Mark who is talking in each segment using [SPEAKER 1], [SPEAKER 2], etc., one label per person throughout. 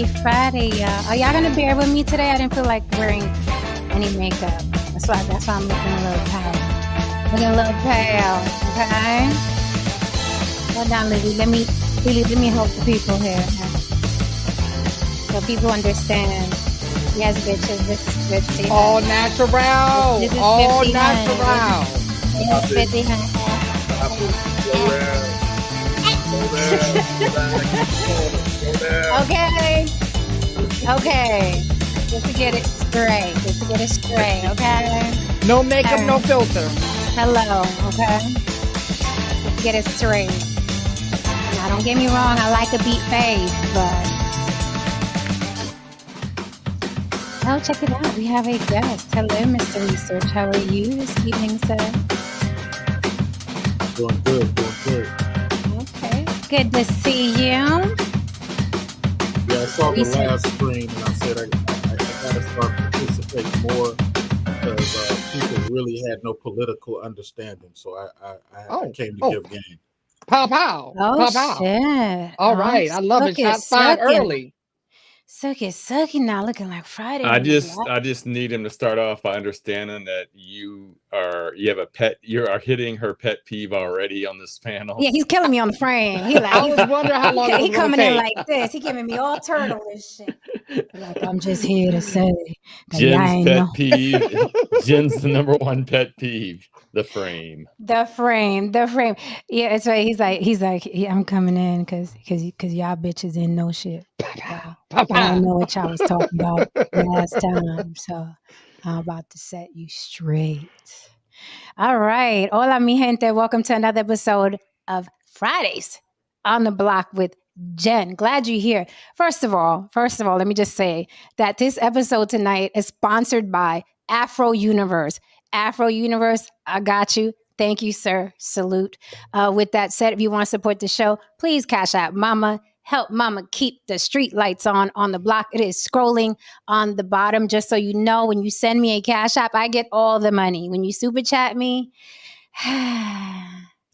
[SPEAKER 1] Friday, y'all. Are y'all gonna bear with me today? I didn't feel like wearing any makeup. That's why I'm looking a little pale. Looking a little pale, okay? Hold on, Lily. Let me help the people here. So people understand. Yes, bitches, this is 50.
[SPEAKER 2] All natural.
[SPEAKER 1] This is
[SPEAKER 2] All
[SPEAKER 1] 50
[SPEAKER 2] natural.
[SPEAKER 1] This is 50 Okay. Just to get it straight. Okay.
[SPEAKER 2] No makeup, no filter.
[SPEAKER 1] Hello. Okay. Just to get it straight. Now, don't get me wrong. I like a beat face, but oh, check it out. We have a guest. Hello, Mr. Research. How are you this evening, sir?
[SPEAKER 3] Doing good.
[SPEAKER 1] Okay. Good to see you.
[SPEAKER 3] Yeah, I saw the last stream and I said I gotta start participating more because people really had no political understanding. So I came to give game.
[SPEAKER 2] Pow.
[SPEAKER 1] Shit.
[SPEAKER 2] All right. I love it. Shots fired early.
[SPEAKER 1] Sucky now looking like Friday.
[SPEAKER 4] I just need him to start off by understanding that you are hitting her pet peeve already on this panel.
[SPEAKER 1] Yeah, he's killing me on the frame.
[SPEAKER 2] I was wondering how long
[SPEAKER 1] he coming in like this. He giving me all turtle and shit. Like, I'm just here to say
[SPEAKER 4] Jen's pet peeve. Jen's the number one pet peeve. The frame.
[SPEAKER 1] Yeah, it's right. He's like, I'm coming in because y'all bitches didn't know shit. I don't know what y'all was talking about last time, so I'm about to set you straight. All right, hola mi gente. Welcome to another episode of Fridays on the Block with Jen. Glad you're here. First of all, let me just say that this episode tonight is sponsored by Afro Universe. Afro Universe, I got you. Thank you, sir. Salute. With that said, if you want to support the show, please cash out Mama. Help Mama keep the street lights on the block. It is scrolling on the bottom. Just so you know, when you send me a cash app, I get all the money. When you super chat me,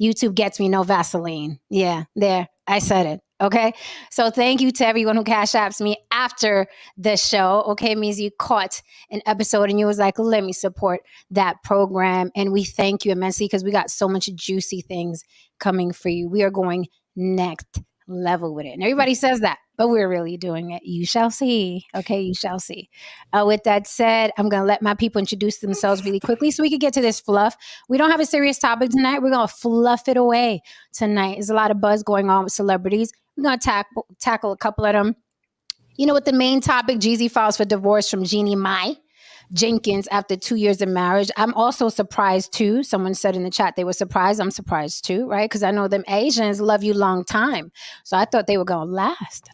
[SPEAKER 1] YouTube gets me no Vaseline. Yeah, there. I said it. Okay. So thank you to everyone who cash apps me after the show. Okay. It means you caught an episode and you was like, let me support that program. And we thank you immensely because we got so much juicy things coming for you. We are going next level with it. And everybody says that, but we're really doing it. You shall see. Okay. You shall see. With that said, I'm going to let my people introduce themselves really quickly so we can get to this fluff. We don't have a serious topic tonight. We're going to fluff it away tonight. There's a lot of buzz going on with celebrities. We're going to tackle a couple of them. You know what the main topic? Jeezy files for divorce from Jeannie Jenkins after 2 years of marriage. I'm also surprised too. Someone said in the chat they were surprised. I'm surprised too, right? Because I know them Asians love you long time. So I thought they were going to last.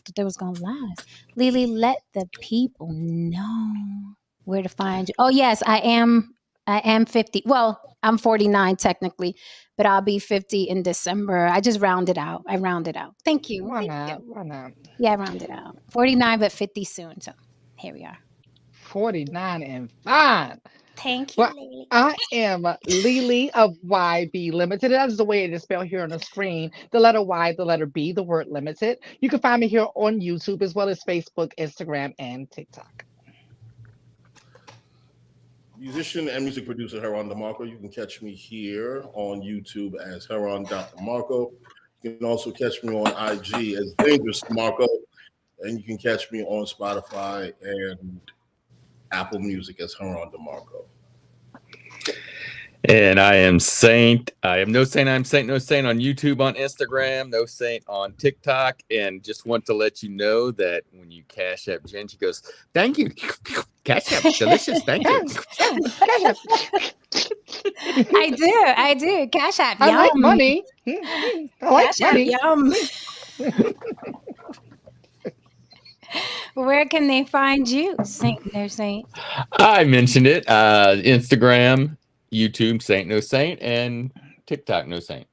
[SPEAKER 1] Lily, let the people know where to find you. Oh, yes, I am 50. Well, I'm 49 technically, but I'll be 50 in December. I just rounded out. Thank you.
[SPEAKER 2] Why not?
[SPEAKER 1] Yeah, I rounded out. 49, but 50 soon. So here we are.
[SPEAKER 2] 49 and fine.
[SPEAKER 1] Thank you,
[SPEAKER 2] Well,
[SPEAKER 1] Lily.
[SPEAKER 2] I am Lily of YB Limited. That's the way it is spelled here on the screen. The letter Y, the letter B, the word limited. You can find me here on YouTube as well as Facebook, Instagram, and TikTok.
[SPEAKER 5] Musician and music producer Heron DeMarco. You can catch me here on YouTube as Heron.DeMarco. You can also catch me on IG as Dangerous DeMarco. And you can catch me on Spotify and Apple Music as Heron DeMarco.
[SPEAKER 4] And I am Saint. I am no saint. I'm Saint. No saint on YouTube, on Instagram. No saint on TikTok. And just want to let you know that when you cash app Jen, she goes, "Thank you, cash app, delicious. Thank you."
[SPEAKER 1] I do. Cash app, yum.
[SPEAKER 2] I like money. I like
[SPEAKER 1] cash
[SPEAKER 2] money.
[SPEAKER 1] App, yum. Where can they find you, Saint No Saint?
[SPEAKER 4] I mentioned it. Instagram, YouTube, Saint No Saint, and TikTok, No Saint.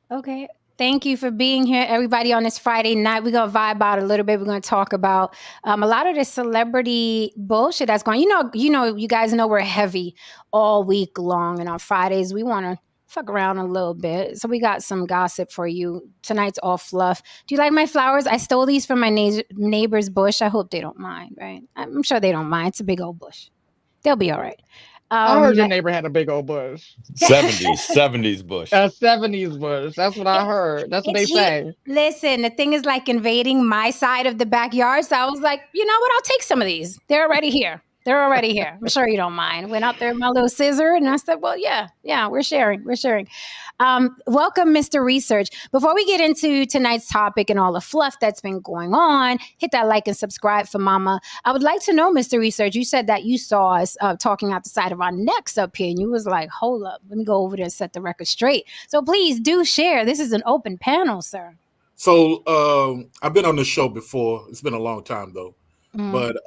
[SPEAKER 1] Okay. Thank you for being here, everybody, on this Friday night. We're going to vibe out a little bit. We're going to talk about a lot of the celebrity bullshit that's going on. You guys know we're heavy all week long. And on Fridays, we want to fuck around a little bit. So we got some gossip for you. Tonight's all fluff. Do you like my flowers? I stole these from my neighbor's bush. I hope they don't mind, right? I'm sure they don't mind. It's a big old bush. They'll be all right.
[SPEAKER 2] I heard your neighbor had a big old bush.
[SPEAKER 4] 70s Bush.
[SPEAKER 2] A 70s bush. That's what I heard. That's what they say.
[SPEAKER 1] Listen, the thing is like invading my side of the backyard. So I was like, you know what? I'll take some of these. They're already here. They're already here. I'm sure you don't mind. Went out there with my little scissor and I said, well, yeah, we're sharing. We're sharing. Welcome, Mr. Research. Before we get into tonight's topic and all the fluff that's been going on, hit that like and subscribe for Mama. I would like to know, Mr. Research, you said that you saw us talking out the side of our necks up here, and you was like, hold up, let me go over there and set the record straight. So please do share. This is an open panel, sir.
[SPEAKER 3] So I've been on this show before. It's been a long time, though. But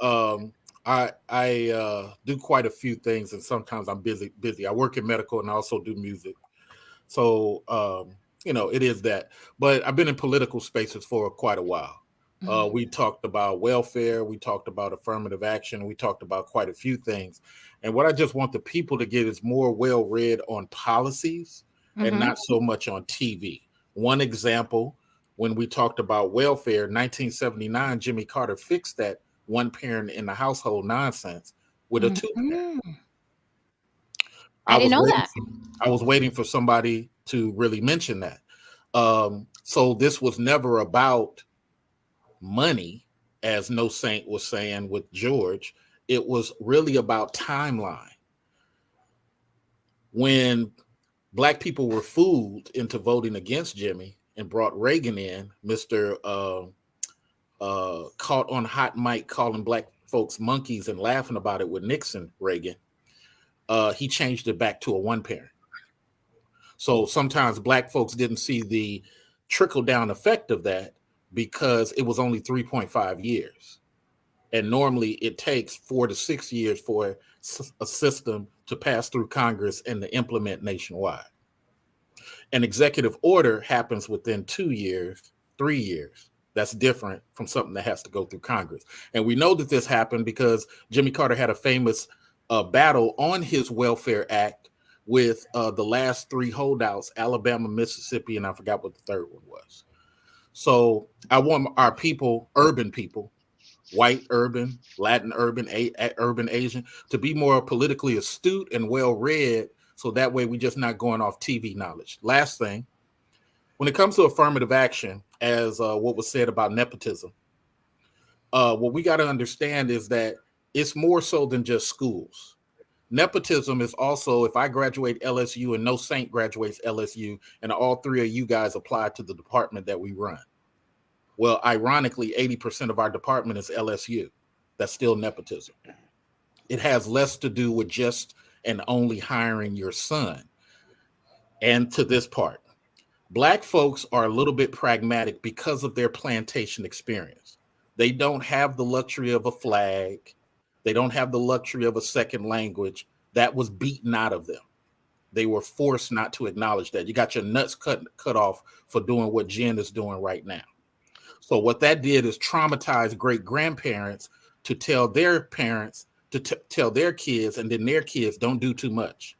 [SPEAKER 3] I do quite a few things, and sometimes I'm busy. I work in medical and I also do music. So, it is that. But I've been in political spaces for quite a while. We talked about welfare. We talked about affirmative action. We talked about quite a few things. And what I just want the people to get is more well-read on policies and not so much on TV. One example, when we talked about welfare, 1979, Jimmy Carter fixed that one parent in the household nonsense with a two-parent.
[SPEAKER 1] I didn't know that.
[SPEAKER 3] I was waiting for somebody to really mention that. So this was never about money, as No Saint was saying with George. It was really about timeline. When Black people were fooled into voting against Jimmy and brought Reagan in, Mr. Caught on hot mic calling Black folks monkeys and laughing about it with Nixon, Reagan, he changed it back to a one parent. So sometimes Black folks didn't see the trickle down effect of that because it was only 3.5 years. And normally it takes 4 to 6 years for a system to pass through Congress and to implement nationwide. An executive order happens within 2 years, 3 years. That's different from something that has to go through Congress. And we know that this happened because Jimmy Carter had a famous battle on his Welfare Act with the last three holdouts, Alabama, Mississippi, and I forgot what the third one was. So I want our people, urban people, white urban, Latin urban, urban Asian, to be more politically astute and well-read, so that way we're just not going off TV knowledge. Last thing, when it comes to affirmative action, as what was said about nepotism, what we got to understand is that it's more so than just schools. Nepotism is also, if I graduate LSU and No Saint graduates LSU, and all three of you guys apply to the department that we run. Well, ironically, 80% of our department is LSU. That's still nepotism. It has less to do with just and only hiring your son. And to this part, Black folks are a little bit pragmatic because of their plantation experience. They don't have the luxury of a flag. They don't have the luxury of a second language. That was beaten out of them. They were forced not to acknowledge that. You got your nuts cut off for doing what Jen is doing right now. So what that did is traumatize great-grandparents to tell their parents, to tell their kids, and then their kids, don't do too much.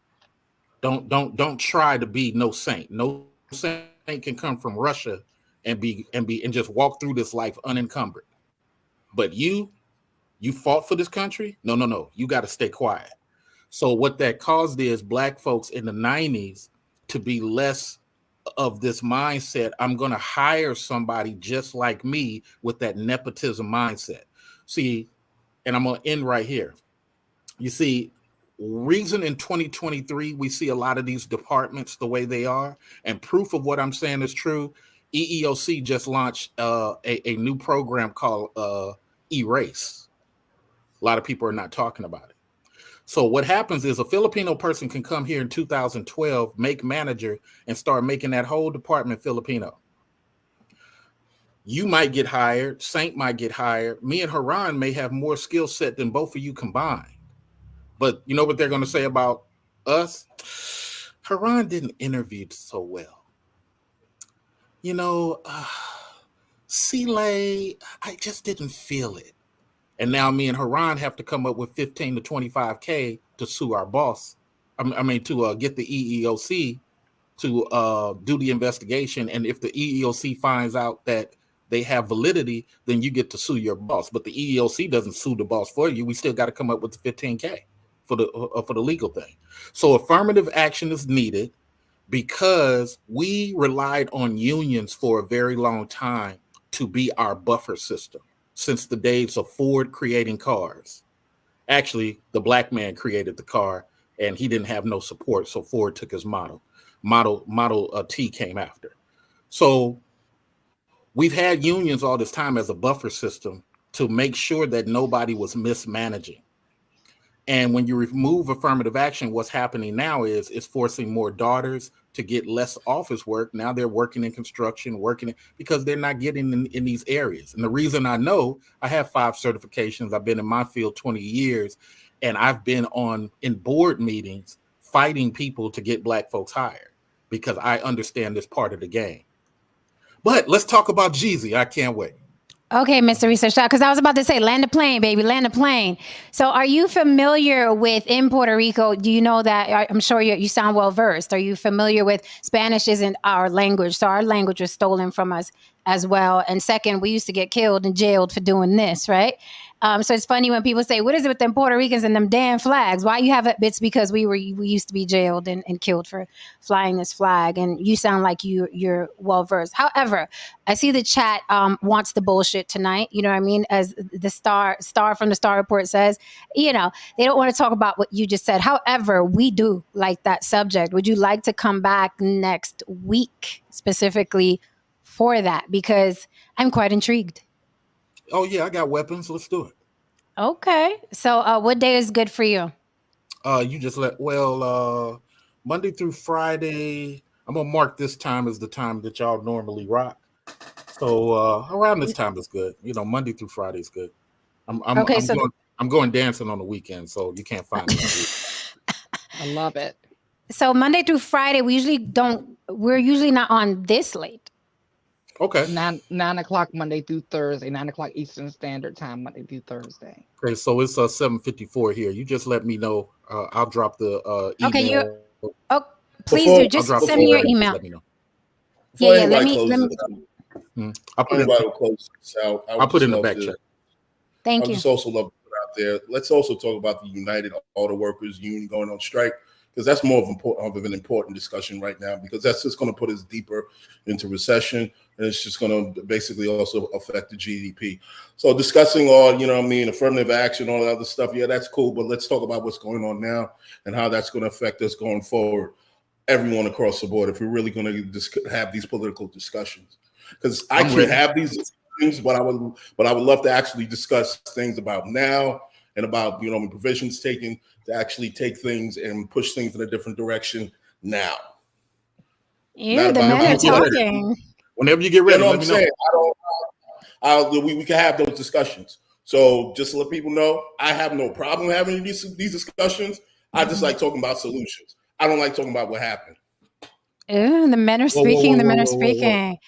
[SPEAKER 3] Don't try to be No Saint. No Saint can come from Russia and just walk through this life unencumbered. But you fought for this country? No. You got to stay quiet. So what that caused is Black folks in the 90s to be less of this mindset. I'm going to hire somebody just like me with that nepotism mindset. See, and I'm going to end right here. You see, reason in 2023, we see a lot of these departments the way they are, and proof of what I'm saying is true. EEOC just launched a new program called Erase. A lot of people are not talking about it. So what happens is a Filipino person can come here in 2012, make manager, and start making that whole department Filipino. You might get hired. Saint might get hired. Me and Haran may have more skill set than both of you combined. But you know what they're going to say about us? Haran didn't interview so well. You know, Sile, I just didn't feel it. And now me and Haran have to come up with 15 to 25K to sue our boss. To get the EEOC to do the investigation. And if the EEOC finds out that they have validity, then you get to sue your boss. But the EEOC doesn't sue the boss for you. We still got to come up with the $15K for the legal thing. So affirmative action is needed because we relied on unions for a very long time to be our buffer system since the days of Ford creating cars. Actually, the black man created the car and he didn't have no support. So Ford took his model. Model T came after. So we've had unions all this time as a buffer system to make sure that nobody was mismanaging. And when you remove affirmative action, what's happening now is it's forcing more daughters to get less office work. Now they're working in construction, because they're not getting in these areas. And the reason I know, I have 5 certifications. I've been in my field 20 years, and I've been in board meetings fighting people to get black folks hired because I understand this part of the game. But let's talk about Jeezy. I can't wait.
[SPEAKER 1] Okay, Mr. Research Doc, because I was about to say, land the plane, baby, land the plane. So are you familiar with, in Puerto Rico, do you know that, I'm sure you sound well-versed. Are you familiar with Spanish isn't our language, so our language was stolen from us as well. And second, we used to get killed and jailed for doing this, right? So it's funny when people say, what is it with them Puerto Ricans and them damn flags? Why you have it? It's because we used to be jailed and killed for flying this flag. And you sound like you're well-versed. However, I see the chat wants the bullshit tonight. You know what I mean? As the star from the Star Report says, they don't want to talk about what you just said. However, we do like that subject. Would you like to come back next week specifically for that? Because I'm quite intrigued.
[SPEAKER 3] Oh, yeah, I got weapons. Let's do it.
[SPEAKER 1] Okay. So what day is good for you?
[SPEAKER 3] You just Monday through Friday. I'm going to mark this time as the time that y'all normally rock. So around this time is good. Monday through Friday is good. I'm going dancing on the weekend, so you can't find me.
[SPEAKER 2] I love it.
[SPEAKER 1] So Monday through Friday, we're usually not on this late.
[SPEAKER 3] Okay.
[SPEAKER 2] 9 o'clock Monday through Thursday, 9 o'clock Eastern Standard Time, Monday through Thursday.
[SPEAKER 3] Okay, so it's 7:54 here. You just let me know. I'll drop the email.
[SPEAKER 1] Okay, please do. Just send me your email.
[SPEAKER 3] Let me know.
[SPEAKER 1] Yeah. Let me.
[SPEAKER 3] I'll put it in the back chat.
[SPEAKER 1] Thank you.
[SPEAKER 5] I just also love to put out there. Let's also talk about the United Auto Workers Union going on strike, because that's more of an important discussion right now, because that's just going to put us deeper into recession, and it's just going to basically also affect the GDP. So discussing all, affirmative action, all that other stuff, yeah, that's cool, but let's talk about what's going on now and how that's going to affect us going forward, everyone across the board, if we're really going to have these political discussions. Because I can have these things, but I would love to actually discuss things about now and about, provisions taken to actually take things and push things in a different direction now.
[SPEAKER 1] The men are talking.
[SPEAKER 3] Whenever you get ready,
[SPEAKER 5] let me know. We can have those discussions. So just to let people know, I have no problem having these discussions. I just like talking about solutions. I don't like talking about what happened.
[SPEAKER 1] Ooh, the men are speaking. The men are speaking.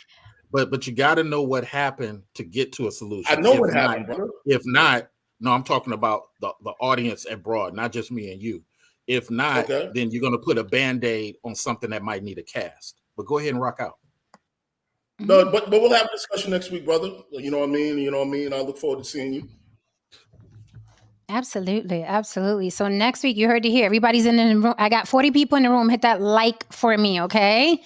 [SPEAKER 3] But you got to know what happened to get to a solution.
[SPEAKER 5] I know what happened, brother.
[SPEAKER 3] If not, no, I'm talking about the audience abroad, not just me and you. If not, then you're going to put a Band-Aid on something that might need a cast. But go ahead and rock out.
[SPEAKER 5] No, but we'll have a discussion next week, brother. You know what I mean? I look forward to seeing you.
[SPEAKER 1] Absolutely. So next week, you heard it here. Everybody's in the room. I got 40 people in the room. Hit that like for me, okay?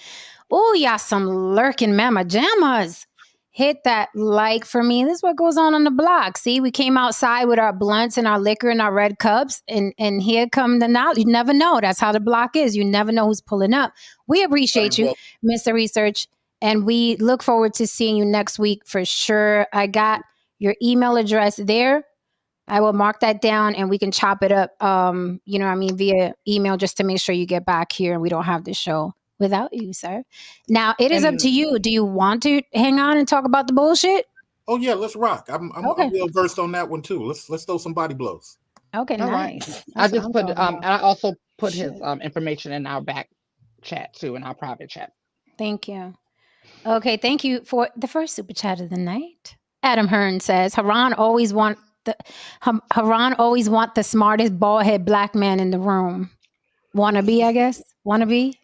[SPEAKER 1] Oh, y'all some lurking mama jammas. Hit that like for me. This is what goes on the block. See, we came outside with our blunts and our liquor and our red cups, and here come the knowledge. You never know. That's how the block is. You never know who's pulling up. We appreciate you, Mr. Research, and we look forward to seeing you next week for sure. I got your email address there. I will mark that down and we can chop it up, via email, just to make sure you get back here and we don't have the show without you, sir. Now, it is up to you. Do you want to hang on and talk about the bullshit?
[SPEAKER 3] Oh, yeah, let's rock. I'm well versed on that one, too. Let's throw some body blows.
[SPEAKER 1] Okay,
[SPEAKER 2] all
[SPEAKER 1] nice.
[SPEAKER 2] Right. I just put, and I also put his information in our back chat, too, in our private chat.
[SPEAKER 1] Thank you. Okay, thank you for the first super chat of the night. Adam Hearn says, Haran always want the smartest bald head black man in the room. Wanna be, I guess. Wanna be?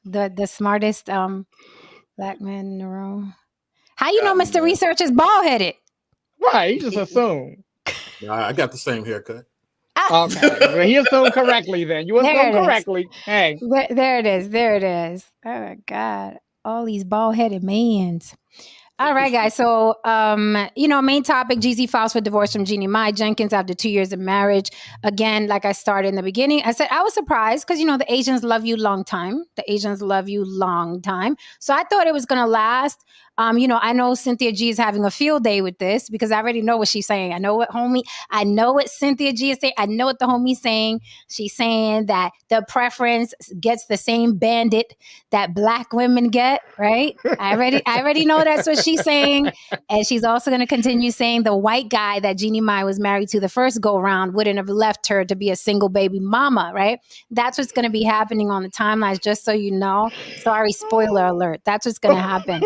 [SPEAKER 1] The smartest black man in the room. How you know
[SPEAKER 5] Got me,
[SPEAKER 1] Mr.
[SPEAKER 5] man.
[SPEAKER 1] Research is bald headed?
[SPEAKER 2] Right, you just assume.
[SPEAKER 3] Nah, I got the same haircut.
[SPEAKER 2] Okay, well, he assumed correctly then. You
[SPEAKER 1] There
[SPEAKER 2] assumed
[SPEAKER 1] it is.
[SPEAKER 2] correctly. Hey.
[SPEAKER 1] There it is. There it is. Oh my God. All these bald headed mans. All right, guys. So, main topic, Jeezy files for divorce from Jeannie Jenkins after 2 years of marriage. Again, like I started in the beginning, I said I was surprised because, the Asians love you long time. The Asians love you long time. So I thought it was going to last. I know Cynthia G is having a field day with this because I already know what she's saying. I know what Cynthia G is saying. I know what the homie's saying. She's saying that the preference gets the same bandit that black women get, right? I already know that's what she's saying. And she's also going to continue saying the white guy that Jeannie Mai was married to the first go round wouldn't have left her to be a single baby mama, right? That's what's going to be happening on the timelines, just so you know. Sorry, spoiler alert. That's what's going to happen.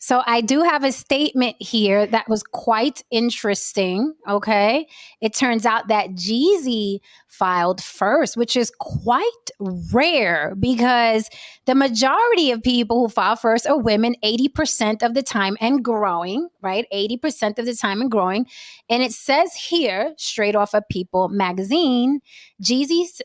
[SPEAKER 1] So I do have a statement here that was quite interesting. Okay. It turns out that Jeezy filed first, which is quite rare because the majority of people who file first are women 80% of the time and growing, right? 80% of the time and growing. And it says here, straight off of People magazine, Jeezy's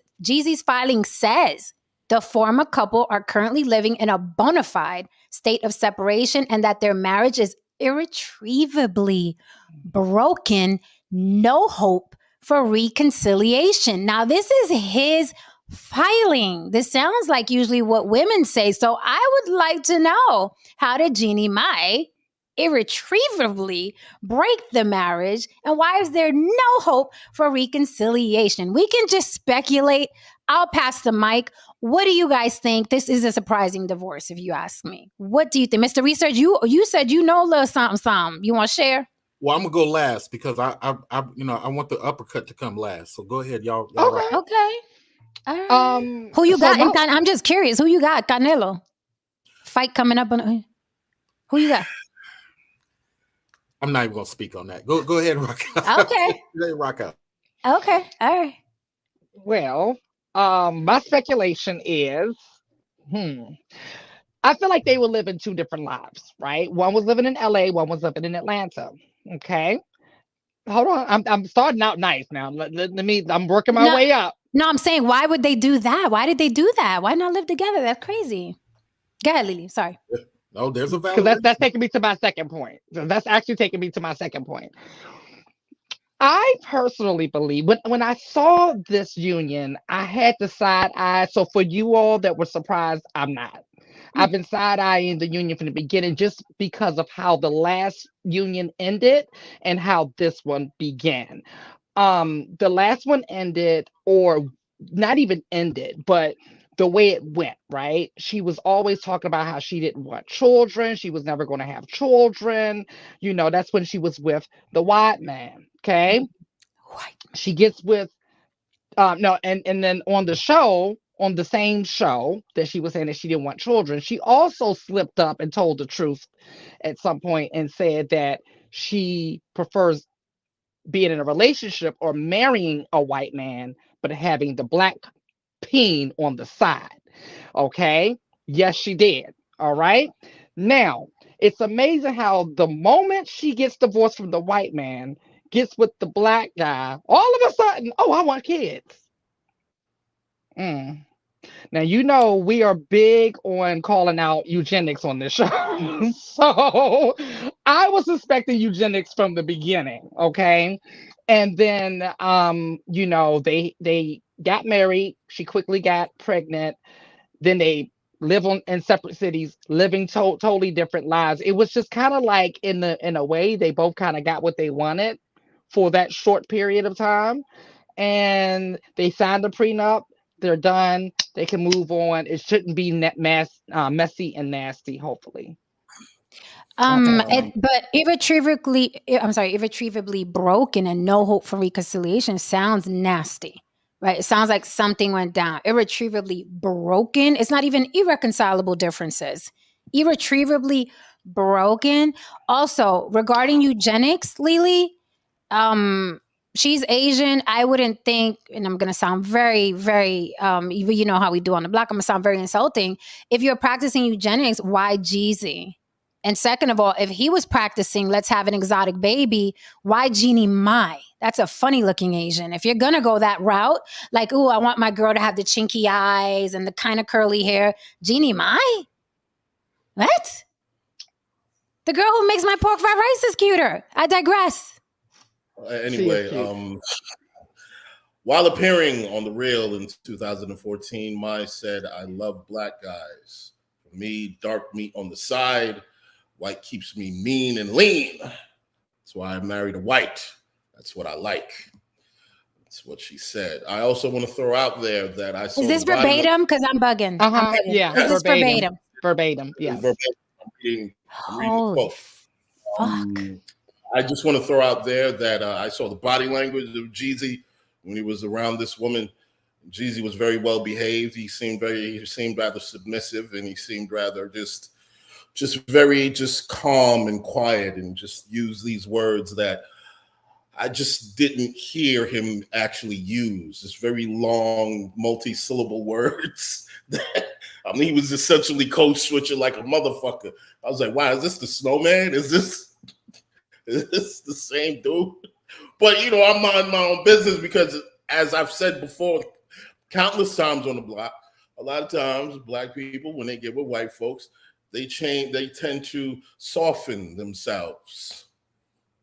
[SPEAKER 1] filing says the former couple are currently living in a bona fide state of separation and that their marriage is irretrievably broken, no hope for reconciliation. Now, this is his filing. This sounds like usually what women say. So I would like to know, how did Jeannie Mai irretrievably break the marriage, and why is there no hope for reconciliation? We can just speculate. I'll pass the mic. What do you guys think? This is a surprising divorce, if you ask me. What do you think, Mr. Research? You said you know a little something. You want to share?
[SPEAKER 3] Well, I'm gonna go last because I want the uppercut to come last. So go ahead, y'all.
[SPEAKER 2] Okay.
[SPEAKER 1] Okay. All right. Who you got? I'm just curious. Who you got? Canelo. Fight coming up on. Who you got?
[SPEAKER 3] I'm not even gonna speak on that. Go ahead, rock out.
[SPEAKER 1] Okay.
[SPEAKER 3] Rock out.
[SPEAKER 1] Okay. All right.
[SPEAKER 2] Well, my speculation is, I feel like they were living two different lives, right? One was living in LA, one was living in Atlanta. Okay. Hold on. I'm starting out nice now. I'm working my way up.
[SPEAKER 1] No, I'm saying, why would they do that? Why did they do that? Why not live together? That's crazy. Go ahead, Lily. Sorry.
[SPEAKER 3] No, there's a valid.
[SPEAKER 2] Because that's taking me to my second point. That's actually taking me to my second point. I personally believe when I saw this union, I had to side eye. So for you all that were surprised, I'm not. I've been side eyeing the union from the beginning just because of how the last union ended and how this one began. The last one ended, or not even ended, but the way it went, right? She was always talking about how she didn't want children. She was never going to have children. That's when she was with the white man. Okay. She gets with, no, and then on the show, on the same show that she was saying that she didn't want children, she also slipped up and told the truth at some point and said that she prefers being in a relationship or marrying a white man, but having the black peen on the side. Okay. Yes, she did. All right. Now, it's amazing how the moment she gets divorced from the white man, gets with the black guy, all of a sudden, oh, I want kids. Now, we are big on calling out eugenics on this show. So I was suspecting eugenics from the beginning. Okay. And then, they got married. She quickly got pregnant. Then they live in separate cities, living totally different lives. It was just kind of like in a way, they both kind of got what they wanted for that short period of time. And they signed a prenup. They're done. They can move on. It shouldn't be messy and nasty, hopefully.
[SPEAKER 1] But irretrievably broken and no hope for reconciliation sounds nasty, right? It sounds like something went down. Irretrievably broken. It's not even irreconcilable differences. Irretrievably broken. Also, regarding eugenics, Lily, she's Asian. I wouldn't think, and I'm going to sound very, very, you know how we do on the block, I'm going to sound very insulting. If you're practicing eugenics, why Jeezy? And second of all, if he was practicing, let's have an exotic baby, why Jeannie Mai? That's a funny looking Asian. If you're going to go that route, like, ooh, I want my girl to have the chinky eyes and the kind of curly hair, Jeannie Mai? What? The girl who makes my pork fried rice is cuter. I digress.
[SPEAKER 5] Anyway, while appearing on The Real in 2014, Mai said, "I love black guys. For me, dark meat on the side. White keeps me mean and lean. That's why I married a white. That's what I like." That's what she said. I also want to throw out there that I saw.
[SPEAKER 1] Is this verbatim? Because I'm bugging.
[SPEAKER 2] Yeah.
[SPEAKER 1] Is this verbatim?
[SPEAKER 2] Verbatim. Yes.
[SPEAKER 5] I'm reading the quote.
[SPEAKER 1] Fuck.
[SPEAKER 5] I just want to throw out there that I saw the body language of Jeezy when he was around this woman. Jeezy was very well behaved. He seemed rather submissive, and he seemed rather just very calm and quiet, and just used these words that I just didn't hear him actually use. This very long, multi-syllable words. He was essentially code switching like a motherfucker. I was like, wow, is this the snowman? Is this the same dude? But, I mind my own business because, as I've said before, countless times on the block, a lot of times black people, when they get with white folks, they tend to soften themselves.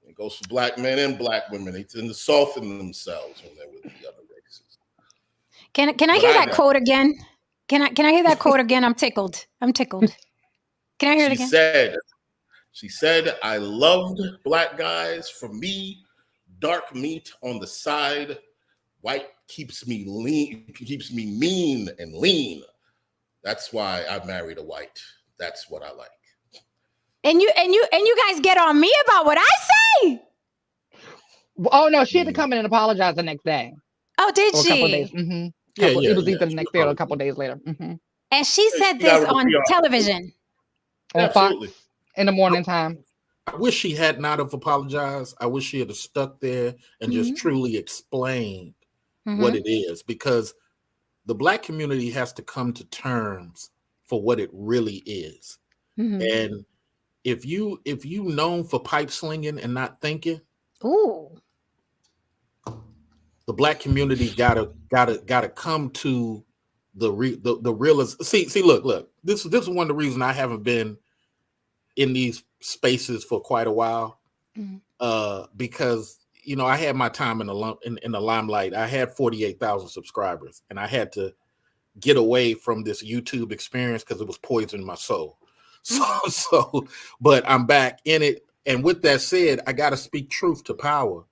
[SPEAKER 5] It goes for black men and black women. They tend to soften themselves when they're with the other races.
[SPEAKER 1] Can I hear that quote again? Can I hear that quote again? I'm tickled. Can I hear it again?
[SPEAKER 5] She said, "I loved black guys. For me, dark meat on the side. White keeps me mean and lean. That's why I married a white. That's what I like."
[SPEAKER 1] And you guys get on me about what I say.
[SPEAKER 2] Oh no, she had to come in and apologize the next day.
[SPEAKER 1] Oh, did she?
[SPEAKER 2] A couple of days. Mm-hmm. It was either the next day or a couple of days later. Mm-hmm.
[SPEAKER 1] And she said this on television.
[SPEAKER 2] On Fox in the morning time.
[SPEAKER 3] I wish she had not have apologized. I wish she had stuck there and just truly explained what it is, because the black community has to come to terms for what it really is. And if you known for pipe slinging and not thinking, the black community gotta come to the realist. See, look. This is one of the reasons I haven't been in these spaces for quite a while, because I had my time in the limelight. I had 48,000 subscribers, and I had to get away from this YouTube experience because it was poisoning my soul. So, but I'm back in it. And with that said, I got to speak truth to power.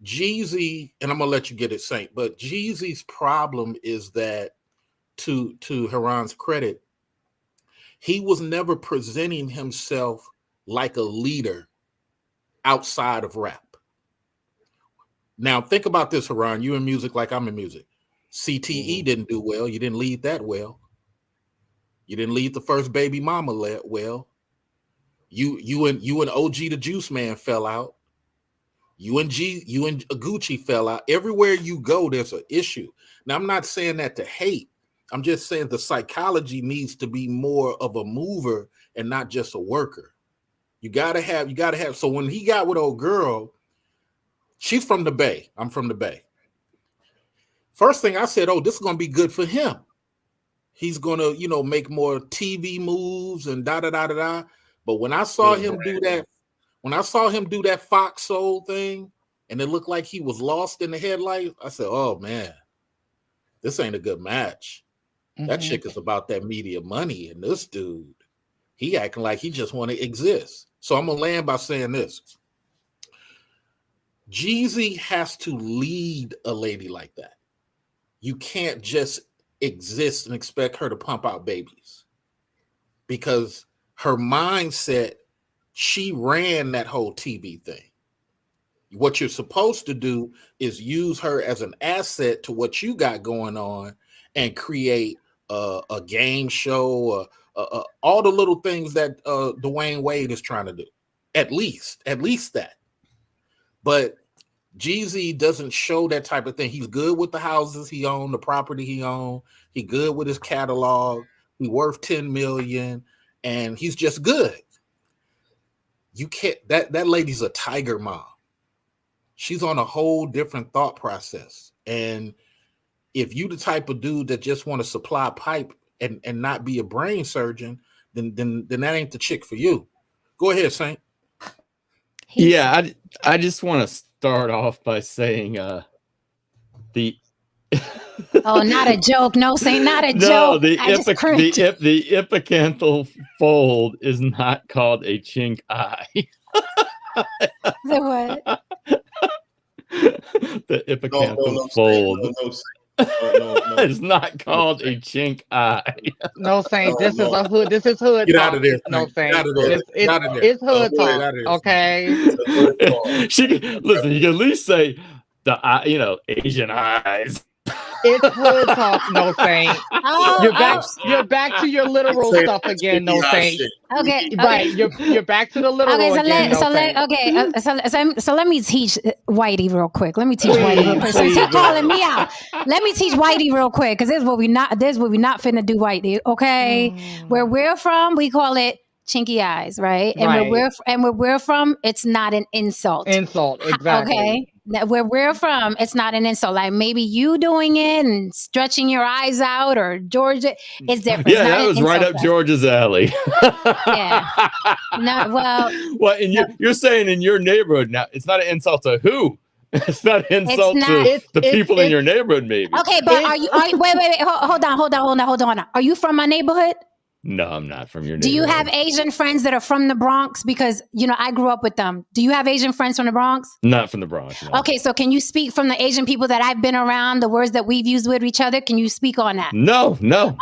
[SPEAKER 3] Jeezy, and I'm gonna let you get it, Saint, but Jeezy's problem is that, to Heron's credit, he was never presenting himself like a leader outside of rap. Now, think about this, Heron. You in music like I'm in music. CTE didn't do well. You didn't lead that well. You didn't lead the first Baby Mama well. You and OG the Juice Man fell out. You and Gucci fell out. Everywhere you go, there's an issue. Now, I'm not saying that to hate. I'm just saying the psychology needs to be more of a mover and not just a worker. You gotta have. So when he got with old girl, she's from the Bay. I'm from the Bay. First thing I said, this is gonna be good for him. He's gonna, make more TV moves and da. But when I saw him do that Fox Soul thing, and it looked like he was lost in the headlights, I said, "Oh man, this ain't a good match." That chick is about that media money, and this dude, he acting like he just want to exist. So I'm gonna land by saying this: Jeezy has to lead a lady like that. You can't just exist and expect her to pump out babies, because her mindset, she ran that whole TV thing. What you're supposed to do is use her as an asset to what you got going on and create a game show, all the little things that Dwayne Wade is trying to do. At least that. But Jeezy doesn't show that type of thing. He's good with the houses he owned, the property he owned. He good with his catalog. He worth 10 million, and he's just good. You can't. That lady's a tiger mom. She's on a whole different thought process. And if you the type of dude that just want to supply pipe and not be a brain surgeon, then that ain't the chick for you. Go ahead, Saint.
[SPEAKER 4] Yeah, I just want to start off by saying the
[SPEAKER 1] Oh, not a joke. No, Saint, not a
[SPEAKER 4] no,
[SPEAKER 1] joke.
[SPEAKER 4] the
[SPEAKER 1] the
[SPEAKER 4] epicanthal fold is not called a chink eye.
[SPEAKER 1] what?
[SPEAKER 4] The epicanthal fold is not called a chink eye.
[SPEAKER 2] No, Saint, this is a hood. This is hood
[SPEAKER 3] Get
[SPEAKER 2] talk.
[SPEAKER 3] out of there,
[SPEAKER 2] No,
[SPEAKER 3] Saint.
[SPEAKER 2] Saint.
[SPEAKER 3] Get out of there. Get out of there.
[SPEAKER 2] It's hood
[SPEAKER 3] Get
[SPEAKER 2] talk.
[SPEAKER 3] out of there,
[SPEAKER 2] Okay.
[SPEAKER 4] Listen, you can at least say the Asian eyes.
[SPEAKER 2] It's hood talk. No, Saint.
[SPEAKER 1] Oh,
[SPEAKER 2] You're back to your literal stuff again. No, Saint.
[SPEAKER 1] okay.
[SPEAKER 2] Right. You're back to the literal again.
[SPEAKER 1] So let me teach Whitey real quick. Let me teach Whitey real quick. Since he's calling me out, let me teach Whitey real quick because this is what we not finna do, Whitey. Okay, where we're from, we call it chinky eyes, right? And where we're from, it's not an insult.
[SPEAKER 2] Exactly.
[SPEAKER 1] Okay. Where we're from, it's not an insult. Like maybe you doing it and stretching your eyes out, or Georgia, it's different.
[SPEAKER 4] Yeah, that was right up Georgia's alley.
[SPEAKER 1] Yeah. No, well,
[SPEAKER 4] and you're saying in your neighborhood now, it's not an insult to who? It's not an insult to the people in your neighborhood, maybe.
[SPEAKER 1] Okay, but are you wait, hold on. Are you from my neighborhood?
[SPEAKER 4] No, I'm not from your neighborhood.
[SPEAKER 1] Do you have Asian friends that are from the Bronx? Because, I grew up with them. Do you have Asian friends from the Bronx?
[SPEAKER 4] Not from the Bronx, no.
[SPEAKER 1] Okay, so can you speak from the Asian people that I've been around, the words that we've used with each other? Can you speak on that?
[SPEAKER 4] No.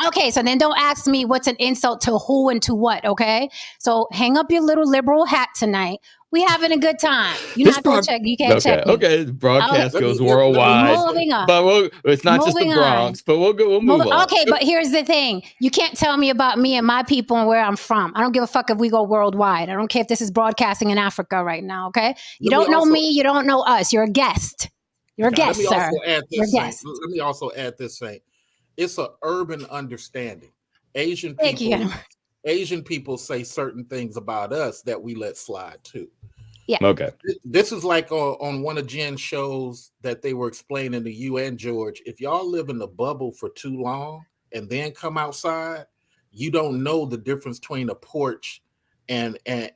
[SPEAKER 1] Okay, so then don't ask me what's an insult to who and to what, okay? So hang up your little liberal hat tonight. We having a good time. You're not going to check. You can't check me.
[SPEAKER 4] Okay, the broadcast goes worldwide.
[SPEAKER 1] Moving on.
[SPEAKER 4] But it's not just the Bronx, but we'll move on.
[SPEAKER 1] Okay, but here's the thing. You can't tell me about me and my people and where I'm from. I don't give a fuck if we go worldwide. I don't care if this is broadcasting in Africa right now, okay? You don't know me. You don't know us. You're a guest. You're a guest, sir.
[SPEAKER 3] Let me also add this, Saint. It's an urban understanding. Asian people say certain things about us that we let slide too.
[SPEAKER 1] Yeah.
[SPEAKER 4] Okay.
[SPEAKER 3] This is like on one of Jen's shows that they were explaining to you and George. If y'all live in the bubble for too long and then come outside, you don't know the difference between a porch and a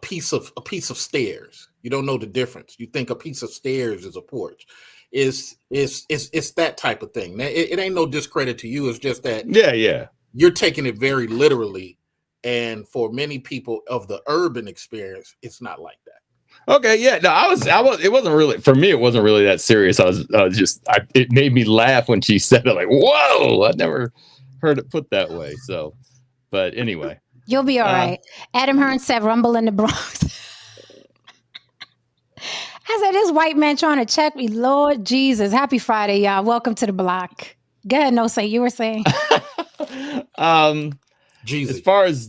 [SPEAKER 3] piece of stairs. You don't know the difference. You think a piece of stairs is a porch. It's that type of thing. It ain't no discredit to you. It's just that you're taking it very literally, and for many people of the urban experience, it's not like that.
[SPEAKER 4] Okay, yeah, no, I was. It wasn't really for me. It wasn't really that serious. It made me laugh when she said it. Like, whoa, I never heard it put that way. So, but anyway,
[SPEAKER 1] you'll be all right. Adam Hearn said, "Rumble in the Bronx." I said, "This white man trying to check me, Lord Jesus." Happy Friday, y'all. Welcome to the block. Go ahead, no say you were saying.
[SPEAKER 3] Jeezy.
[SPEAKER 4] As far as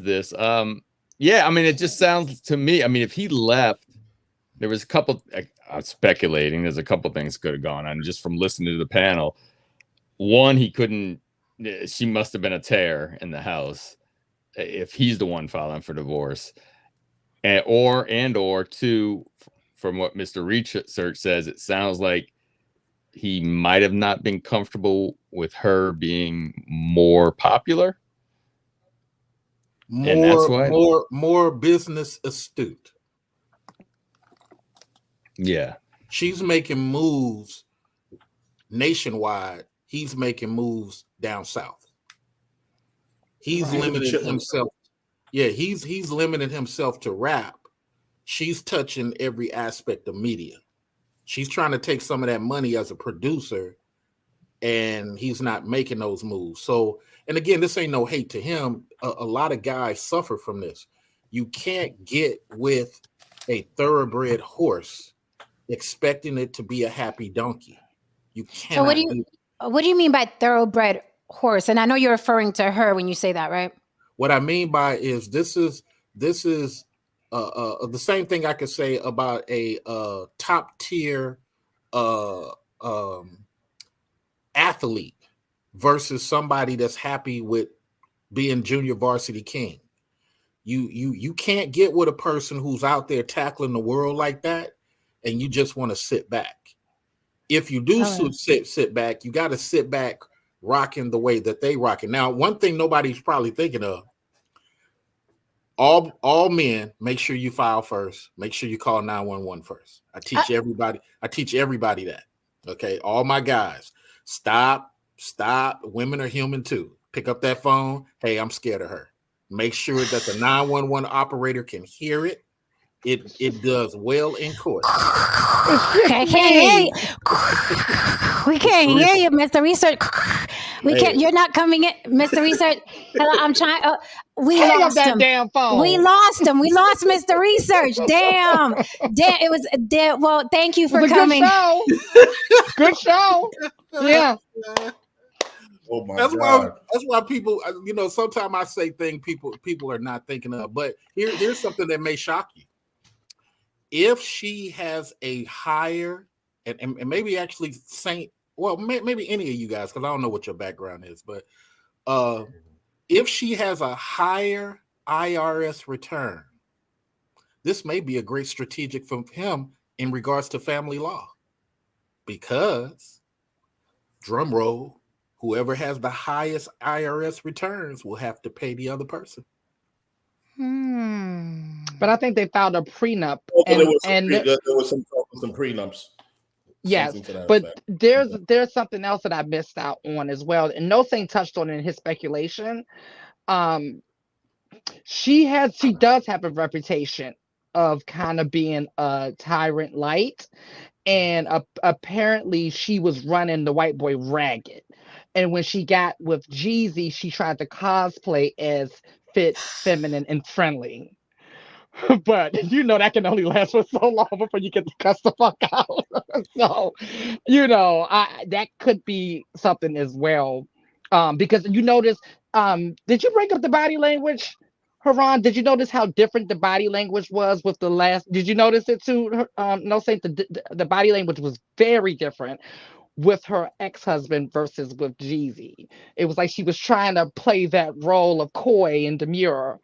[SPEAKER 4] this, I mean, it just sounds to me. I mean, if he left, there was a couple. I'm speculating. There's a couple things could have gone on just from listening to the panel. One, he couldn't. She must have been a tear in the house if he's the one filing for divorce, or two, from what Mr. Research says, it sounds like he might have not been comfortable with her being more popular. And that's why
[SPEAKER 3] more business astute.
[SPEAKER 4] Yeah.
[SPEAKER 3] She's making moves nationwide. He's making moves down south. He's limited himself. Yeah, he's limited himself to rap. She's touching every aspect of media. She's trying to take some of that money as a producer, and he's not making those moves. So, and again, this ain't no hate to him. A lot of guys suffer from this. You can't get with a thoroughbred horse expecting it to be a happy donkey. You can't.
[SPEAKER 1] So what do you mean by thoroughbred horse? And I know you're referring to her when you say that, right?
[SPEAKER 3] What I mean by is this is this is the same thing I could say about a top tier athlete versus somebody that's happy with being junior varsity king. You can't get with a person who's out there tackling the world like that, and you just want to sit back. If you do sit back, you got to sit back rocking the way that they rocking. Now, one thing nobody's probably thinking of, all men, make sure you file first. Make sure you call 911 first. I teach everybody that. Okay, all my guys, stop. Women are human too. Pick up that phone. Hey, I'm scared of her. Make sure that the 911 operator can hear it. It does well in court.
[SPEAKER 1] I can't hear you. We can't hear you, Mr. Research. We can't. You're not coming in, Mr. Research. I'm trying. We
[SPEAKER 2] Hang up
[SPEAKER 1] lost
[SPEAKER 2] that
[SPEAKER 1] him.
[SPEAKER 2] damn phone.
[SPEAKER 1] We lost him. We lost Mr. Research. Damn. It was. Well, thank you for coming.
[SPEAKER 2] Good show. Yeah.
[SPEAKER 5] Oh my God.
[SPEAKER 3] That's why people, sometimes I say things people are not thinking of. But here's something that may shock you. If she has a higher, and maybe actually Saint, well, maybe any of you guys, because I don't know what your background is, but if she has a higher IRS return, this may be a great strategic from him in regards to family law. Because, drum roll, whoever has the highest IRS returns will have to pay the other person.
[SPEAKER 2] But I think they filed a prenup.
[SPEAKER 5] There was some prenups.
[SPEAKER 2] Yes, but there's something else that I missed out on as well. And No Saint touched on in his speculation. She does have a reputation of kind of being a tyrant light. And apparently she was running the white boy ragged. And when she got with Jeezy, she tried to cosplay as fit, feminine, and friendly. But that can only last for so long before you get to cuss the fuck out. So, that could be something as well. Because you notice, did you break up the body language? Haran, did you notice how different the body language was with the last? Did you notice it too? No, Saint, the body language was very different with her ex-husband versus with Jeezy. It was like she was trying to play that role of coy and demure.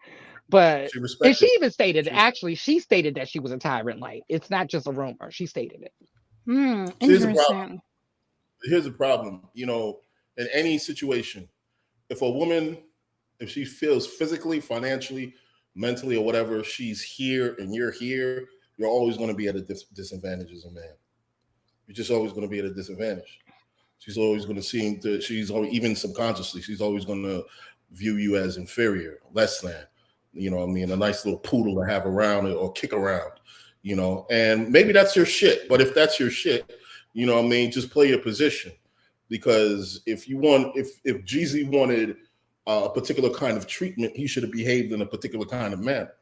[SPEAKER 2] But she even stated, she stated that she was a tyrant light. It's not just a rumor. She stated it.
[SPEAKER 1] Interesting.
[SPEAKER 5] Here's the problem. In any situation, if a woman, if she feels physically, financially, mentally, or whatever, she's here and you're here, you're always going to be at a disadvantage as a man. You're just always going to be at a disadvantage. She's always going to seem to, even subconsciously, she's always going to view you as inferior, less than, a nice little poodle to have around or kick around, and maybe that's your shit. But if that's your shit, just play your position. Because if Jeezy wanted a particular kind of treatment, he should have behaved in a particular kind of manner.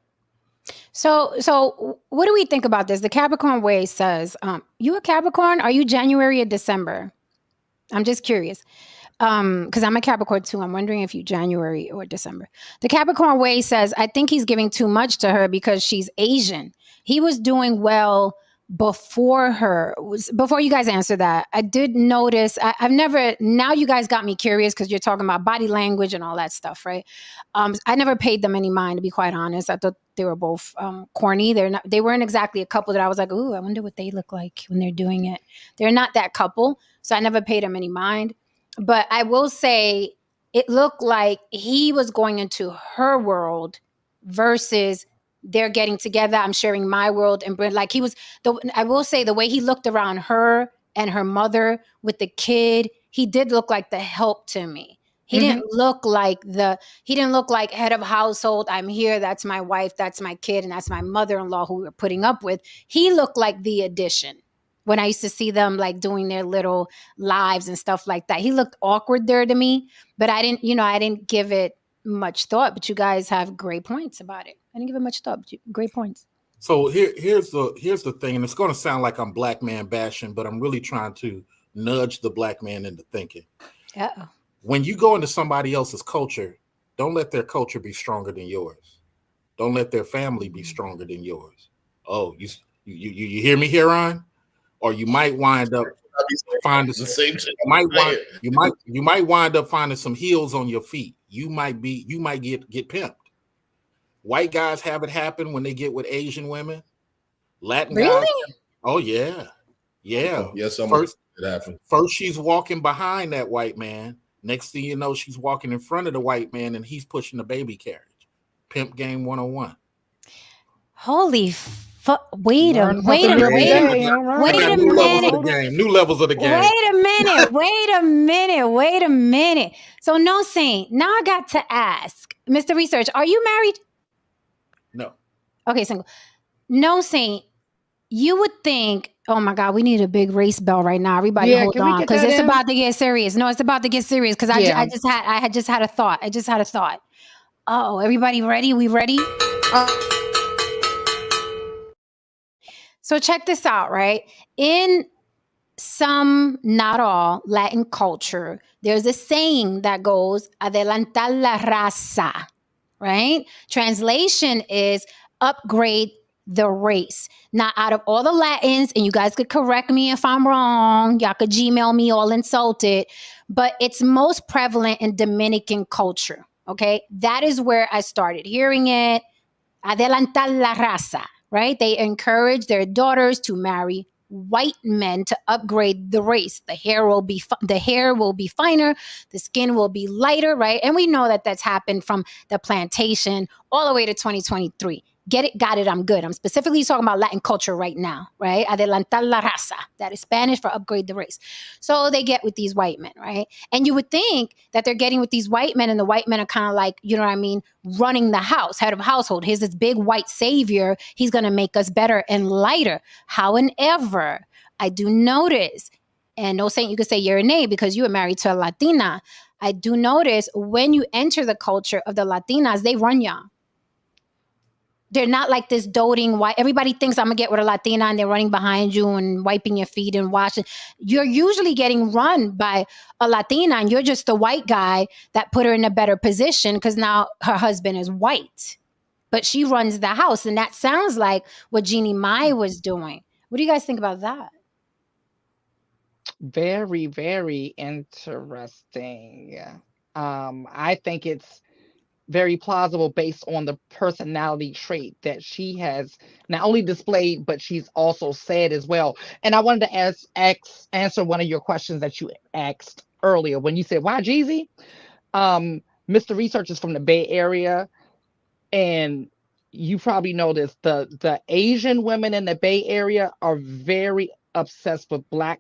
[SPEAKER 1] So what do we think about this? The Capricorn Way says, you a Capricorn? Are you January or December? I'm just curious. Because I'm a Capricorn too. I'm wondering if you January or December. The Capricorn Way says, I think he's giving too much to her because she's Asian. He was doing well before her. Before you guys answer that, I did notice, now you guys got me curious because you're talking about body language and all that stuff, right? I never paid them any mind, to be quite honest. I thought they were both corny. They weren't exactly a couple that I was like, ooh, I wonder what they look like when they're doing it. They're not that couple. So I never paid them any mind. But I will say it looked like he was going into her world versus they're getting together. I'm sharing my world. And like I will say the way he looked around her and her mother with the kid, he did look like the help to me. He didn't look like head of household. I'm here. That's my wife. That's my kid. And that's my mother-in-law who we're putting up with. He looked like the addition. When I used to see them like doing their little lives and stuff like that, he looked awkward there to me, but I didn't give it much thought, but you guys have great points about it. I didn't give it much thought, but great points.
[SPEAKER 3] So here's the thing, and it's going to sound like I'm black man bashing, but I'm really trying to nudge the black man into thinking.
[SPEAKER 1] Uh-oh. When
[SPEAKER 3] you go into somebody else's culture, don't let their culture be stronger than yours. Don't let their family be stronger than yours. Oh, you hear me, Heron? Or you might wind up finding
[SPEAKER 5] the same shit.
[SPEAKER 3] You might wind up finding some heels on your feet. You might get pimped. White guys have it happen when they get with Asian women. Latin guys.
[SPEAKER 1] Really?
[SPEAKER 3] Oh yeah. Yeah.
[SPEAKER 5] Yes,
[SPEAKER 3] first she's walking behind that white man. Next thing you know, she's walking in front of the white man and he's pushing the baby carriage. Pimp game 101.
[SPEAKER 1] Holy fuck. Wait a
[SPEAKER 2] Learn something new every day. All right.
[SPEAKER 1] wait a
[SPEAKER 3] New levels
[SPEAKER 1] minute.
[SPEAKER 3] of the game. New levels of the game.
[SPEAKER 1] Wait a minute. So no Saint. Now I got to ask, Mr. Research, are you married?
[SPEAKER 3] No.
[SPEAKER 1] Okay, single. No Saint. You would think, oh my God, we need a big race bell right now. Everybody hold
[SPEAKER 2] can we
[SPEAKER 1] on,
[SPEAKER 2] get
[SPEAKER 1] because
[SPEAKER 2] that
[SPEAKER 1] it's
[SPEAKER 2] in?
[SPEAKER 1] about to get serious. No, it's about to get serious because I had just had a thought. Oh, everybody ready? We ready? So check this out, right? In some, not all, Latin culture, there's a saying that goes, adelantar la raza, right? Translation is upgrade the race. Now, out of all the Latins, and you guys could correct me if I'm wrong, y'all could Gmail me all insulted, but it's most prevalent in Dominican culture, okay? That is where I started hearing it. Adelantar la raza, right? They encourage their daughters to marry white men to upgrade the race. The hair will be finer, the skin will be lighter, right? And we know that that's happened from the plantation all the way to 2023. Get it, got it, I'm good. I'm specifically talking about Latin culture right now, right? Adelantar la raza. That is Spanish for upgrade the race. So they get with these white men, right? And you would think that they're getting with these white men, and the white men are kind of like, you know what I mean, running the house, head of household. Here's this big white savior. He's going to make us better and lighter. However, I do notice, and no Saint, you could say you're a nay because you were married to a Latina. I do notice when you enter the culture of the Latinas, they run y'all. They're not like this doting white. Everybody thinks I'm gonna get with a Latina and they're running behind you and wiping your feet and washing. You're usually getting run by a Latina and you're just the white guy that put her in a better position because now her husband is white. But she runs the house. And that sounds like what Jeannie Mai was doing. What do you guys think about that?
[SPEAKER 2] Very, very interesting. I think it's very plausible based on the personality trait that she has not only displayed, but she's also said as well. And I wanted to answer one of your questions that you asked earlier when you said, why Jeezy? Mr. Research is from the Bay Area, and you probably know this. The Asian women in the Bay Area are very obsessed with black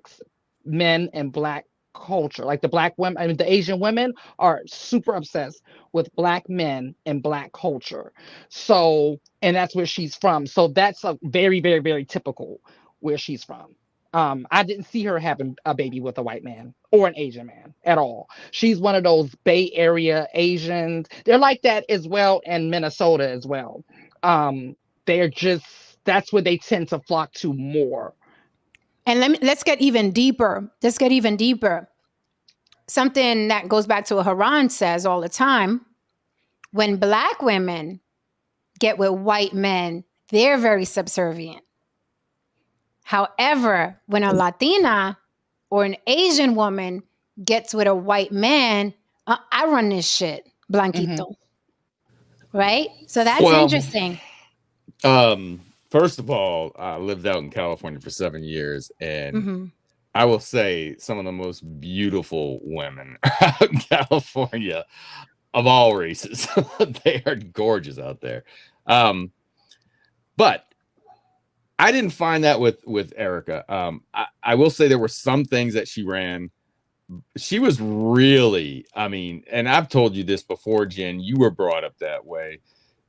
[SPEAKER 2] men and black culture. Like the black women, I mean, the Asian women are super obsessed with black men and black culture. So, and that's where she's from. So that's a very, very, very typical where she's from. I didn't see her having a baby with a white man or an Asian man at all. She's one of those Bay Area Asians. They're like that as well in Minnesota as well. They're just, that's where they tend to flock to more.
[SPEAKER 1] And let's get even deeper. Something that goes back to what Haran says all the time. When black women get with white men, they're very subservient. However, when a Latina or an Asian woman gets with a white man, I run this shit, Blanquito. Mm-hmm. Right? So that's interesting.
[SPEAKER 4] First of all, I lived out in California for 7 years, and I will say some of the most beautiful women out in California of all races. They are gorgeous out there. But I didn't find that with Erica. I will say there were some things that she ran. She was really, I mean, and I've told you this before, Jen, you were brought up that way.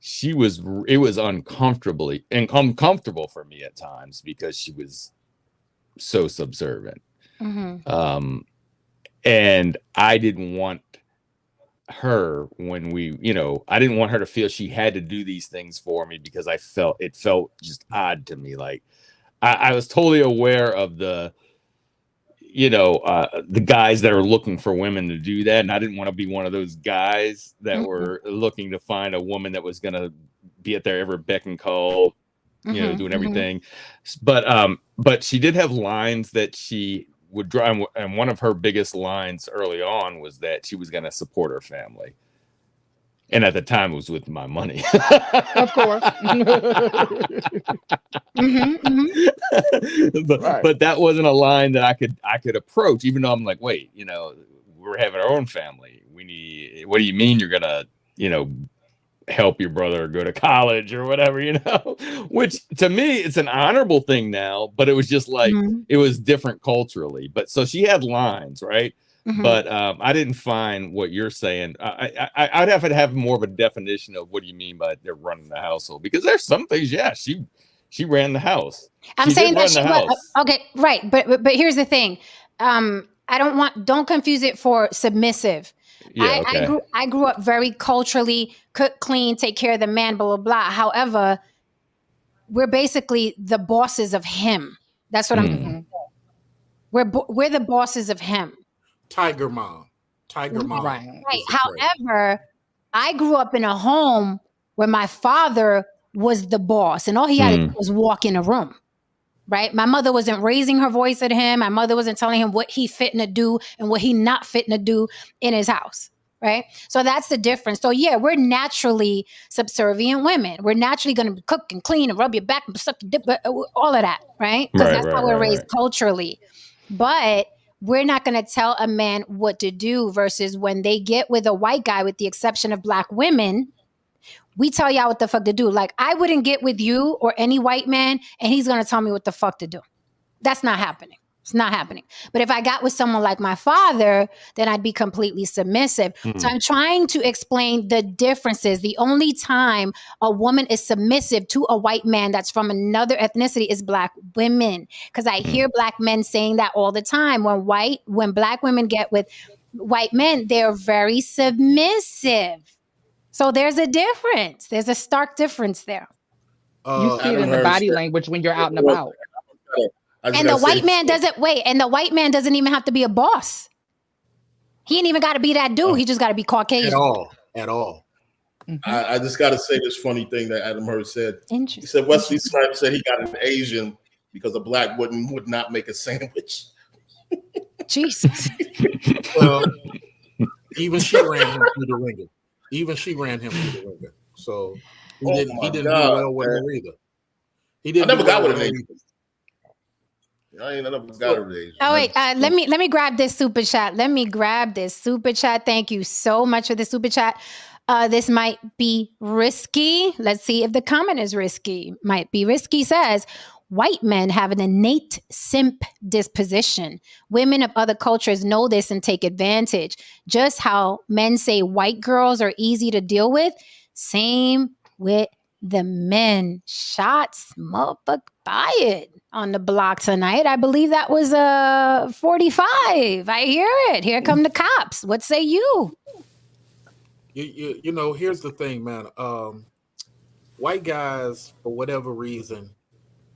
[SPEAKER 4] It was uncomfortable for me at times because she was so subservient. Mm-hmm. And I didn't want her I didn't want her to feel she had to do these things for me because it felt just odd to me. Like I was totally aware of the guys that are looking for women to do that. And I didn't want to be one of those guys that were looking to find a woman that was going to be at their every beck and call,
[SPEAKER 1] Mhm,
[SPEAKER 4] doing
[SPEAKER 1] mhm.
[SPEAKER 4] everything. But she did have lines that she would draw, and one of her biggest lines early on was that she was going to support her family. And at the time, it was with my money.
[SPEAKER 2] Of course.
[SPEAKER 1] Mhm, mhm.
[SPEAKER 2] Right.
[SPEAKER 4] but that wasn't a line that I could approach, even though I'm like, wait, we're having our own family. We need. What do you mean you're gonna, help your brother go to college or whatever, Which to me, it's an honorable thing now, but it was just like
[SPEAKER 1] Mhm,
[SPEAKER 4] it was different culturally. But so she had lines, right?
[SPEAKER 1] mhm.
[SPEAKER 4] But I didn't find what you're saying. I'd have to have more of a definition of what do you mean by they're running the household, because there's some things. Yeah, she ran the house.
[SPEAKER 1] I'm
[SPEAKER 4] She
[SPEAKER 1] saying
[SPEAKER 4] did
[SPEAKER 1] that
[SPEAKER 4] run
[SPEAKER 1] she
[SPEAKER 4] the
[SPEAKER 1] was
[SPEAKER 4] house.
[SPEAKER 1] okay, right? But here's the thing. Don't confuse it for submissive.
[SPEAKER 4] Yeah. Okay.
[SPEAKER 1] I grew up very culturally cook, clean, take care of the man, blah blah blah. However, we're basically the bosses of him. That's what I'm.
[SPEAKER 4] Hmm.
[SPEAKER 2] Mhm.
[SPEAKER 1] We're the bosses of him.
[SPEAKER 3] Tiger mom. Tiger mom
[SPEAKER 2] Right.
[SPEAKER 1] Right.
[SPEAKER 3] is the phrase.
[SPEAKER 1] However, I grew up in a home where my father was the boss, and all he had to do
[SPEAKER 4] Hmm.
[SPEAKER 1] was walk in a room. Right. My mother wasn't raising her voice at him. My mother wasn't telling him what he fitting to do and what he not fitting to do in his house. Right. So that's the difference. So yeah, we're naturally subservient women. We're naturally going to cook and clean and rub your back and suck the dip, all of that. Right. Because
[SPEAKER 4] Right.
[SPEAKER 1] that's
[SPEAKER 4] Right.
[SPEAKER 1] how we're
[SPEAKER 4] Right.
[SPEAKER 1] raised
[SPEAKER 4] Right.
[SPEAKER 1] culturally. But we're not going to tell a man what to do versus when they get with a white guy, with the exception of Black women, we tell y'all what the fuck to do. Like, I wouldn't get with you or any white man and he's going to tell me what the fuck to do. That's not happening. It's not happening. But if I got with someone like my father, then I'd be completely submissive. So
[SPEAKER 4] Hmm.
[SPEAKER 1] I'm trying to explain the differences. The only time a woman is submissive to a white man that's from another ethnicity is Black women. Because I
[SPEAKER 4] Hmm.
[SPEAKER 1] hear Black men saying that all the time. When Black women get with white men, they're very submissive. So there's a difference. There's a stark difference there.
[SPEAKER 2] You see it
[SPEAKER 5] Adam
[SPEAKER 2] in the
[SPEAKER 5] Hurd
[SPEAKER 2] body
[SPEAKER 5] said,
[SPEAKER 2] language when you're out and about.
[SPEAKER 5] I just
[SPEAKER 1] And the
[SPEAKER 5] gotta say
[SPEAKER 1] white man doesn't wait. And the white man doesn't even have to be a boss. He ain't even got to be that dude. He just got to be
[SPEAKER 3] At
[SPEAKER 1] Caucasian.
[SPEAKER 3] all. At all.
[SPEAKER 2] Mhm.
[SPEAKER 5] I just gotta say this funny thing that Adam Hurd said. He
[SPEAKER 1] Interesting.
[SPEAKER 5] said Wesley Snipes said he got an Asian because a black would not make a sandwich.
[SPEAKER 1] Jesus.
[SPEAKER 3] Well, even she ran him through the ringer. Even she ran him through the ringer. So he
[SPEAKER 5] Oh
[SPEAKER 3] didn't
[SPEAKER 5] my
[SPEAKER 3] do
[SPEAKER 5] God,
[SPEAKER 3] well with
[SPEAKER 5] man.
[SPEAKER 3] her either. He
[SPEAKER 5] I
[SPEAKER 3] didn't
[SPEAKER 5] never
[SPEAKER 3] do
[SPEAKER 5] got
[SPEAKER 3] well
[SPEAKER 5] with an
[SPEAKER 3] her
[SPEAKER 5] Asian.
[SPEAKER 3] either.
[SPEAKER 5] I never got with an Asian.
[SPEAKER 1] Oh wait,
[SPEAKER 5] I just
[SPEAKER 1] let me grab this super chat. Let me grab this super chat. Thank you so much for the super chat. This might be risky. Let's see if the comment is risky. Might be risky. Says white men have an innate simp disposition. Women of other cultures know this and take advantage. Just how men say white girls are easy to deal with. Same with the men. Shots, motherfucker, fired on the block tonight. I believe that was 45. I hear it. Here come the cops. What say you?
[SPEAKER 3] You know, here's the thing, man. White guys, for whatever reason,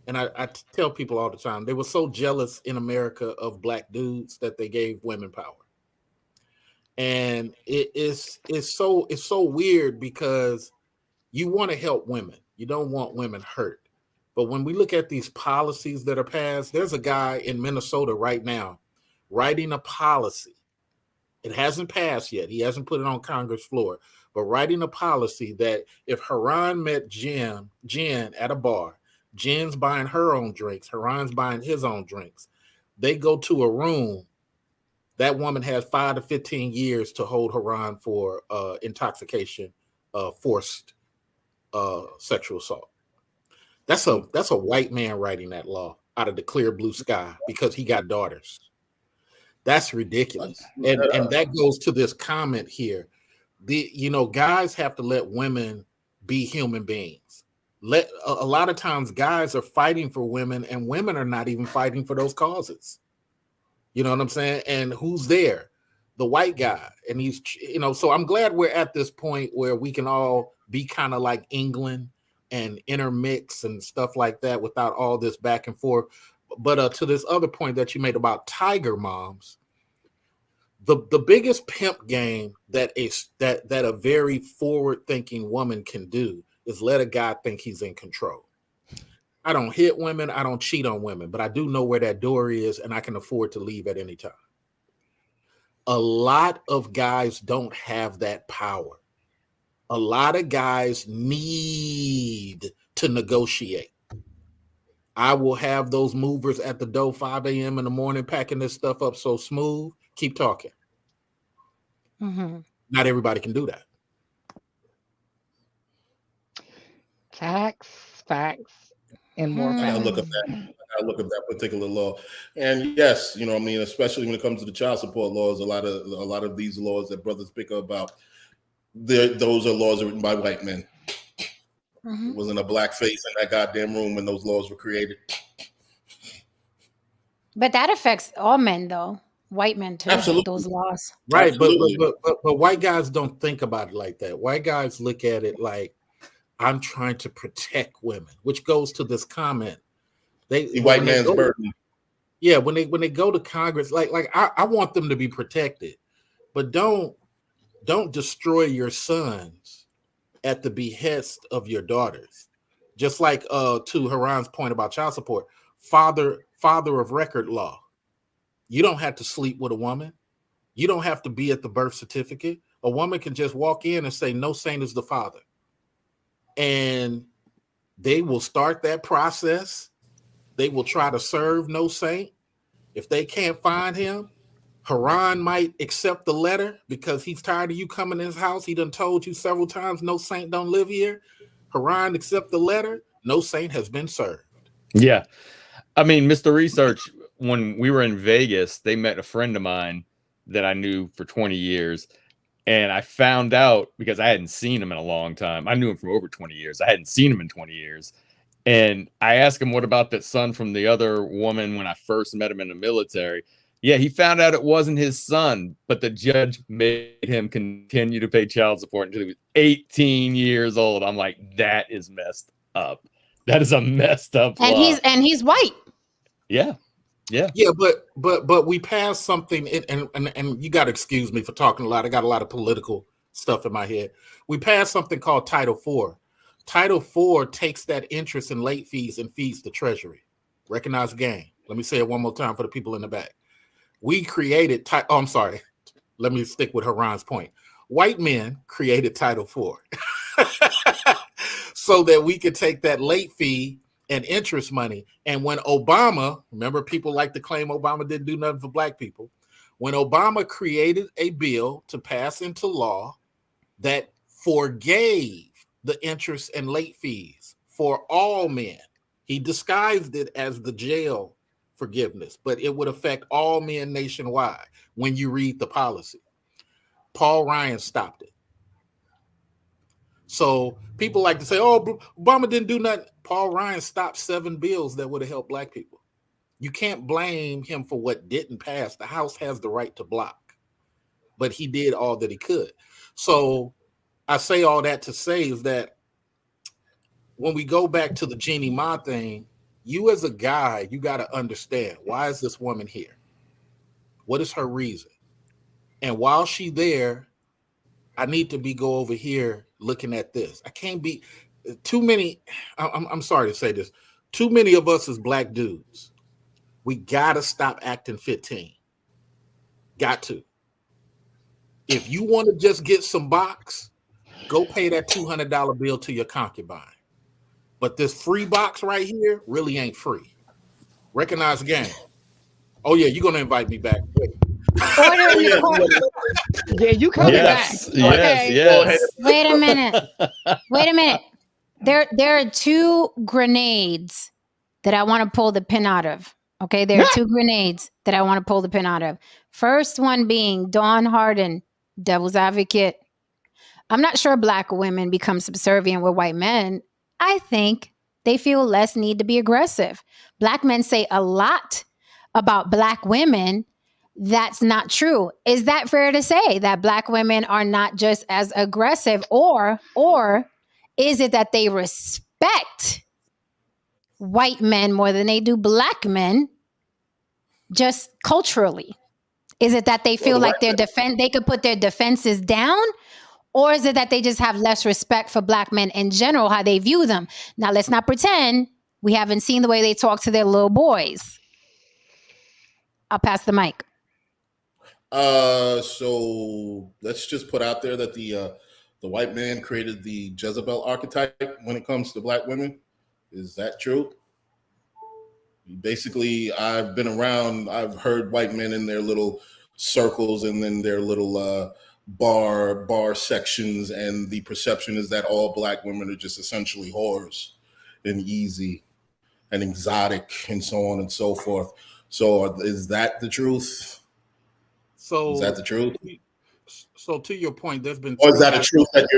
[SPEAKER 3] and I tell people all the time, they were so jealous in America of black dudes that they gave women power. And it's so weird because you want to help women. You don't want women hurt. But when we look at these policies that are passed, there's a guy in Minnesota right now writing a policy. It hasn't passed yet. He hasn't put it on Congress floor, but writing a policy that if Haran met Jen at a bar, Jen's buying her own drinks, Haran's buying his own drinks. They go to a room. That woman has 5 to 15 years to hold Haran for intoxication, forced sexual assault. That's a white man writing that law out of the clear blue sky because he got daughters. That's ridiculous. And that goes to this comment here. Guys have to let women be human beings. A lot of times guys are fighting for women and women are not even fighting for those causes. You know what I'm saying? And who's there? The white guy. And he's, so I'm glad we're at this point where we can all be kind of like England and intermix and stuff like that without all this back and forth. But to this other point that you made about tiger moms, the biggest pimp game that a very forward thinking woman can do is let a guy think he's in control. I don't hit women. I don't cheat on women, but I do know where that door is and I can afford to leave at any time. A lot of guys don't have that power. A lot of guys need to negotiate. I will have those movers at the door 5 a.m. in the morning packing this stuff up so smooth. Keep talking.
[SPEAKER 1] Mm-hmm.
[SPEAKER 3] Not everybody can do that.
[SPEAKER 2] Facts, and more
[SPEAKER 5] I gotta
[SPEAKER 2] facts.
[SPEAKER 5] look up that particular law. And yes, I mean, especially when it comes to the child support laws, a lot of these laws that brothers pick up about, those are laws written by white men.
[SPEAKER 1] Mm-hmm.
[SPEAKER 5] It wasn't a black face in that goddamn room when those laws were created.
[SPEAKER 1] But that affects all men, though. White men too.
[SPEAKER 5] Absolutely.
[SPEAKER 1] Those laws.
[SPEAKER 3] Right,
[SPEAKER 5] Absolutely.
[SPEAKER 3] but white guys don't think about it like that. White guys look at it like, I'm trying to protect women, which goes to this comment.
[SPEAKER 5] The white man's burden.
[SPEAKER 3] Yeah, when they go to Congress, like I want them to be protected, but don't destroy your sons at the behest of your daughters. Just like to Haran's point about child support, father of record law. You don't have to sleep with a woman. You don't have to be at the birth certificate. A woman can just walk in and say, no saint is the father. And they will start that process. They will try to serve no saint. If they can't find him, Haran might accept the letter because he's tired of you coming in his house. He done told you several times, no saint don't live here. Haran accept the letter. No saint has been served.
[SPEAKER 4] Yeah. I mean, Mr. Research, when we were in Vegas, they met a friend of mine that I knew for 20 years. And I found out, because I hadn't seen him in a long time. I knew him for over 20 years. I hadn't seen him in 20 years. And I asked him, what about that son from the other woman when I first met him in the military? Yeah, he found out it wasn't his son, but the judge made him continue to pay child support until he was 18 years old. I'm like, that is messed up. That is a messed up law.
[SPEAKER 1] And he's white.
[SPEAKER 4] Yeah. Yeah.
[SPEAKER 3] Yeah, but we passed something, and you got to excuse me for talking a lot. I got a lot of political stuff in my head. We passed something called Title IV. Title IV takes that interest in late fees and feeds the Treasury. Recognize gain. Let me say it one more time for the people in the back. We created, I'm sorry. Let me stick with Haran's point. White men created Title IV so that we could take that late fee and interest money. And when Obama, remember, people like to claim Obama didn't do nothing for black people. When Obama created a bill to pass into law that forgave the interest and late fees for all men, he disguised it as the jail forgiveness, but it would affect all men nationwide when you read the policy. Paul Ryan stopped it. So people like to say, oh, Obama didn't do nothing. Paul Ryan stopped 7 bills that would have helped black people. You can't blame him for what didn't pass. The House has the right to block, but he did all that he could. So I say all that to say is that when we go back to the Jeannie Ma thing, you as a guy, you got to understand, why is this woman here? What is her reason? And while she's there, I need to go over here looking at this. I can't be too many. I'm sorry to say this. Too many of us as black dudes, we got to stop acting 15. Got to. If you want to just get some box, go pay that $200 bill to your concubine. But this free box right here really ain't free. Recognize the game. Oh, yeah, you're going to invite me back.
[SPEAKER 2] Yeah, you coming back.
[SPEAKER 4] Yes.
[SPEAKER 2] Okay.
[SPEAKER 4] Yes.
[SPEAKER 1] Wait a minute. There are 2 grenades that I want to pull the pin out of. Okay, there are 2 grenades that I want to pull the pin out of. First one being Dawn Harden, devil's advocate. I'm not sure black women become subservient with white men. I think they feel less need to be aggressive. Black men say a lot about black women. That's not true. Is that fair to say that black women are not just as aggressive, or is it that they respect white men more than they do black men, just culturally? Is it that they feel like they could put their defenses down, Or is it that they just have less respect for black men in general, how they view them? Now, let's not pretend we haven't seen the way they talk to their little boys. I'll pass the mic.
[SPEAKER 5] So let's just put out there that the white man created the Jezebel archetype when it comes to black women. Is that true? Basically, I've been around. I've heard white men in their little circles and then their little bar sections, and the perception is that all black women are just essentially whores and easy and exotic and so on and so forth. So, is that the truth?
[SPEAKER 3] So
[SPEAKER 5] Is that the truth?
[SPEAKER 3] So to your point, there's been,
[SPEAKER 5] or is that a truth that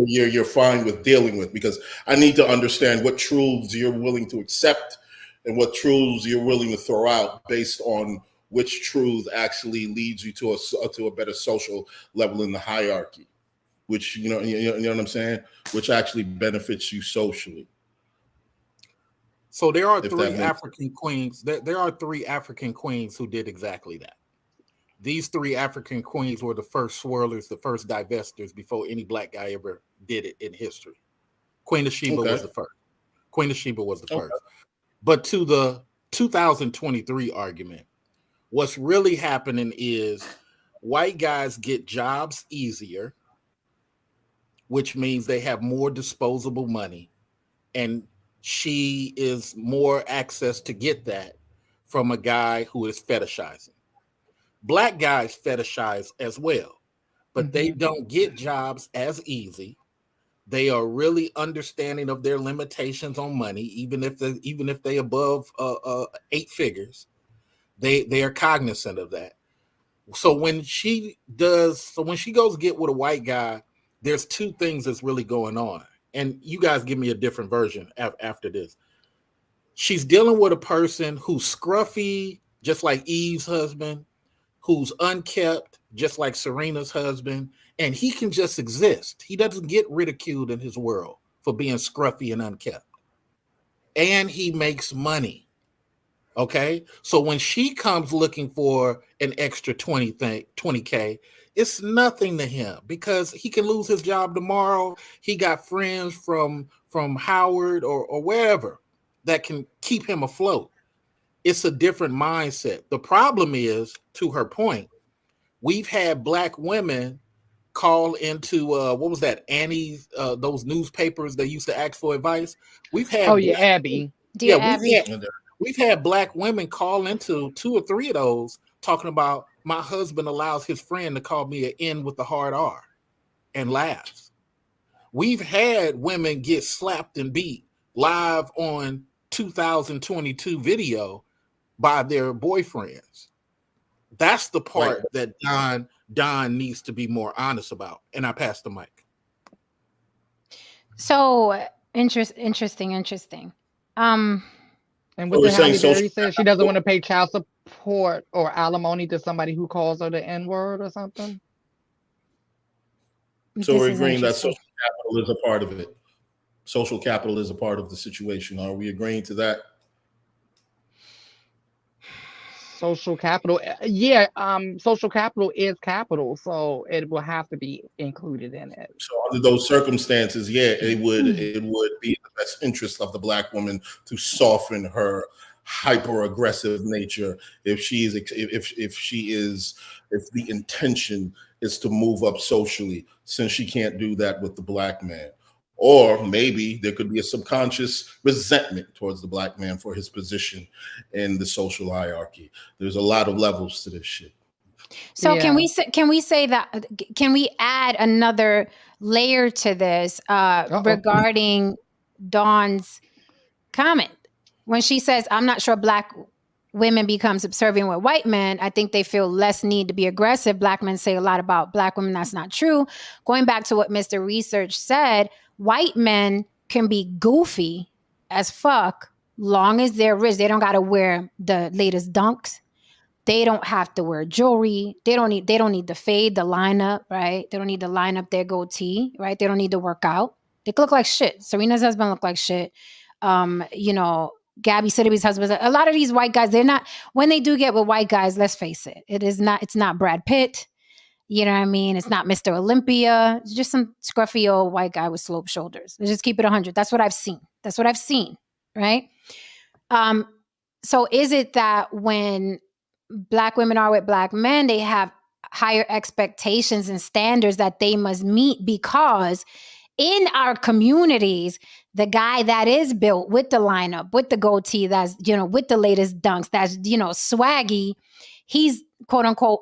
[SPEAKER 5] you're fine with dealing with? Because I need to understand what truths you're willing to accept and what truths you're willing to throw out based on which truth actually leads you to a better social level in the hierarchy, which you know what I'm saying, which actually benefits you socially.
[SPEAKER 3] So there are three African queens. There are three African queens who did exactly that. These three African queens were the first swirlers, the first divestors before any black guy ever did it in history. Queen of Sheba was the first. Queen of Sheba was the first. But to the 2023 argument, what's really happening is white guys get jobs easier, which means they have more disposable money, and she is more access to get that from a guy who is fetishizing. Black guys fetishize as well, but they don't get jobs as easy. They are really understanding of their limitations on money, even if they above 8 figures. They are cognizant of that. So when she goes get with a white guy, there's two things that's really going on. And you guys give me a different version after this. She's dealing with a person who's scruffy, just like Eve's husband, who's unkept, just like Serena's husband, and he can just exist. He doesn't get ridiculed in his world for being scruffy and unkept. And he makes money. Okay? So when she comes looking for an extra 20K, it's nothing to him because he can lose his job tomorrow. He got friends from Howard or wherever that can keep him afloat. It's a different mindset. The problem is, to her point, we've had black women call into what was that, Annie? Those newspapers that used to ask for advice. We've had
[SPEAKER 2] Abby.
[SPEAKER 1] Dear Abby.
[SPEAKER 5] We've
[SPEAKER 3] had black women call into 2 or 3 of those talking about my husband allows his friend to call me an N with the hard R and laughs. We've had women get slapped and beat live on 2022 video by their boyfriends. That's the part that Don needs to be more honest about. And I pass the mic.
[SPEAKER 1] So interesting.
[SPEAKER 2] And what did Halle Berry say? She doesn't want to pay child support or alimony to somebody who calls her the N-word or something.
[SPEAKER 5] So we're agreeing that social capital is a part of it. Social capital is a part of the situation. Are we agreeing to that?
[SPEAKER 2] Social capital, yeah. Social capital is capital, so it will have to be included in it.
[SPEAKER 5] So under those circumstances, yeah, it would be in the best interest of the black woman to soften her hyper aggressive nature if the intention is to move up socially, since she can't do that with the black man. Or maybe there could be a subconscious resentment towards the black man for his position in the social hierarchy. There's a lot of levels to this shit.
[SPEAKER 1] So can we say that? Can we add another layer to this regarding Dawn's comment when she says, "I'm not sure black women become subservient with white men. I think they feel less need to be aggressive. Black men say a lot about black women. That's not true." Going back to what Mr. Research said, white men can be goofy as fuck long as they're rich. They don't got to wear the latest dunks. They don't have to wear jewelry. They don't need to fade the lineup, right? They don't need to line up their goatee, right? They don't need to work out. They look like shit. Serena's husband looked like shit. Gabby Sidibe's husband. A lot of these white guys, they're not, when they do get with white guys, let's face it, it's not Brad Pitt. You know what I mean? It's not Mr. Olympia. It's just some scruffy old white guy with sloped shoulders. Let's just keep it 100. That's what I've seen. That's what I've seen, right? So is it that when Black women are with Black men, they have higher expectations and standards that they must meet because in our communities, the guy that is built with the lineup, with the goatee, that's, with the latest dunks, that's, swaggy, he's quote unquote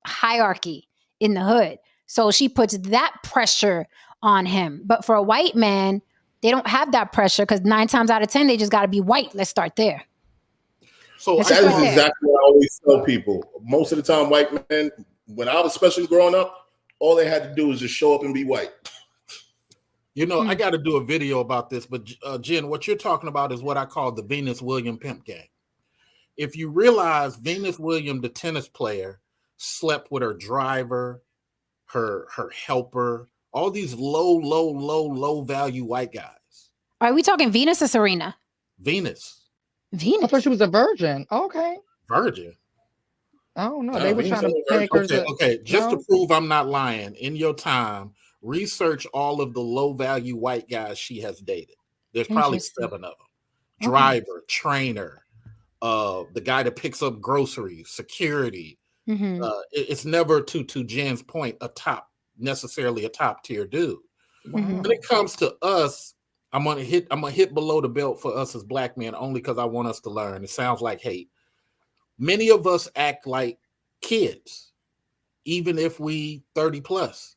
[SPEAKER 1] hierarchy in the hood. So she puts that pressure on him. But for a white man, they don't have that pressure because 9 times out of 10, they just got to be white. Let's start there.
[SPEAKER 5] So that is exactly what I always tell people. Most of the time, white men, when I was especially growing up, all they had to do was just show up and be white.
[SPEAKER 3] I got to do a video about this, but Jen, what you're talking about is what I call the Venus Williams pimp game. If you realize Venus Williams, the tennis player, slept with her driver, her helper, all these low value white guys.
[SPEAKER 1] Are we talking Venus or Serena?
[SPEAKER 3] Venus.
[SPEAKER 2] I thought she was a virgin. Okay.
[SPEAKER 3] Virgin.
[SPEAKER 2] I don't know. They were trying to peg her.
[SPEAKER 3] Okay. Just to prove I'm not lying, in your time, research all of the low value white guys she has dated. There's probably 7 of them. Driver, trainer, the guy that picks up groceries, security. Mm-hmm. It's never, to Jen's point, necessarily a top tier dude. Mm-hmm. When it comes to us, I'm gonna hit below the belt for us as Black men only because I want us to learn. It sounds like hate. Many of us act like kids, even if we 30 plus.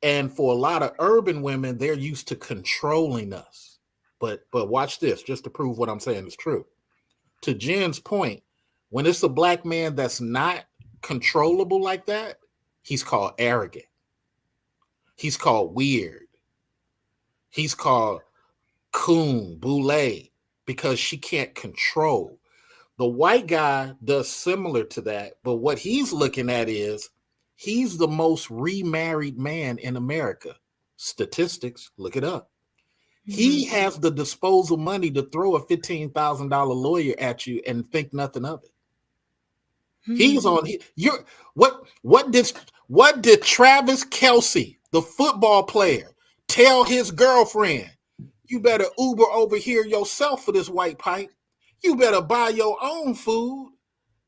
[SPEAKER 3] And for a lot of urban women, they're used to controlling us. But watch this, just to prove what I'm saying is true. To Jen's point, when it's a Black man that's not controllable like that, he's called arrogant. He's called weird. He's called coon, boule, because she can't control. The white guy does similar to that, but what he's looking at is he's the most remarried man in America. Statistics, look it up. Mm-hmm. He has the disposal money to throw a $15,000 lawyer at you and think nothing of it. Mm-hmm. He's on. What did Travis Kelce, the football player, tell his girlfriend? You better Uber over here yourself for this white pipe. You better buy your own food.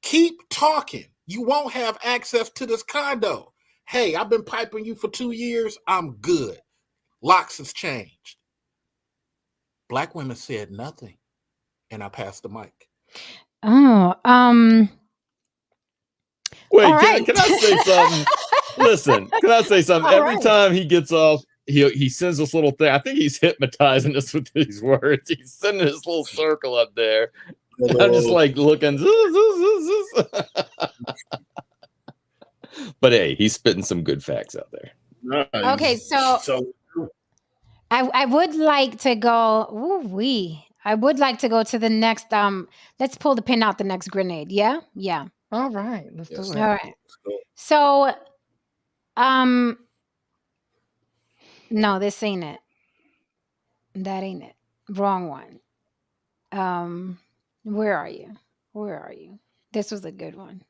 [SPEAKER 3] Keep talking. You won't have access to this condo. Hey, I've been piping you for 2 years. I'm good. Locks has changed. Black women said nothing. And I passed the mic.
[SPEAKER 4] Wait, can I say something? Listen, can I say something? Every time he gets off, he sends this little thing. I think he's hypnotizing us with these words. He's sending this little circle up there. I'm just like looking. But hey, he's spitting some good facts out there.
[SPEAKER 5] Nice.
[SPEAKER 1] Okay, so I would like to go. I would like to go to the next. Let's pull the pin out the next grenade. Yeah.
[SPEAKER 2] All right, let's do it.
[SPEAKER 1] All right. So, no, this ain't it. That ain't it. Wrong one. Where are you? This was a good one.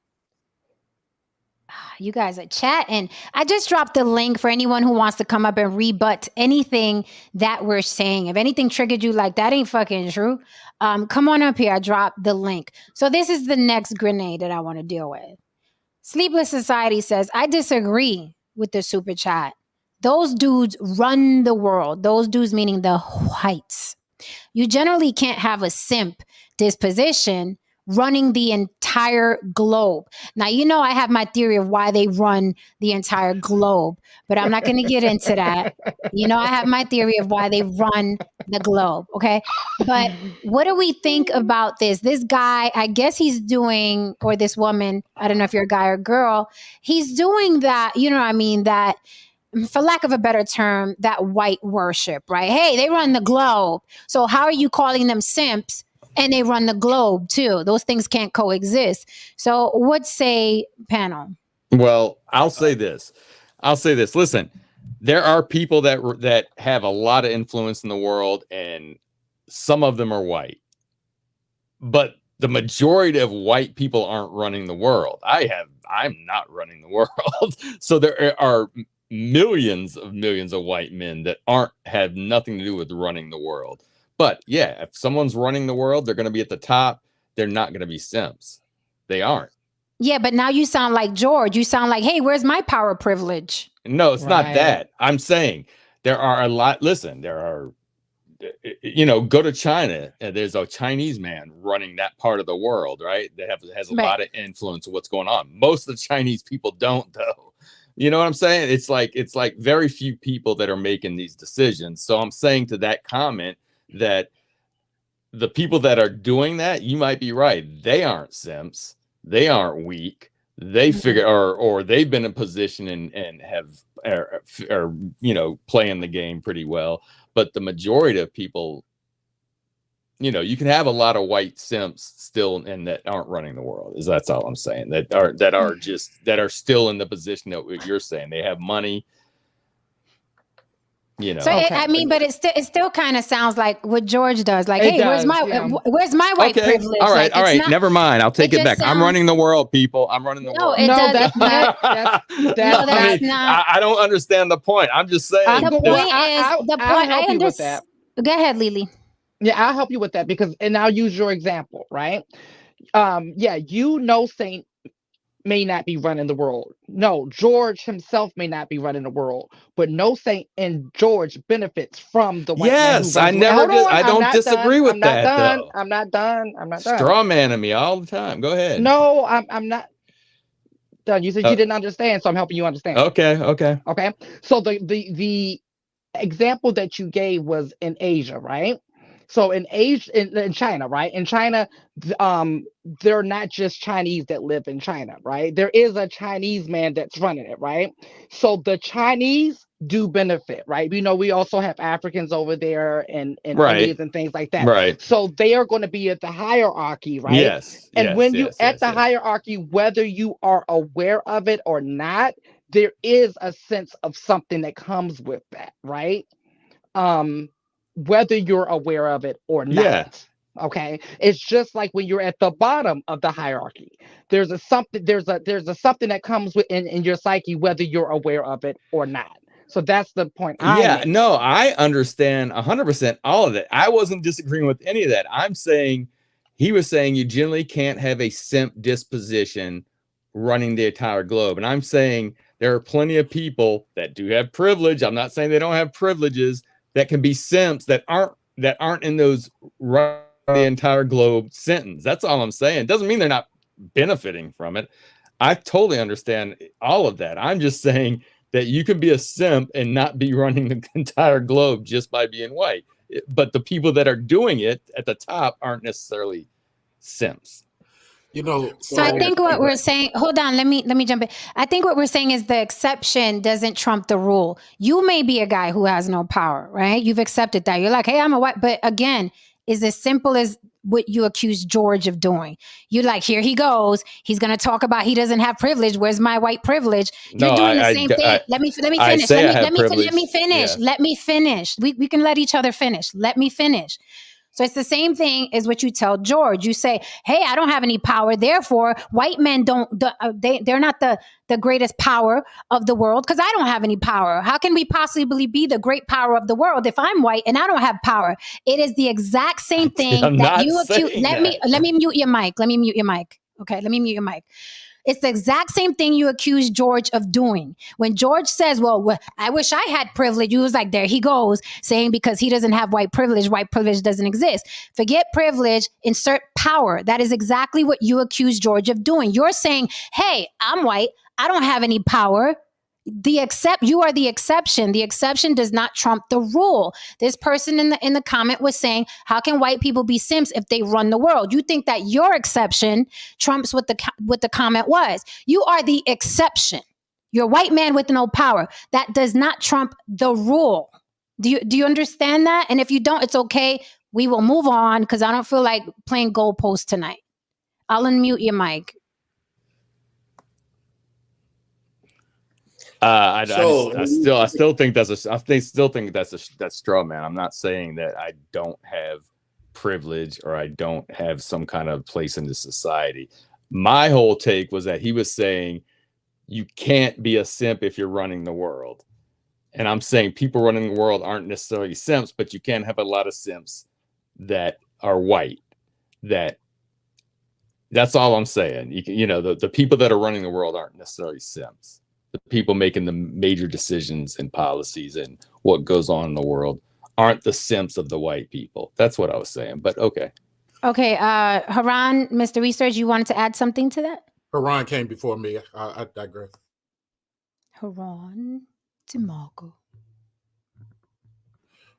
[SPEAKER 1] You guys are chatting. I just dropped the link for anyone who wants to come up and rebut anything that we're saying. If anything triggered you like that ain't fucking true, come on up here. I dropped the link. So this is the next grenade that I want to deal with. Sleepless Society says, I disagree with the super chat. Those dudes run the world. Those dudes meaning the whites. You generally can't have a simp disposition running the entire globe. Now, I have my theory of why they run the entire globe, but I'm not going to get into that. I have my theory of why they run the globe, okay? But what do we think about this? This guy, I guess he's doing, or this woman, I don't know if you're a guy or girl, he's doing that, that, for lack of a better term, that white worship, right? Hey, they run the globe. So how are you calling them simps? And they run the globe too. Those things can't coexist. So what say, panel?
[SPEAKER 4] Well, I'll say this. Listen, there are people that have a lot of influence in the world, and some of them are white. But the majority of white people aren't running the world. I'm not running the world. So there are millions of white men that have nothing to do with running the world. But yeah, if someone's running the world, they're going to be at the top. They're not going to be simps. They aren't.
[SPEAKER 1] Yeah, but now you sound like George. You sound like, hey, where's my power privilege?
[SPEAKER 4] No, it's not that. I'm saying there are a lot. Listen, there are, go to China and there's a Chinese man running that part of the world, right? That has a lot of influence of what's going on. Most of the Chinese people don't, though. You know what I'm saying? It's like very few people that are making these decisions. So I'm saying to that comment that the people that are doing that, you might be right. They aren't simps. They aren't weak. They figure, or they've been in position and are playing the game pretty well. But the majority of people, you can have a lot of white simps still and that aren't running the world. That's all I'm saying. That are still in the position that you're saying. They have money. So
[SPEAKER 1] but it still kind of sounds like what George does. Like, hey, where's my white privilege?
[SPEAKER 4] All right,
[SPEAKER 1] like,
[SPEAKER 4] never mind. I'll take it back. I'm running the world, people. I'm running the world.
[SPEAKER 1] That's not.
[SPEAKER 4] I don't understand the point. I'm just saying.
[SPEAKER 1] The point I understand. Go ahead, Lily.
[SPEAKER 2] Yeah, I'll help you with that and I'll use your example, right? Saint may not be running the world. No, George himself may not be running the world, but Saint and George benefits from the white man.
[SPEAKER 4] Yes, I don't disagree with that.
[SPEAKER 2] I'm not done.
[SPEAKER 4] Straw manning me all the time. Go ahead.
[SPEAKER 2] No, I'm not done. You said you didn't understand, so I'm helping you understand.
[SPEAKER 4] Okay.
[SPEAKER 2] So the example that you gave was in Asia, right? So in China, right? In China, they're not just Chinese that live in China, right? There is a Chinese man that's running it, right? So the Chinese do benefit, right? We also have Africans over there and Indians and things like that.
[SPEAKER 4] Right.
[SPEAKER 2] So they are going to be at the hierarchy, right?
[SPEAKER 4] Yes.
[SPEAKER 2] And when you at the hierarchy, whether you are aware of it or not, there is a sense of something that comes with that, right? Whether you're aware of it or not.
[SPEAKER 4] Yeah.
[SPEAKER 2] Okay. It's just like when you're at the bottom of the hierarchy. There's a something that comes in your psyche, whether you're aware of it or not. So that's the point.
[SPEAKER 4] I understand 100% all of that. I wasn't disagreeing with any of that. I'm saying he was saying you generally can't have a simp disposition running the entire globe. And I'm saying there are plenty of people that do have privilege. I'm not saying they don't have privileges that can be simps that aren't in those run the entire globe sentence. That's all I'm saying. It doesn't mean they're not benefiting from it. I totally understand all of that. I'm just saying that you can be a simp and not be running the entire globe just by being white. But the people that are doing it at the top aren't necessarily simps.
[SPEAKER 1] So I think what we're saying, hold on, let me jump in. I think what we're saying is the exception doesn't trump the rule. You may be a guy who has no power, right? You've accepted that. You're like, hey, I'm a white, but again, is as simple as what you accuse George of doing. You're like, here he goes. He's going to talk about he doesn't have privilege. Where's my white privilege? You're doing the same thing. Let me finish. Let me finish. Yeah. Let me finish. We can let each other finish. Let me finish. So it's the same thing as what you tell George. You say, hey, I don't have any power. Therefore, white men they're not the greatest power of the world because I don't have any power. How can we possibly be the great power of the world if I'm white and I don't have power? It is the exact same thing that you accuse. Let me mute your mic. Okay, let me mute your mic. It's the exact same thing you accuse George of doing. When George says, well, I wish I had privilege, you was like, there he goes, saying because he doesn't have white privilege doesn't exist. Forget privilege, insert power. That is exactly what you accuse George of doing. You're saying, hey, I'm white, I don't have any power. You are the exception. The exception does not trump the rule. This person in the comment was saying, how can white people be simps if they run the world? You think that your exception trumps what the comment was. You are the exception. You're a white man with no power. That does not trump the rule. Do you understand that? And if you don't, it's okay. We will move on because I don't feel like playing goalposts tonight. I'll unmute your mic.
[SPEAKER 4] I still think that's straw man. I'm not saying that I don't have privilege or I don't have some kind of place in the society. My whole take was that he was saying you can't be a simp if you're running the world. And I'm saying people running the world aren't necessarily simps, but you can have a lot of simps that are white. That's all I'm saying. The people that are running the world aren't necessarily simps. The people making the major decisions and policies and what goes on in the world aren't the simps of the white people. That's what I was saying. But okay.
[SPEAKER 1] Okay, Haran, Mr. Research, you wanted to add something to that?
[SPEAKER 3] Haran came before me. I digress.
[SPEAKER 1] Haran DeMarco.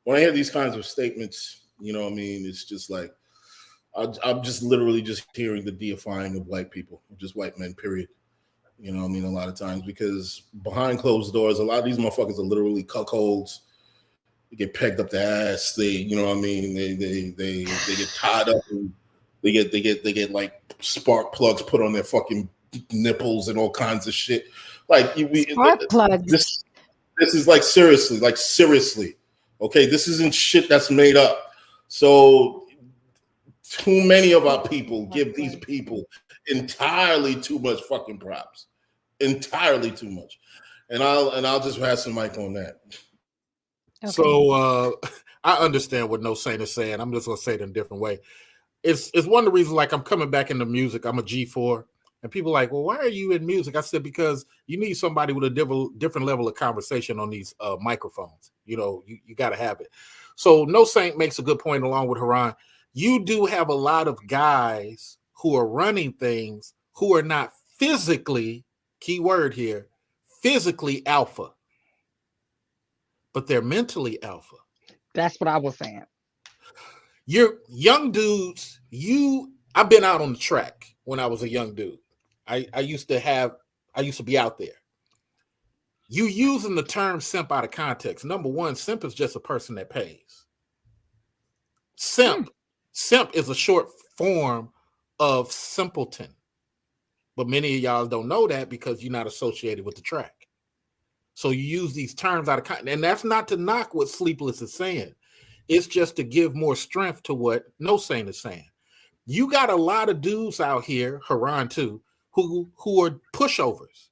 [SPEAKER 5] When I hear these kinds of statements, it's just like I'm just literally just hearing the deifying of white people, just white men, period. A lot of times, because behind closed doors, a lot of these motherfuckers are literally cuckolds. They get pegged up the ass. They get tied up. And they get like spark plugs put on their fucking nipples and all kinds of shit. Like
[SPEAKER 1] spark plugs.
[SPEAKER 5] This is like seriously. Okay, this isn't shit that's made up. So too many of our people give these people entirely too much fucking props. Entirely too much. And I'll just pass the mic on that.
[SPEAKER 3] Okay. So I understand what No Saint is saying. I'm just gonna say it in a different way. It's one of the reasons, like, I'm coming back into music. I'm a G4, and people are like, well, why are you in music? I said, because you need somebody with a different level of conversation on these microphones. You got to have it. So No Saint makes a good point along with Haran. You do have a lot of guys who are running things who are not physically, key word here, physically alpha, but they're mentally alpha.
[SPEAKER 2] That's what I was saying.
[SPEAKER 3] You're young dudes. I've been out on the track when I was a young dude. I used to be out there. You using the term simp out of context. Number one, simp is just a person that pays. Simp is a short form of simpleton. But many of y'all don't know that because you're not associated with the track. So you use these terms out of context. And that's not to knock what Sleepless is saying. It's just to give more strength to what No Saint is saying. You got a lot of dudes out here, Haran too, who are pushovers,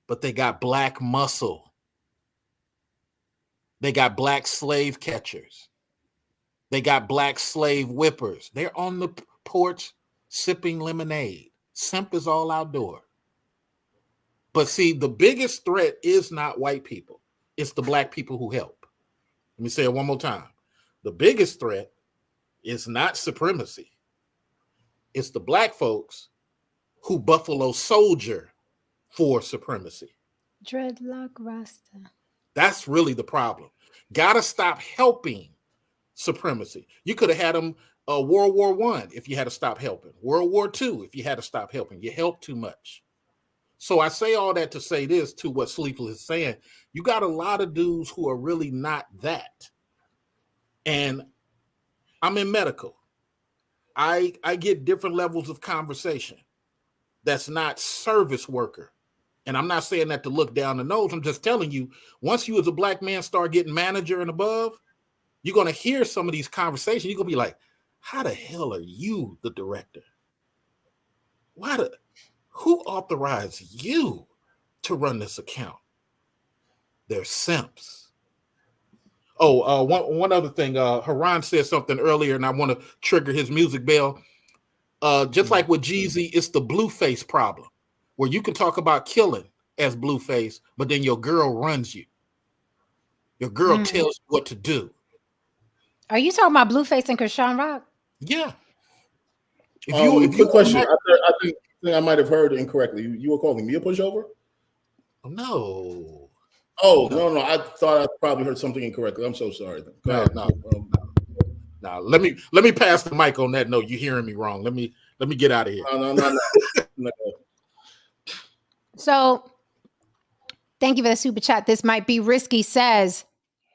[SPEAKER 3] but they got black muscle. They got black slave catchers. They got black slave whippers. They're on the porch sipping lemonade. Simp is all outdoor. But see, the biggest threat is not white people. It's the black people who help. Let me say it one more time. The biggest threat is not supremacy. It's the black folks who Buffalo Soldier for supremacy.
[SPEAKER 1] Dreadlock Rasta.
[SPEAKER 3] That's really the problem. Gotta stop helping supremacy. You could have had them World War I if you had to stop helping. World War II if you had to stop helping. You helped too much. So I say all that to say this to what Sleepless is saying. You got a lot of dudes who are really not that. And I'm in medical. I get different levels of conversation. That's not service worker. And I'm not saying that to look down the nose. I'm just telling you, once you as a black man start getting manager and above, you're going to hear some of these conversations. You're going to be like, how the hell are you the director? Who authorized you to run this account? They're simps. Oh, one other thing. Haran said something earlier, and I want to trigger his music bell. Just like with Jeezy, it's the blueface problem, where you can talk about killing as blueface, but then your girl runs you. Your girl tells you what to do.
[SPEAKER 1] Are you talking about Blueface and Krishan Rock?
[SPEAKER 3] Yeah.
[SPEAKER 5] Quick question. I think I might have heard incorrectly. You were calling me a pushover?
[SPEAKER 3] No.
[SPEAKER 5] Oh, no. I thought I probably heard something incorrectly. I'm so sorry.
[SPEAKER 3] No. Now let me pass the mic on that note. You're hearing me wrong. Let me get out of here.
[SPEAKER 5] No.
[SPEAKER 1] So thank you for the super chat. This might be risky. Says,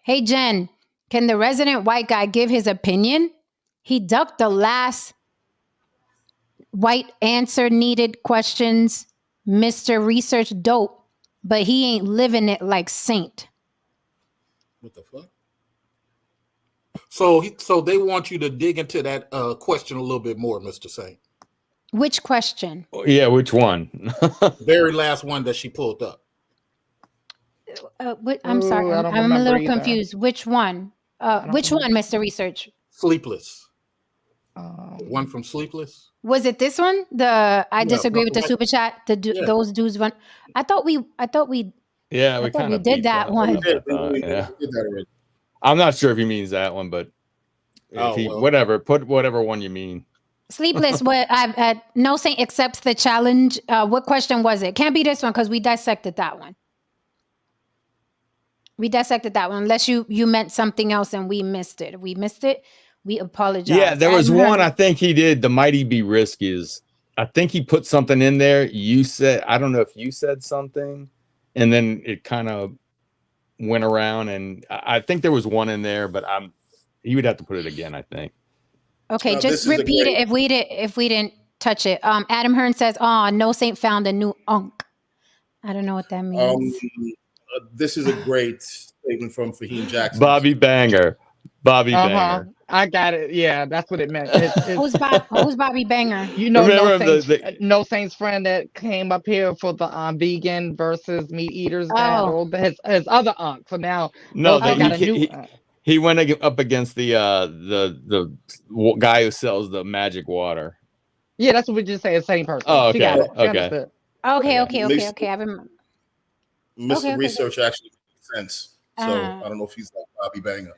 [SPEAKER 1] hey Jen, can the resident white guy give his opinion? He ducked the last white answer needed questions. Mr. Research dope, but he ain't living it like Saint.
[SPEAKER 5] What the fuck?
[SPEAKER 3] So they want you to dig into that question a little bit more, Mr. Saint.
[SPEAKER 1] Which question?
[SPEAKER 4] Yeah, which one?
[SPEAKER 3] Very last one that she pulled up.
[SPEAKER 1] I'm sorry.
[SPEAKER 2] I don't
[SPEAKER 1] I'm a
[SPEAKER 2] remember
[SPEAKER 1] little
[SPEAKER 2] either.
[SPEAKER 1] confused. Which one?
[SPEAKER 2] don't
[SPEAKER 1] Which one,
[SPEAKER 2] remember.
[SPEAKER 1] Mr. Research?
[SPEAKER 3] Sleepless. One
[SPEAKER 2] Um,
[SPEAKER 3] from Sleepless.
[SPEAKER 1] Was it this one? I
[SPEAKER 3] Yeah,
[SPEAKER 1] disagree with the
[SPEAKER 3] what-
[SPEAKER 1] super chat.
[SPEAKER 3] Yeah.
[SPEAKER 1] Those dudes run. I thought we
[SPEAKER 4] Yeah,
[SPEAKER 1] I
[SPEAKER 4] we
[SPEAKER 1] thought
[SPEAKER 4] kind
[SPEAKER 1] we
[SPEAKER 4] of
[SPEAKER 1] did
[SPEAKER 4] beat
[SPEAKER 1] that one.
[SPEAKER 5] We
[SPEAKER 4] up,
[SPEAKER 5] did.
[SPEAKER 4] I thought,
[SPEAKER 5] We
[SPEAKER 4] yeah.
[SPEAKER 5] did that already.
[SPEAKER 4] I'm not sure if he means that one, but if he
[SPEAKER 3] well.
[SPEAKER 4] whatever, put whatever one you mean.
[SPEAKER 1] Sleepless. What I no Saint accepts the challenge. What question was it? Can't be this one because we dissected that one. We dissected that one. Unless you meant something else and we missed it. If we missed it, we apologize.
[SPEAKER 4] Yeah, there was
[SPEAKER 1] Adam
[SPEAKER 4] one
[SPEAKER 1] Hearn.
[SPEAKER 4] I think he did. The Mighty Be Riskies. I think he put something in there. You said, I don't know if you said something, and then it kind of went around, and I think there was one in there, but he would have to put it again, I think.
[SPEAKER 1] Okay,
[SPEAKER 5] Now,
[SPEAKER 1] just
[SPEAKER 5] this is a
[SPEAKER 1] repeat it
[SPEAKER 5] great-
[SPEAKER 1] if we didn't touch it. Adam Hearn says, "Oh, no Saint found a new unk." I don't know what that means.
[SPEAKER 5] This is a great statement from Fahim Jackson.
[SPEAKER 4] Bobby Banger. Banger.
[SPEAKER 2] I got it. Yeah, that's what it meant.
[SPEAKER 1] Who's Bobby Banger?
[SPEAKER 2] You know,
[SPEAKER 4] Remember
[SPEAKER 2] No Saint's friend that came up here for the vegan versus meat eaters battle. His other aunt. So now
[SPEAKER 4] No,
[SPEAKER 2] They got a new.
[SPEAKER 4] he went up against the guy who sells the magic water.
[SPEAKER 2] Yeah, that's what we just say. The same person.
[SPEAKER 4] Oh,
[SPEAKER 2] She got
[SPEAKER 4] okay,
[SPEAKER 2] it. She
[SPEAKER 4] okay.
[SPEAKER 2] understood.
[SPEAKER 1] Okay. I remember.
[SPEAKER 5] Mr. Research actually makes sense. So
[SPEAKER 1] Uh.
[SPEAKER 5] I don't know if he's like Bobby Banger.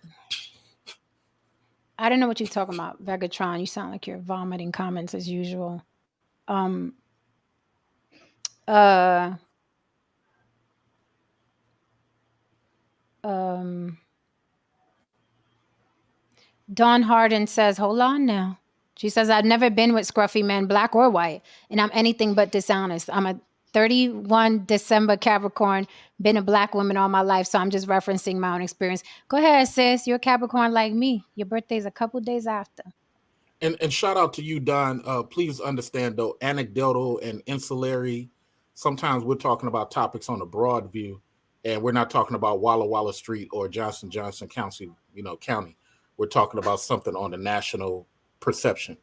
[SPEAKER 1] I don't know what you're talking about, Vegatron. You sound like you're vomiting comments as usual. Dawn Harden says, hold on now. She says, I've never been with scruffy men, black or white, and I'm anything but dishonest. I'm a 31 December Capricorn, been a black woman all my life, so I'm just referencing my own experience. Go ahead, sis. You're a Capricorn like me. Your birthday's a couple days after.
[SPEAKER 3] And shout out to you, Don. Please understand, though, anecdotal and insulary, sometimes we're talking about topics on a broad view, and we're not talking about Walla Walla Street or Johnson County, county. We're talking about something on the national perception.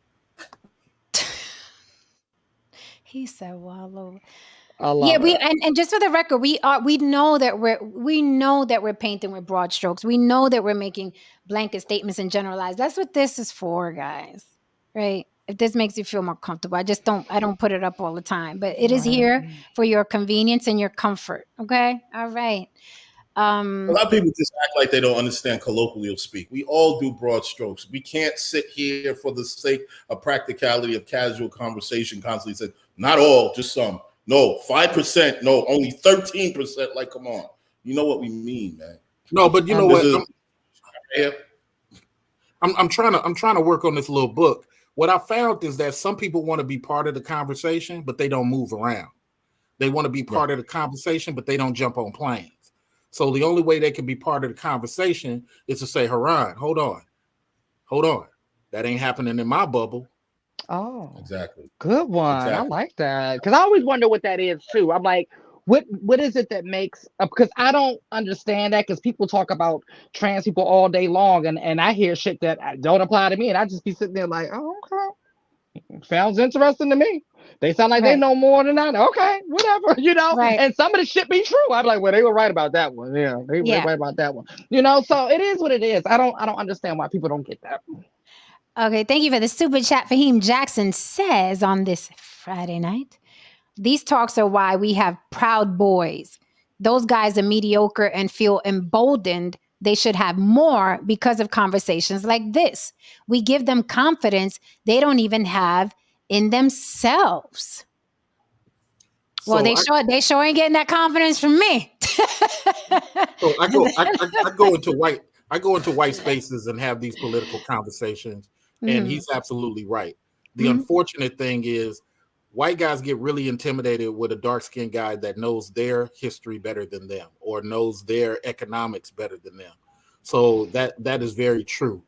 [SPEAKER 1] He said Wallow.
[SPEAKER 2] Yeah,
[SPEAKER 1] and just for the record, we know that we're painting with broad strokes. We know that we're making blanket statements and generalized. That's what this is for, guys. Right? If this makes you feel more comfortable, I don't put it up all the time, but it is here for your convenience and your comfort. Okay? All right.
[SPEAKER 5] A lot of people just act like they don't understand colloquial speak. We all do broad strokes. We can't sit here for the sake of practicality of casual conversation constantly say, not all, just some. No, 5%. No, only 13%. Like, come on. You know what we mean, man.
[SPEAKER 3] No, but you know what? I'm trying to work on this little book. What I found is that some people want to be part of the conversation, but they don't move around. They want to be part of the conversation, but they don't jump on planes. So the only way they can be part of the conversation is to say, Haran, hold on. That ain't happening in my bubble.
[SPEAKER 2] Oh,
[SPEAKER 5] exactly.
[SPEAKER 2] Good one.
[SPEAKER 5] Exactly.
[SPEAKER 2] I like that. Because I always wonder what that is too. I'm like, what is it that makes, because I don't understand that, because people talk about trans people all day long, and I hear shit that don't apply to me, and I just be sitting there like, oh, okay. Sounds interesting to me. They sound like they know more than I know. Okay, whatever,
[SPEAKER 1] Right.
[SPEAKER 2] And some of the shit be true. I'm like, well, they were right about that one. Yeah, they were right about that one. So it is what it is. I don't understand why people don't get that.
[SPEAKER 1] Okay, thank you for the super chat. Fahim Jackson says on this Friday night, these talks are why we have proud boys. Those guys are mediocre and feel emboldened. They should have more because of conversations like this. We give them confidence they don't even have in themselves. Well, they sure ain't getting that confidence from me.
[SPEAKER 3] So I go into white spaces and have these political conversations, and he's absolutely right. The unfortunate thing is white guys get really intimidated with a dark-skinned guy that knows their history better than them or knows their economics better than them. So that is very true.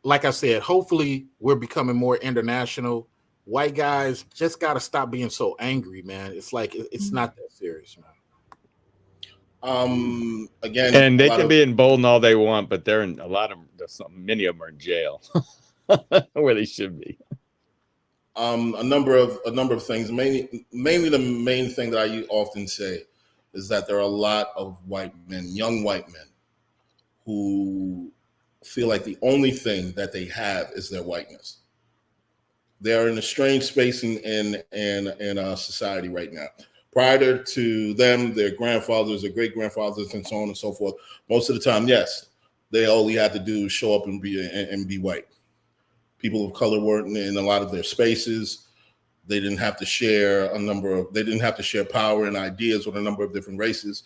[SPEAKER 3] Like I said, hopefully we're becoming more international. White guys just got to stop being so angry, man. It's like it's not that serious, man.
[SPEAKER 5] Again,
[SPEAKER 4] And they can be in Bolton all they want, but they're in a lot of them. Many of them are in jail, where they should be.
[SPEAKER 5] A number of things. Mainly the main thing that I often say is that there are a lot of white men, young white men, who feel like the only thing that they have is their whiteness. They are in a strange space in society right now. Prior to them, their grandfathers, their great grandfathers, and so on and so forth. Most of the time, yes, they all you had to do is show up and be white. People of color weren't in a lot of their spaces. They didn't have to share they didn't have to share power and ideas with a number of different races.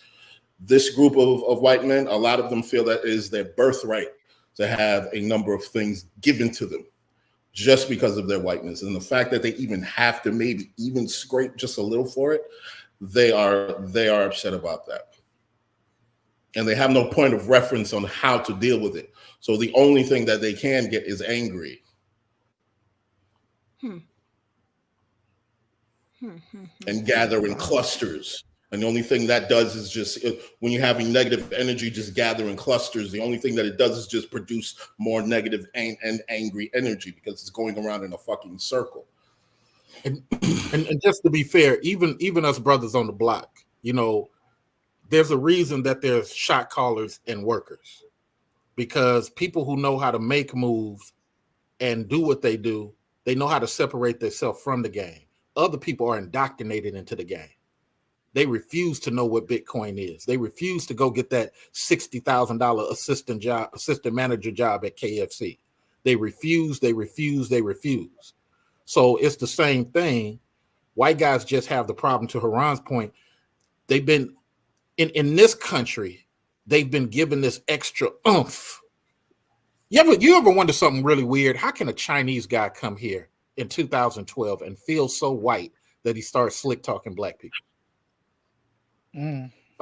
[SPEAKER 5] This group of white men, a lot of them feel that it is their birthright to have a number of things given to them just because of their whiteness. And the fact that they even have to maybe even scrape just a little for it, they are upset about that. And they have no point of reference on how to deal with it. So the only thing that they can get is angry. And gather in clusters. And the only thing that does is just, when you're having negative energy, just gather in clusters. The only thing that it does is just produce more negative and angry energy, because it's going around in a fucking circle.
[SPEAKER 3] And just to be fair, even us brothers on the block, there's a reason that there's shot callers and workers, because people who know how to make moves and do what they do, they know how to separate themselves from the game. Other people are indoctrinated into the game. They refuse to know what Bitcoin is. They refuse to go get that $60,000 assistant manager job at KFC. They refuse. So it's the same thing. White guys just have the problem, to Haran's point. They've been in this country, they've been given this extra oomph. You ever wonder something really weird? How can a Chinese guy come here in 2012 and feel so white that he starts slick talking black people?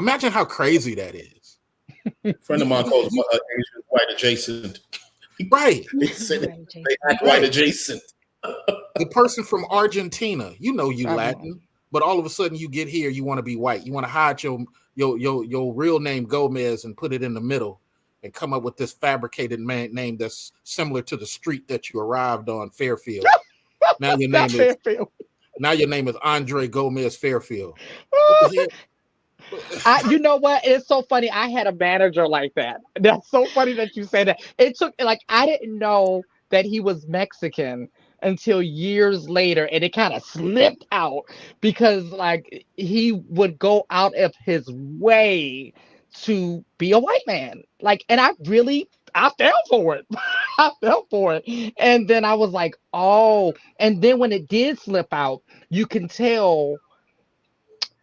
[SPEAKER 3] Imagine how crazy that is.
[SPEAKER 5] A friend of mine calls Asian white adjacent.
[SPEAKER 3] Right.
[SPEAKER 5] They act white adjacent.
[SPEAKER 3] The person from Argentina, you Latin, but all of a sudden you get here, you want to be white. You want to hide your real name Gomez and put it in the middle and come up with this fabricated name that's similar to the street that you arrived on, Fairfield. Now your name is Andre Gomez Fairfield.
[SPEAKER 2] You know what? It's so funny. I had a manager like that. That's so funny that you say that. It took, I didn't know that he was Mexican until years later, and it kind of slipped out because he would go out of his way to be a white man. And I fell for it. I fell for it. And then I was like, oh, and then when it did slip out, you can tell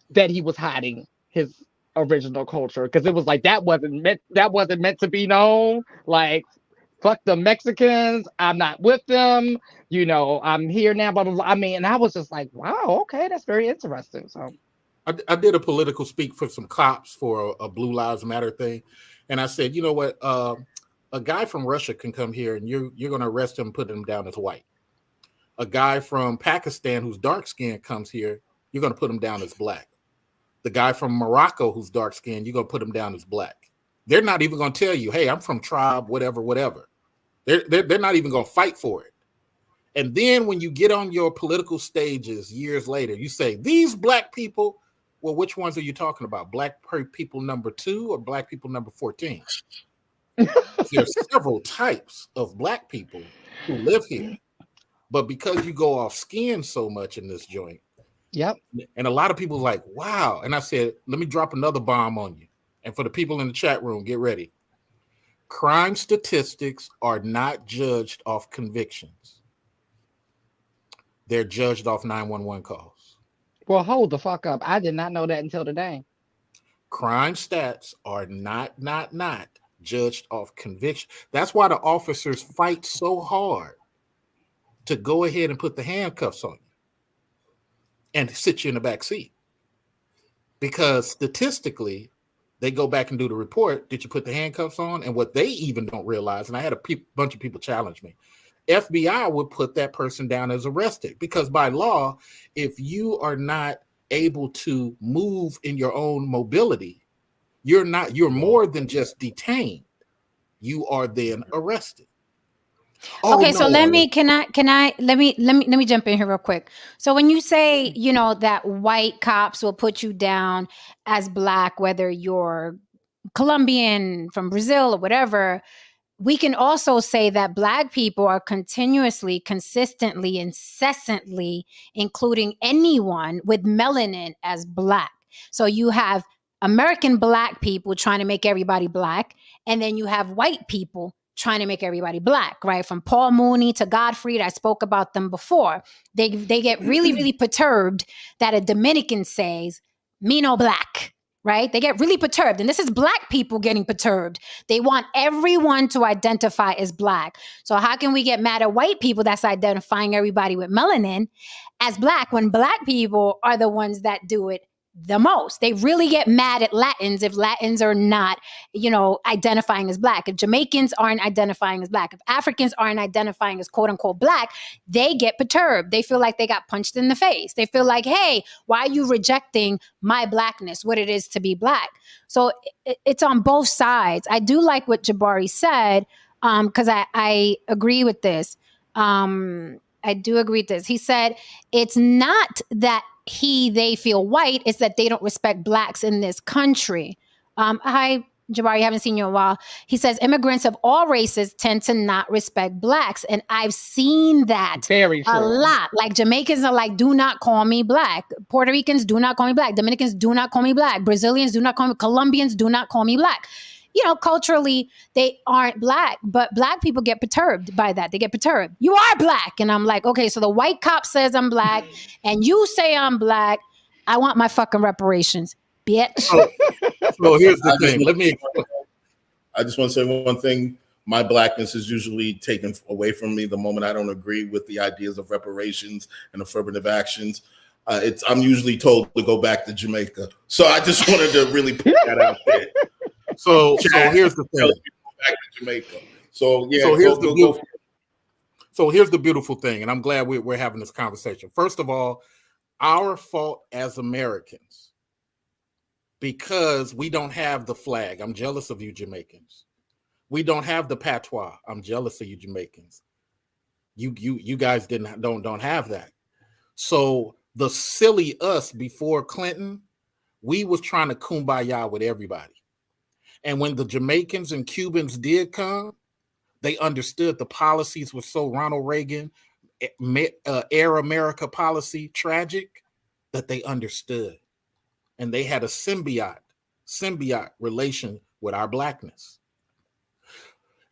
[SPEAKER 2] that he was hiding his original culture, because it was that wasn't meant to be known. Fuck the Mexicans, I'm not with them, I'm here now, blah blah blah. And I was just like, wow, okay, that's very interesting. So
[SPEAKER 3] I did a political speak for some cops for a Blue Lives Matter thing, and I said, you know what, a guy from Russia can come here and you're going to arrest him and put him down as white. A guy from Pakistan who's dark skinned comes here, you're going to put him down as black. The guy from Morocco who's dark skinned, you're going to put him down as black. They're not even going to tell you, hey, I'm from tribe, whatever. They're not even going to fight for it. And then when you get on your political stages years later, you say, these black people, well, which ones are you talking about? Black people number 2 or black people number 14? There's several types of black people who live here. But because you go off skin so much in this joint,
[SPEAKER 2] yep.
[SPEAKER 3] And a lot of people like, wow. And I said, let me drop another bomb on you. And for the people in the chat room, get ready. Crime statistics are not judged off convictions. They're judged off 911 calls.
[SPEAKER 2] Well, hold the fuck up. I did not know that until today.
[SPEAKER 3] Crime stats are not judged off conviction. That's why the officers fight so hard to go ahead and put the handcuffs on you and sit you in the back seat. Because statistically, they go back and do the report. Did you put the handcuffs on? And what they even don't realize, and I had a bunch of people challenge me, FBI would put that person down as arrested, because by law, if you are not able to move in your own mobility, You're more than just detained. You are then arrested. Oh,
[SPEAKER 1] Okay, so
[SPEAKER 3] no.
[SPEAKER 1] let me jump in here real quick. So when you say, that white cops will put you down as black, whether you're Colombian, from Brazil, or whatever, we can also say that black people are continuously, consistently, incessantly including anyone with melanin as black. So you have American black people trying to make everybody black, and then you have white people trying to make everybody black, right? From Paul Mooney to Godfrey, I spoke about them before. They get really, really perturbed that a Dominican says, "Me no black," right? They get really perturbed. And this is black people getting perturbed. They want everyone to identify as black. So how can we get mad at white people that's identifying everybody with melanin as black when black people are the ones that do it the most? They really get mad at Latins if Latins are not, identifying as black. If Jamaicans aren't identifying as black, if Africans aren't identifying as quote unquote black, they get perturbed. They feel like they got punched in the face. They feel like, hey, why are you rejecting my blackness, what it is to be black? So it's on both sides. I do like what Jabari said, because I agree with this. I do agree with this. He said, it's not that they feel white, it's that they don't respect blacks in this country. Hi, Jabari, haven't seen you in a while. He says immigrants of all races tend to not respect blacks. And I've seen that
[SPEAKER 2] Very true.
[SPEAKER 1] a lot. Like Jamaicans are like, do not call me black. Puerto Ricans, do not call me black. Dominicans, do not call me black. Brazilians, do not call me. Colombians, do not call me black. Culturally, they aren't black, but black people get perturbed by that. They get perturbed. You are black. And I'm like, okay, so the white cop says I'm black and you say I'm black. I want my fucking reparations, bitch.
[SPEAKER 3] So here's the thing.
[SPEAKER 5] I just want to say one thing. My blackness is usually taken away from me the moment I don't agree with the ideas of reparations and affirmative actions. I'm usually told to go back to Jamaica. So I just wanted to really put that out there.
[SPEAKER 3] So here's the thing.
[SPEAKER 5] Back to Jamaica. So yeah.
[SPEAKER 3] So here's the beautiful thing, and I'm glad we're having this conversation. First of all, our fault as Americans, because we don't have the flag. I'm jealous of you Jamaicans. We don't have the patois. I'm jealous of you Jamaicans. You guys don't have that. So the silly us before Clinton, we was trying to kumbaya with everybody. And when the Jamaicans and Cubans did come, they understood the policies were so Ronald Reagan, Air America policy tragic, that they understood. And they had a symbiote relation with our blackness.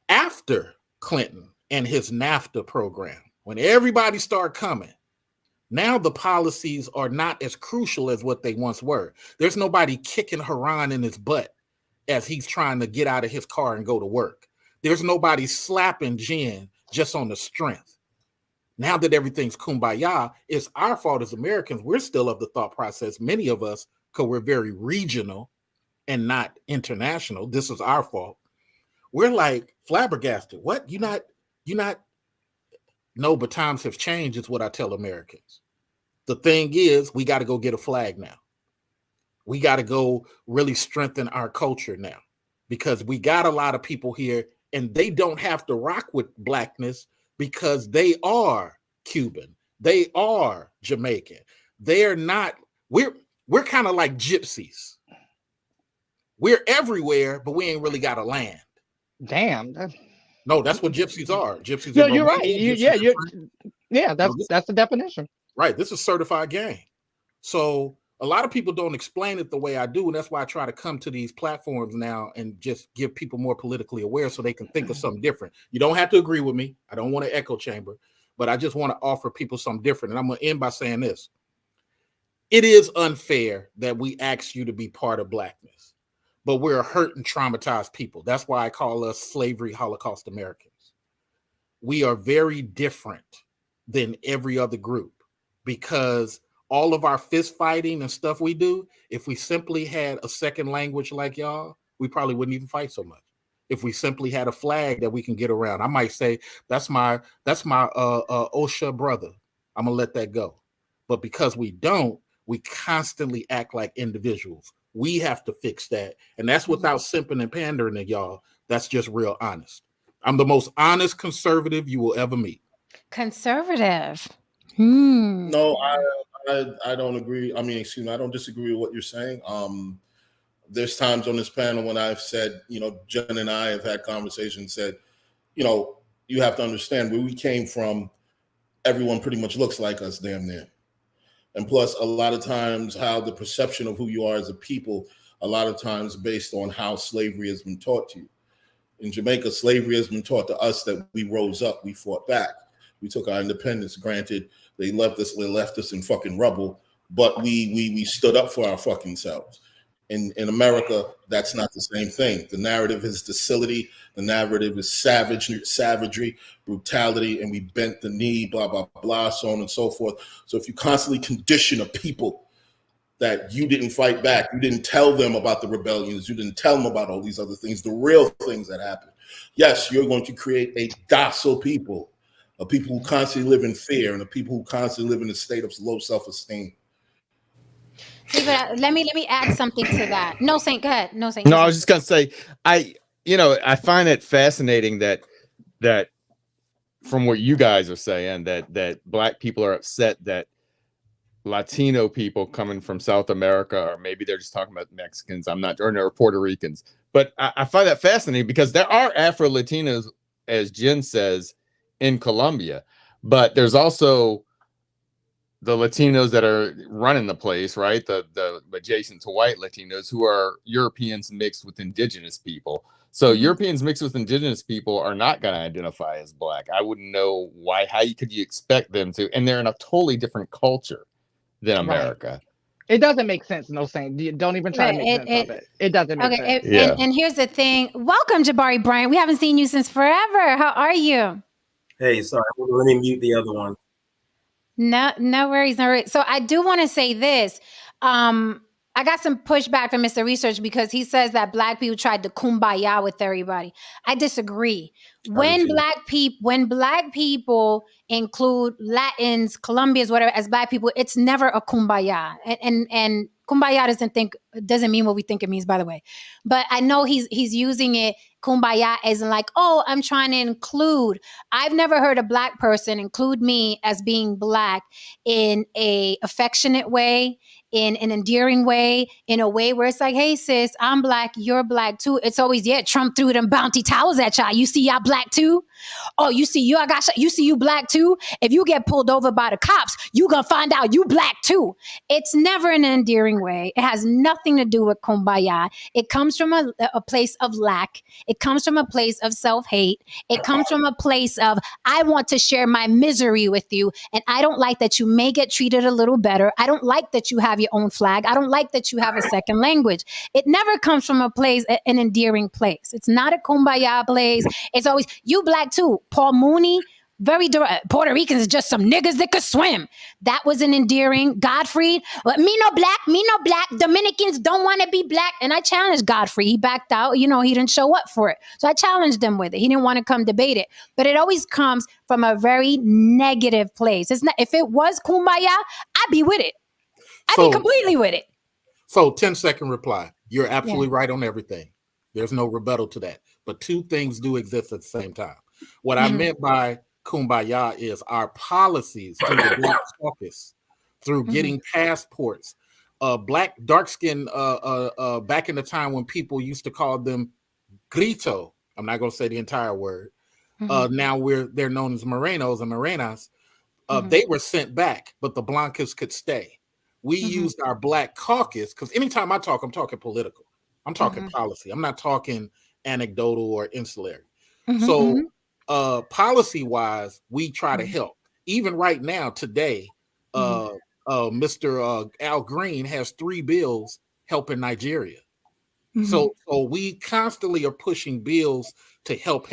[SPEAKER 3] After Clinton and his NAFTA program, when everybody started coming, now the policies are not as crucial as what they once were. There's nobody kicking Haran in his butt as he's trying to get out of his car and go to work. There's nobody slapping Jen just on the strength. Now that everything's kumbaya, it's our fault as Americans. We're still of the thought process, many of us, because we're very regional and not international. This is our fault. We're like flabbergasted. What? You not? No, but times have changed, is what I tell Americans. The thing is, we got to go get a flag now. We got to go really strengthen our culture now, because we got a lot of people here and they don't have to rock with blackness because they are Cuban. They are Jamaican. They're not, we're kind of like gypsies. We're everywhere, but we ain't really got a land.
[SPEAKER 2] Damn.
[SPEAKER 5] No, that's what gypsies are. Gypsies.
[SPEAKER 2] No, you're right. That's the definition.
[SPEAKER 3] Right. This is certified gang. So a lot of people don't explain it the way I do, and that's why I try to come to these platforms now and just give people more politically aware so they can think of something different. You don't have to agree with me. I don't want an echo chamber, but I just want to offer people something different. And I'm going to end by saying this. It is unfair that we ask you to be part of blackness, but we're hurt and traumatized people. That's why I call us slavery Holocaust Americans. We are very different than every other group because all of our fist fighting and stuff we do, if we simply had a second language like y'all, we probably wouldn't even fight so much. If we simply had a flag that we can get around, I might say, that's my OSHA brother. I'm gonna let that go. But because we don't, we constantly act like individuals. We have to fix that. And that's without simping and pandering to y'all. That's just real honest. I'm the most honest conservative you will ever meet.
[SPEAKER 1] Conservative.
[SPEAKER 5] No, I don't agree. I mean, excuse me, I don't disagree with what you're saying. There's times on this panel when I've said, Jen and I have had conversations, said, you have to understand where we came from. Everyone pretty much looks like us, damn near. And plus, a lot of times, how the perception of who you are as a people, a lot of times based on how slavery has been taught to you. In Jamaica, slavery has been taught to us that we rose up, we fought back. We took our independence. Granted, they left us in fucking rubble, but we stood up for our fucking selves. In America, that's not the same thing. The narrative is docility. The narrative is savagery, brutality, and we bent the knee, blah, blah, blah, so on and so forth. So if you constantly condition a people that you didn't fight back, you didn't tell them about the rebellions, you didn't tell them about all these other things, the real things that happen. Yes, you're going to create a docile people, a people who constantly live in fear, and a people who constantly live in a state of low self-esteem.
[SPEAKER 1] See, but let me add something to that. No, Saint, go ahead. No, Saint.
[SPEAKER 4] No, I was just gonna say, I find it fascinating that from what you guys are saying that Black people are upset that Latino people coming from South America, or maybe they're just talking about Mexicans, or Puerto Ricans. But I find that fascinating because there are Afro Latinos, as Jen says, in Colombia, but there's also the Latinos that are running the place, right? The adjacent to white Latinos who are Europeans mixed with indigenous people. So Europeans mixed with indigenous people are not going to identify as Black. I wouldn't know why. How could you expect them to? And they're in a totally different culture than America.
[SPEAKER 2] Right. It doesn't make sense. No, saying don't even try to make sense of it. It doesn't make sense.
[SPEAKER 1] And here's the thing. Welcome, Jabari Bryant. We haven't seen you since forever. How are you?
[SPEAKER 6] Hey, sorry. Let me mute the other one.
[SPEAKER 1] No worries. So I do want to say this. I got some pushback from Mr. Research because he says that Black people tried to kumbaya with everybody. I disagree. When Black people include Latins, Colombians, whatever, as Black people, it's never a kumbaya. And kumbaya doesn't mean what we think it means, by the way. But I know he's using it, kumbaya, as in like, oh, I'm trying to include. I've never heard a Black person include me as being Black in a affectionate way, in an endearing way, in a way where it's like, hey, sis, I'm Black, you're Black too. It's always, Trump threw them bounty towels at y'all. You see y'all Black too? Oh, you see you, you see you Black too? If you get pulled over by the cops, you gonna find out you Black too. It's never in an endearing way. It has nothing to do with kumbaya. It comes from a place of lack. It comes from a place of self-hate. It comes from a place of, I want to share my misery with you, and I don't like that you may get treated a little better. I don't like that you have your own flag. I don't like that you have a second language. It never comes from a place, an endearing place. It's not a kumbaya place. It's always, you Black too. Paul Mooney, very direct. Puerto Ricans is just some niggas that could swim. That was an endearing. Godfrey, well, me no black. Dominicans don't want to be Black. And I challenged Godfrey. He backed out. He didn't show up for it. So I challenged him with it. He didn't want to come debate it. But it always comes from a very negative place. It's not. If it was kumbaya, I'd be with it. I'd be completely with it.
[SPEAKER 3] So 10-second reply. You're absolutely right on everything. There's no rebuttal to that. But two things do exist at the same time. What I meant by kumbaya is our policies through the Black Caucus, through getting passports, Black dark-skinned, back in the time when people used to call them grito. I'm not going to say the entire word. Now they're known as morenos and morenas. They were sent back, but the blancas could stay. We used our Black Caucus, because anytime I talk, I'm talking political. I'm talking policy. I'm not talking anecdotal or insular. So policy-wise, we try to help. Even right now, today, Mr. Al Green has 3 bills helping Nigeria. So we constantly are pushing bills to help.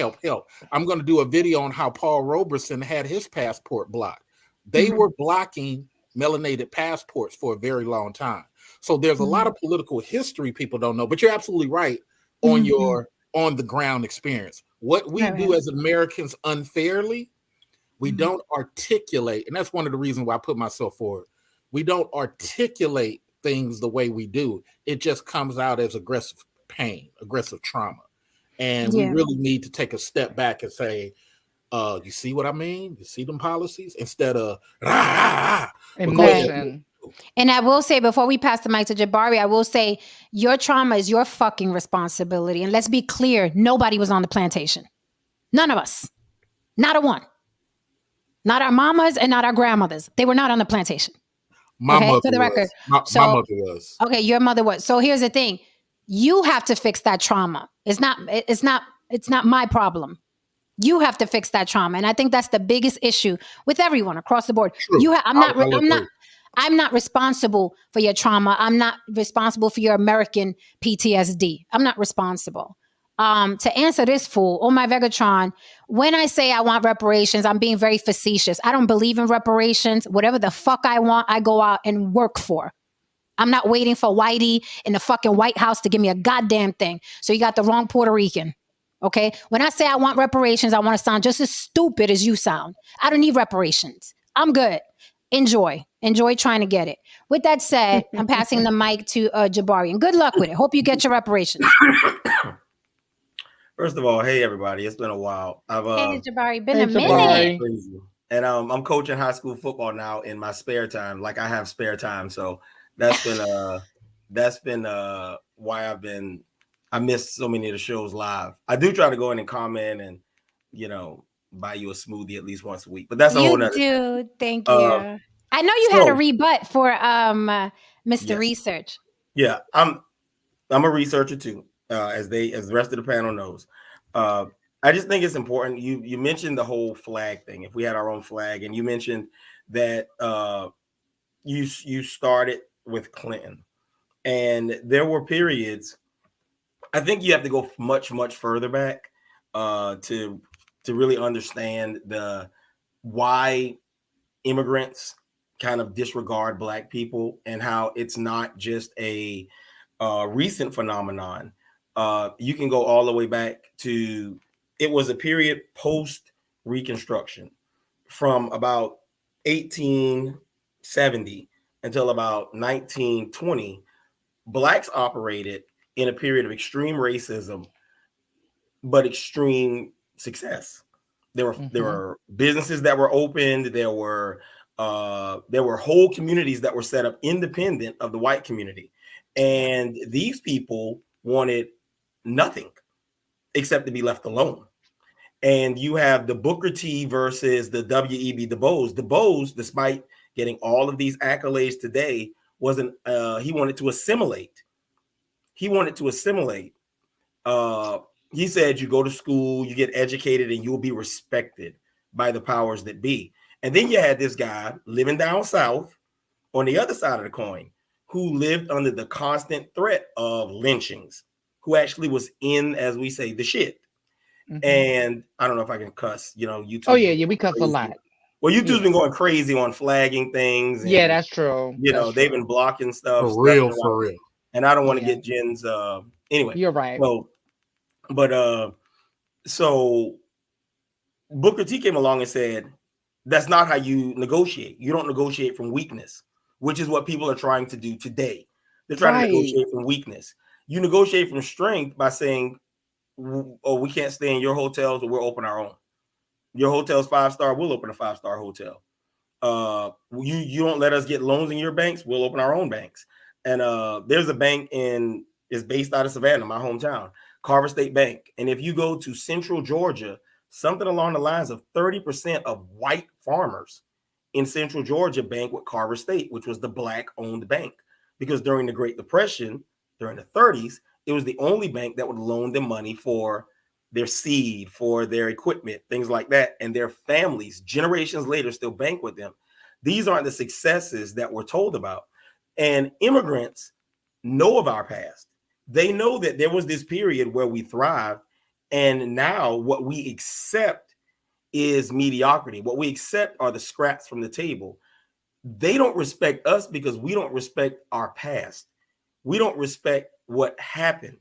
[SPEAKER 3] I'm going to do a video on how Paul Robeson had his passport blocked. They were blocking melanated passports for a very long time. So there's a lot of political history people don't know, but you're absolutely right on your on the ground experience. What we do as Americans unfairly, we don't articulate, and that's one of the reasons why I put myself forward. We don't articulate things the way we do. It just comes out as aggressive pain, aggressive trauma. And we really need to take a step back and say, you see what I mean? You see them policies? Instead of
[SPEAKER 2] emotion.
[SPEAKER 1] And I will say, before we pass the mic to Jabari, I will say your trauma is your fucking responsibility. And let's be clear, nobody was on the plantation. None of us. Not a one. Not our mamas and not our grandmothers. They were not on the plantation.
[SPEAKER 3] My mother
[SPEAKER 1] for the record.
[SPEAKER 3] was. My mother was.
[SPEAKER 1] Okay, your mother was. So here's the thing. You have to fix that trauma. It's not my problem. You have to fix that trauma. And I think that's the biggest issue with everyone across the board.
[SPEAKER 3] True.
[SPEAKER 1] I'm not responsible for your trauma. I'm not responsible for your American PTSD. I'm not responsible. To answer this fool, oh my Vegatron, when I say I want reparations, I'm being very facetious. I don't believe in reparations. Whatever the fuck I want, I go out and work for. I'm not waiting for Whitey in the fucking White House to give me a goddamn thing. So you got the wrong Puerto Rican. Okay? When I say I want reparations, I want to sound just as stupid as you sound. I don't need reparations. I'm good. Enjoy trying to get it. With that said, I'm passing the mic to Jabari. And good luck with it. Hope you get your reparations.
[SPEAKER 6] First of all, hey everybody, it's been a while.
[SPEAKER 1] Hey Jabari, been
[SPEAKER 2] Hey,
[SPEAKER 1] a minute.
[SPEAKER 2] Jabari.
[SPEAKER 6] Crazy. And I'm coaching high school football now in my spare time. Like I have spare time, so that's been why I missed so many of the shows live. I do try to go in and comment and buy you a smoothie at least once a week, but that's a whole nother.
[SPEAKER 1] You do. Thank you. I know you had a rebut for Mr.
[SPEAKER 6] Yes.
[SPEAKER 1] Research.
[SPEAKER 6] Yeah, I'm a researcher too, as the rest of the panel knows. I just think it's important. You mentioned the whole flag thing. If we had our own flag, and you mentioned that you started with Clinton, and there were periods. I think you have to go much further back to really understand why immigrants kind of disregard Black people, and how it's not just a recent phenomenon. You can go all the way back to, it was a period post Reconstruction from about 1870 until about 1920. Blacks operated in a period of extreme racism, but extreme success. There were businesses that were opened. There were whole communities that were set up independent of the white community, and these people wanted nothing except to be left alone. And you have the Booker T versus the W.E.B. Du Bois. Du Bois, despite getting all of these accolades today, wasn't. He wanted to assimilate. He said, you go to school, you get educated, and you'll be respected by the powers that be. And then you had this guy living down south on the other side of the coin, who lived under the constant threat of lynchings, who actually was in, as we say, the shit. And I don't know if I can cuss, YouTube.
[SPEAKER 2] Oh yeah, we cuss a lot.
[SPEAKER 6] Well, YouTube's been going crazy on flagging things. And,
[SPEAKER 2] yeah, that's true.
[SPEAKER 6] They've been blocking stuff.
[SPEAKER 3] For real.
[SPEAKER 6] And I don't want to get Jen's. Anyway,
[SPEAKER 2] you're right.
[SPEAKER 6] So Booker T came along and said, that's not how you negotiate. You don't negotiate from weakness, which is what people are trying to do today. They're trying to negotiate from weakness. You negotiate from strength by saying, oh, we can't stay in your hotels, or we'll open our own. Your hotel's 5-star, we'll open a 5-star hotel. You don't let us get loans in your banks, we'll open our own banks. And there's a bank is based out of Savannah, my hometown, Carver State Bank. And if you go to Central Georgia, something along the lines of 30% of white farmers in Central Georgia bank with Carver State, which was the Black-owned bank. Because during the Great Depression, during the 30s, it was the only bank that would loan them money for their seed, for their equipment, things like that. And their families, generations later, still bank with them. These aren't the successes that we're told about. And immigrants know of our past. They know that there was this period where we thrived. And now what we accept is mediocrity. What we accept are the scraps from the table. They don't respect us because we don't respect our past. We don't respect what happened.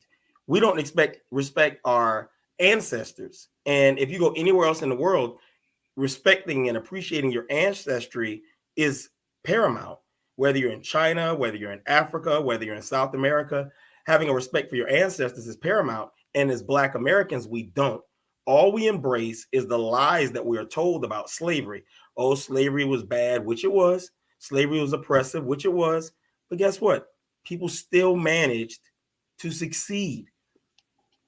[SPEAKER 6] We don't respect our ancestors. And if you go anywhere else in the world, respecting and appreciating your ancestry is paramount. Whether you're in China, whether you're in Africa, whether you're in South America, having a respect for your ancestors is paramount. And as Black Americans, we don't. All we embrace is the lies that we are told about slavery. Oh, slavery was bad, which it was. Slavery was oppressive, which it was. But guess what? People still managed to succeed.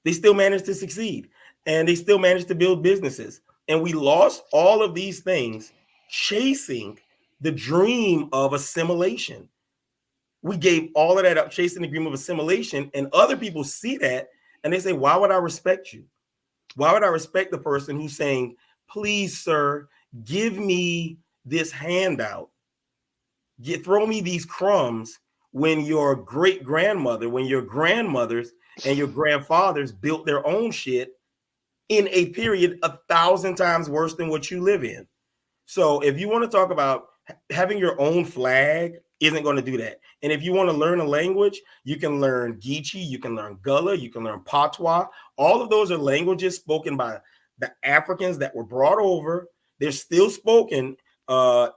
[SPEAKER 6] They still managed to succeed, and they still managed to build businesses. And we lost all of these things chasing the dream of assimilation. We gave all of that up chasing the dream of assimilation, and other people see that and they say, why would I respect you? Why would I respect the person who's saying, please, sir, give me this handout? Throw me these crumbs when your great grandmother, when your grandmothers and your grandfathers built their own shit in a period 1,000 times worse than what you live in. So if you want to talk about having your own flag, isn't going to do that. And if you want to learn a language, you can learn Geechee, you can learn Gullah, you can learn Patois. All of those are languages spoken by the Africans that were brought over. They're still spoken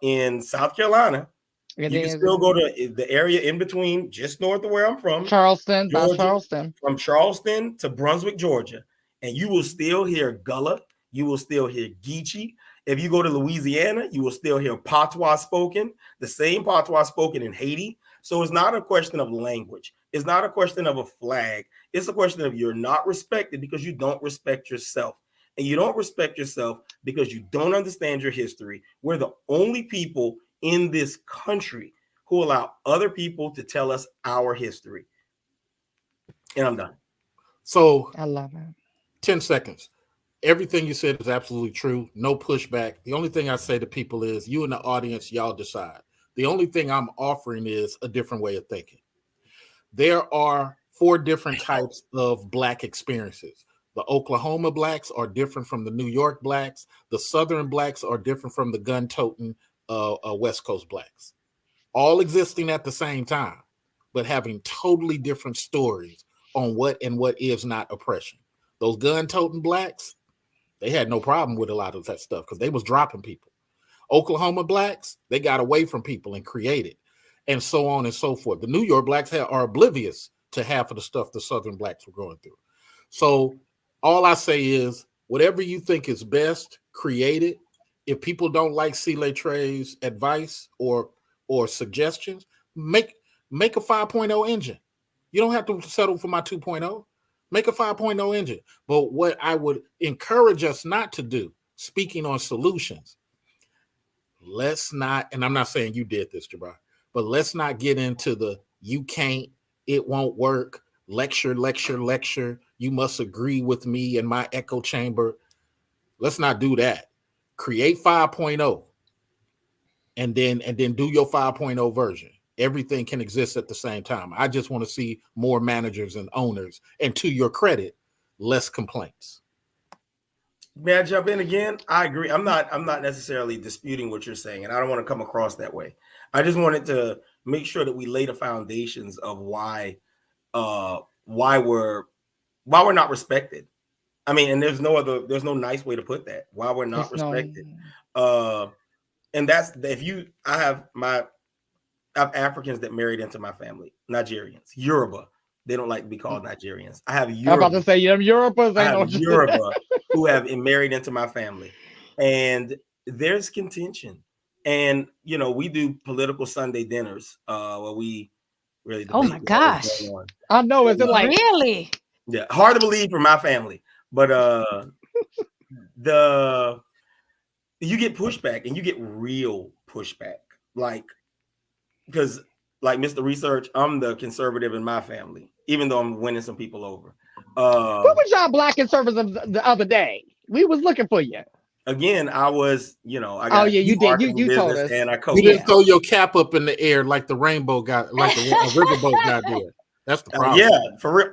[SPEAKER 6] in South Carolina. You can still go to the area in between, just north of where I'm from,
[SPEAKER 2] Charleston,
[SPEAKER 6] Georgia,
[SPEAKER 2] by Charleston.
[SPEAKER 6] from Charleston to Brunswick, Georgia. And you will still hear Gullah. You will still hear Geechee. If you go to Louisiana, you will still hear Patois spoken, the same Patois spoken in Haiti. So it's not a question of language. It's not a question of a flag. It's a question of you're not respected because you don't respect yourself. And you don't respect yourself because you don't understand your history. We're the only people in this country who allow other people to tell us our history. And I'm done.
[SPEAKER 3] So
[SPEAKER 2] I love it.
[SPEAKER 3] 10 seconds. Everything you said is absolutely true. No pushback. The only thing I say to people is you in the audience, y'all decide. The only thing I'm offering is a different way of thinking. There are 4 different types of Black experiences. The Oklahoma Blacks are different from the New York Blacks. The Southern Blacks are different from the gun-toting West Coast Blacks. All existing at the same time, but having totally different stories on what and what is not oppression. Those gun-toting Blacks, they had no problem with a lot of that stuff because they was dropping people. Oklahoma Blacks, they got away from people and created, and so on and so forth. The New York Blacks are oblivious to half of the stuff the Southern Blacks were going through. So all I say is, whatever you think is best, create it. If people don't like C. Trey's advice or suggestions, make a 5.0 engine. You don't have to settle for my 2.0. Make a 5.0 engine. But what I would encourage us not to do, speaking on solutions, let's not, and I'm not saying you did this, Jabbar, but let's not get into the you can't, it won't work, lecture, you must agree with me in my echo chamber. Let's not do that. Create 5.0 and then do your 5.0 version. Everything can exist at the same time. I just want to see more managers and owners, and to your credit, less complaints.
[SPEAKER 6] May I jump in again? I agree. I'm not necessarily disputing what you're saying, and I don't want to come across that way. I just wanted to make sure that we lay the foundations of why we're not respected. I mean, and there's no nice way to put that. Why we're not respected. And that's I have Africans that married into my family, Nigerians, Yoruba. They don't like to be called Nigerians. I have Yoruba.
[SPEAKER 2] I'm about to say Yoruba.
[SPEAKER 6] I have Yoruba who have married into my family, and there's contention. And we do political Sunday dinners where we really debate.
[SPEAKER 1] Oh my gosh!
[SPEAKER 2] I know. Is it like
[SPEAKER 1] really?
[SPEAKER 6] Yeah, hard to believe for my family, but you get pushback, and you get real pushback, because Mr. Research, I'm the conservative in my family, even though I'm winning some people over.
[SPEAKER 2] What was y'all Black conservatives the other day? We was looking for you.
[SPEAKER 6] Again, I was, I got
[SPEAKER 2] oh yeah, you did. You told us,
[SPEAKER 6] and I coached.
[SPEAKER 3] You didn't throw your cap up in the air like the rainbow guy, like the riverboat guy did. That's the problem.
[SPEAKER 6] Yeah, for real.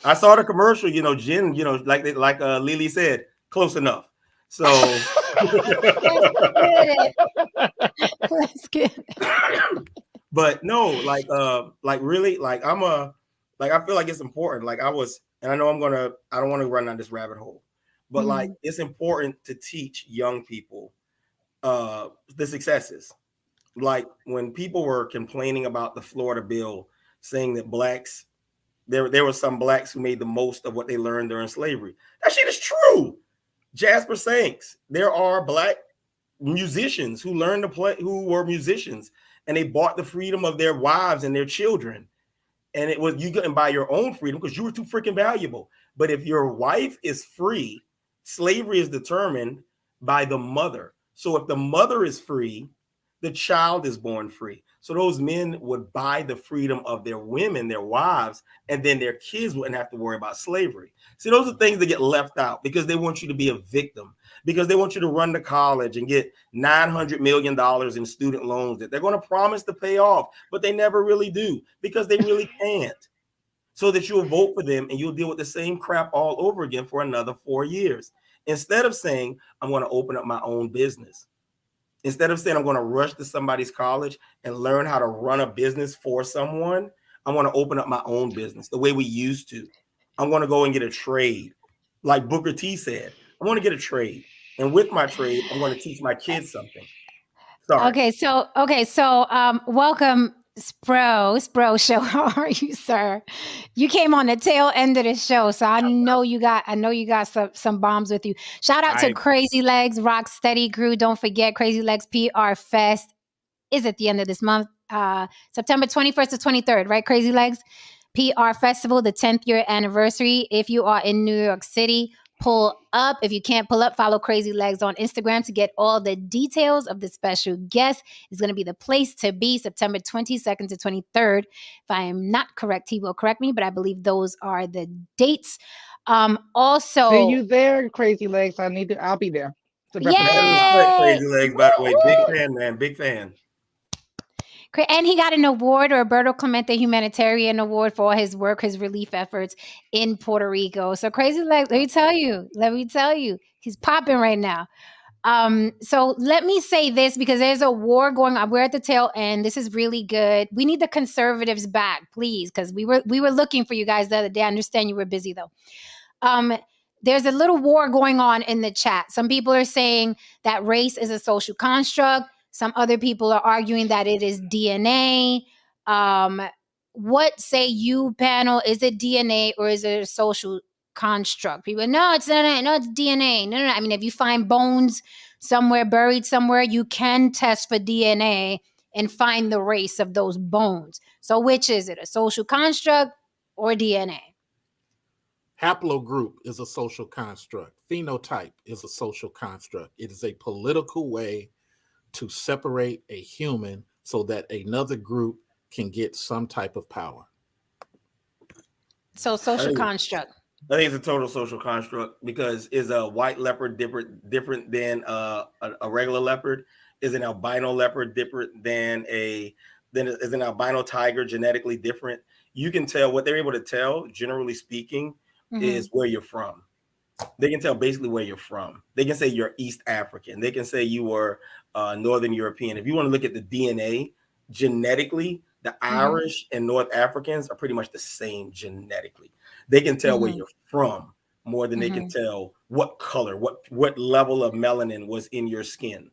[SPEAKER 6] I saw the commercial. Jen. Like Lily said, close enough. So
[SPEAKER 1] let's get it.
[SPEAKER 6] But no, really, I feel like it's important. And I know I don't want to run down this rabbit hole, but it's important to teach young people the successes. like when people were complaining about the Florida bill, saying that blacks, there were some blacks who made the most of what they learned during slavery. That shit is true. Jasper Sanks, there are black musicians who learned to play, who were musicians, and they bought the freedom of their wives and their children. And it was, you couldn't buy your own freedom because you were too freaking valuable. But if your wife is free, slavery is determined by the mother. So if the mother is free, the child is born free. So those men would buy the freedom of their women, their wives, and then their kids wouldn't have to worry about slavery. See, those are things that get left out because they want you to be a victim, because they want you to run to college and get $900 million in student loans that they're going to promise to pay off, but they never really do because they really can't. So that you'll vote for them and you'll deal with the same crap all over again for another 4 years. Instead of saying, I'm going to open up my own business. Instead of saying I'm going to rush to somebody's college and learn how to run a business for someone, I want to open up my own business the way we used to. I'm going to go and get a trade. Like Booker T said, I want to get a trade. And with my trade, I'm going to teach my kids something. Sorry.
[SPEAKER 1] Okay, so welcome, Spro Show. How are you, sir? You came on the tail end of the show, so I know you got some bombs with you. Shout out to Crazy Legs, Rock Steady Crew. Don't forget Crazy Legs PR Fest is at the end of this month, September 21st to 23rd, right? Crazy Legs PR Festival, the 10th year anniversary. If you are in New York City, pull up. If you can't pull up, follow Crazy Legs on Instagram to get all the details of the special guest. It's going to be the place to be, September 22nd to 23rd. If I am not correct, he will correct me, but I believe those are the dates. Also,
[SPEAKER 2] see you there, Crazy Legs. I'll be there.
[SPEAKER 6] Respect
[SPEAKER 1] yay!
[SPEAKER 6] Crazy Legs, by the way. Big fan, man. Big fan.
[SPEAKER 1] And he got an award, or Roberto Clemente Humanitarian Award, for all his work, his relief efforts in Puerto Rico. So Crazy Legs, let me tell you, he's popping right now. So let me say this, because there's a war going on. We're at the tail end. This is really good. We need the conservatives back, please, because we were looking for you guys the other day. I understand you were busy though. There's a little war going on in the chat. Some people are saying that race is a social construct. Some other people are arguing that it is DNA. What say you, panel? Is it DNA or is it a social construct? People, no, it's not. No, it's DNA. No. I mean, if you find bones somewhere, buried somewhere, you can test for DNA and find the race of those bones. So which is it, a social construct or DNA?
[SPEAKER 3] Haplogroup is a social construct. Phenotype is a social construct. It is a political way to separate a human so that another group can get some type of power.
[SPEAKER 1] So social construct.
[SPEAKER 6] I think it's a total social construct, because is a white leopard different than a regular leopard? Is an albino leopard different than is an albino tiger genetically different? You can tell, what they're able to tell, generally speaking, is where you're from. They can tell basically where you're from. They can say you're East African. They can say you were Northern European. If you want to look at the DNA, genetically, the Irish and North Africans are pretty much the same genetically. They can tell where you're from more than they can tell what color, what level of melanin was in your skin.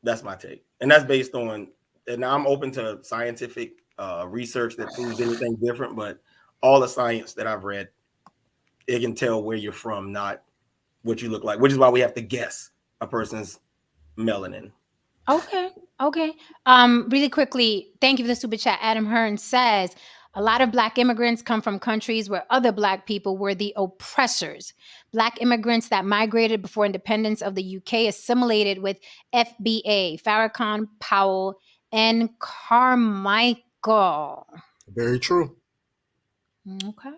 [SPEAKER 6] That's my take. And that's based on, and I'm open to scientific research that proves anything different, but all the science that I've read, it can tell where you're from, not what you look like, which is why we have to guess a person's melanin.
[SPEAKER 1] Okay. Really quickly, thank you for the super chat. Adam Hearn says, a lot of Black immigrants come from countries where other Black people were the oppressors. Black immigrants that migrated before independence of the UK assimilated with FBA, Farrakhan, Powell, and Carmichael.
[SPEAKER 3] Very true.
[SPEAKER 1] Okay.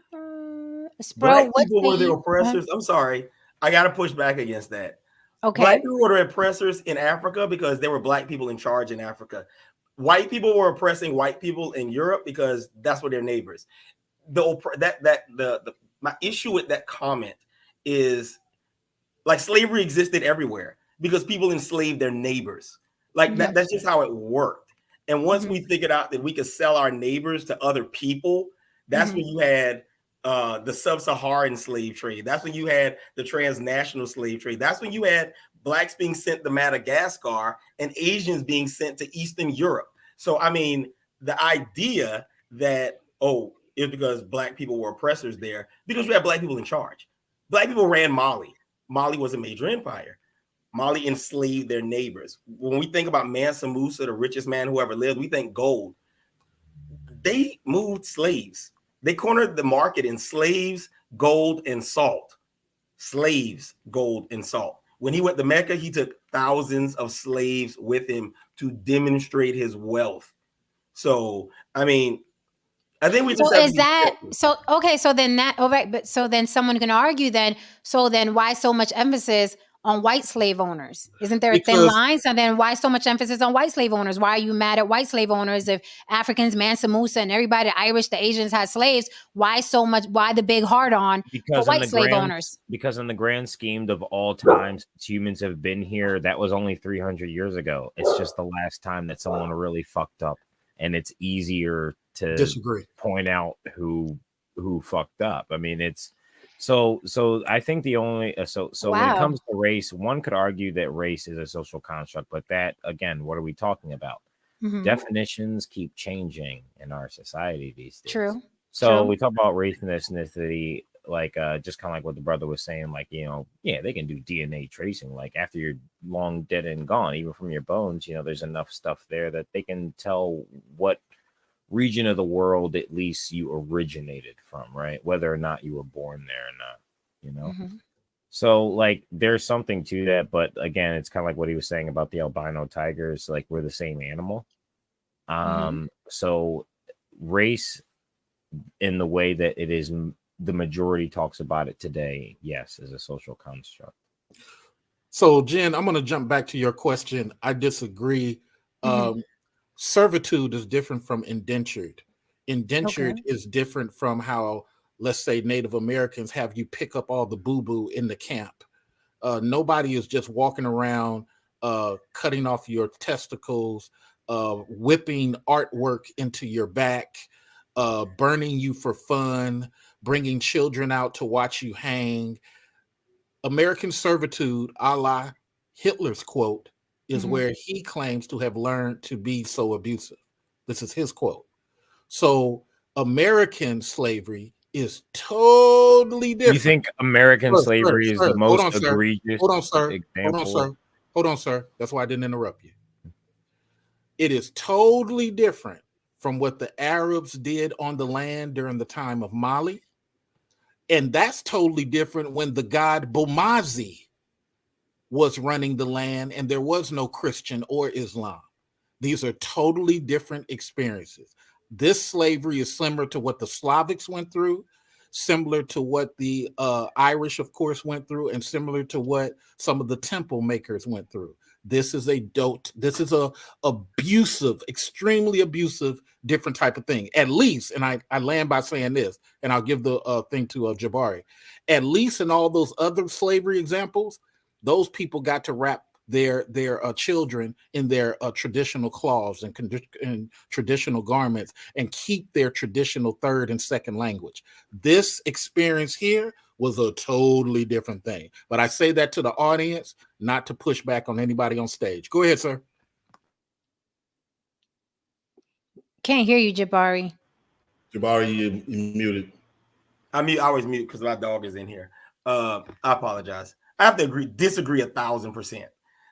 [SPEAKER 6] Black people were the oppressors. I'm sorry. I got to push back against that.
[SPEAKER 1] Okay.
[SPEAKER 6] Black people were the oppressors in Africa because there were Black people in charge in Africa. White people were oppressing white people in Europe because that's what their neighbors. My issue with that comment is, like, slavery existed everywhere because people enslaved their neighbors. Like that's just how it worked. And once we figured out that we could sell our neighbors to other people, that's when you had the sub-Saharan slave trade. That's when you had the transnational slave trade. That's when you had blacks being sent to Madagascar and Asians being sent to Eastern Europe. So, I mean, the idea that, it's because black people were oppressors there, because we had black people in charge. Black people ran Mali. Mali was a major empire. Mali enslaved their neighbors. When we think about Mansa Musa, the richest man who ever lived, we think gold. They moved slaves. They cornered the market in slaves, gold, and salt. Slaves, gold, and salt. When he went to Mecca, he took thousands of slaves with him to demonstrate his wealth. So, I mean, I think we just
[SPEAKER 1] so is that so okay, so then that but so then someone can argue then why so much emphasis on white slave owners? Isn't there a thin line? So then why so much emphasis on white slave owners? Why are you mad at white slave owners if Africans, Mansa Musa, and everybody, the Irish, the Asians had slaves? Why the big hard on for white slave owners?
[SPEAKER 7] Because in the grand scheme of all time since humans have been here, that was only 300 years ago. It's just the last time that someone really fucked up. And it's easier to
[SPEAKER 3] disagree,
[SPEAKER 7] point out who fucked up. I mean, it's so I think the only so when it comes to race, one could argue that race is a social construct, but that again, what are we talking about? Definitions keep changing in our society these days.
[SPEAKER 1] True.
[SPEAKER 7] So we talk about race and ethnicity, like just kind of like what the brother was saying, like, you know, yeah, they can do DNA tracing, like after you're long dead and gone, even from your bones, you know, there's enough stuff there that they can tell what region of the world at least you originated from, right? Whether or not you were born there or not, you know. So like there's something to that, but again, it's kind of like what he was saying about the albino tigers, like we're the same animal. So race in the way that it is the majority talks about it today, yes, is a social construct.
[SPEAKER 3] So Jen, I'm going to jump back to your question. I disagree. Servitude is different from indentured. Indentured is different from how, let's say, Native Americans have you pick up all the boo-boo in the camp. Nobody is just walking around cutting off your testicles, whipping artwork into your back, burning you for fun, bringing children out to watch you hang. American servitude, a la Hitler's quote, is where he claims to have learned to be so abusive. This is his quote. So American slavery is totally different.
[SPEAKER 7] You think American slavery is the most egregious example?
[SPEAKER 3] Hold on, sir. That's why I didn't interrupt you. It is totally different from what the Arabs did on the land during the time of Mali. And that's totally different when the god Bomazi was running the land and there was no Christian or Islam. These are totally different experiences. This slavery is similar to what the Slavics went through, similar to what the Irish, of course, went through, and similar to what some of the temple makers went through. This is a abusive, extremely abusive, different type of thing. At least, and I land by saying this, and I'll give the thing to Jabari. At least in all those other slavery examples, those people got to wrap their children in their traditional cloths and traditional garments and keep their traditional third and second language. This experience here was a totally different thing. But I say that to the audience, not to push back on anybody on stage. Go ahead, sir.
[SPEAKER 1] Can't hear you, Jabari.
[SPEAKER 5] Jabari, you muted.
[SPEAKER 6] I always mute because my dog is in here. I apologize. I have to disagree 1,000%.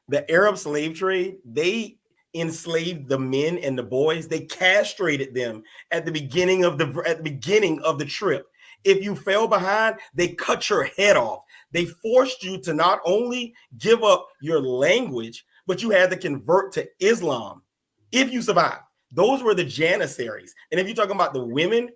[SPEAKER 6] The Arab slave trade, they enslaved the men and the boys. They castrated them at the beginning of the trip. If you fell behind, they cut your head off. They forced you to not only give up your language, but you had to convert to Islam if you survived. Those were the Janissaries. And if you're talking about the women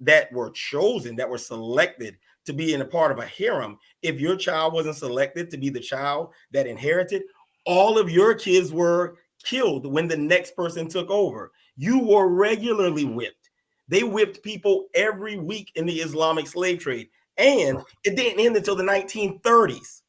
[SPEAKER 6] that were chosen, that were selected to be in a part of a harem, if your child wasn't selected to be the child that inherited, all of your kids were killed when the next person took over. You were regularly whipped. They whipped people every week in the Islamic slave trade. And it didn't end until the 1930s.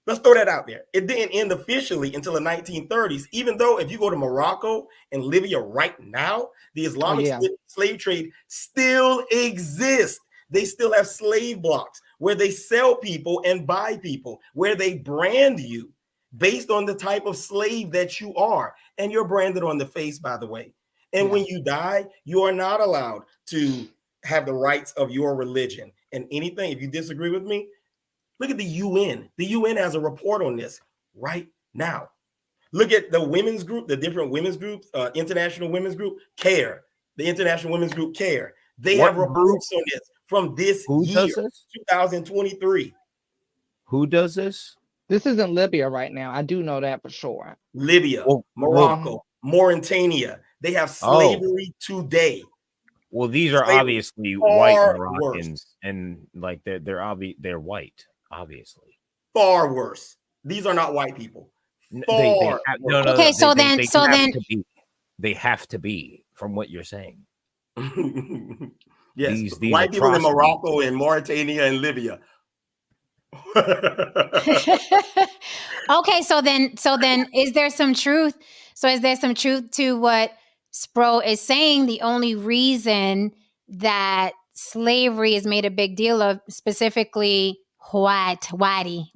[SPEAKER 6] Let's throw that out there. It didn't end officially until the 1930s, even though if you go to Morocco and Libya right now, the Islamic slave trade still exists. They still have slave blocks where they sell people and buy people, where they brand you based on the type of slave that you are. And you're branded on the face, by the way. And when you die, you are not allowed to have the rights of your religion. And anything, if you disagree with me, look at the UN. The UN has a report on this right now. Look at the women's group, the different women's groups, International Women's Group, CARE. The International Women's Group, CARE. They have reports on this from this year, 2023.
[SPEAKER 7] Who does this?
[SPEAKER 2] This isn't Libya right now. I do know that for sure.
[SPEAKER 6] Libya, Morocco, Mauritania. They have slavery today.
[SPEAKER 7] Well, these are obviously white Moroccans, and like they're white, obviously.
[SPEAKER 6] Far worse. These are not white people.
[SPEAKER 1] Okay, so then
[SPEAKER 7] they have to be from what you're saying.
[SPEAKER 6] Yes,
[SPEAKER 7] these
[SPEAKER 6] white people in Morocco and Mauritania and Libya.
[SPEAKER 1] Okay, so then is there some truth? So is there some truth to what Spro is saying? The only reason that slavery is made a big deal of, specifically whitey,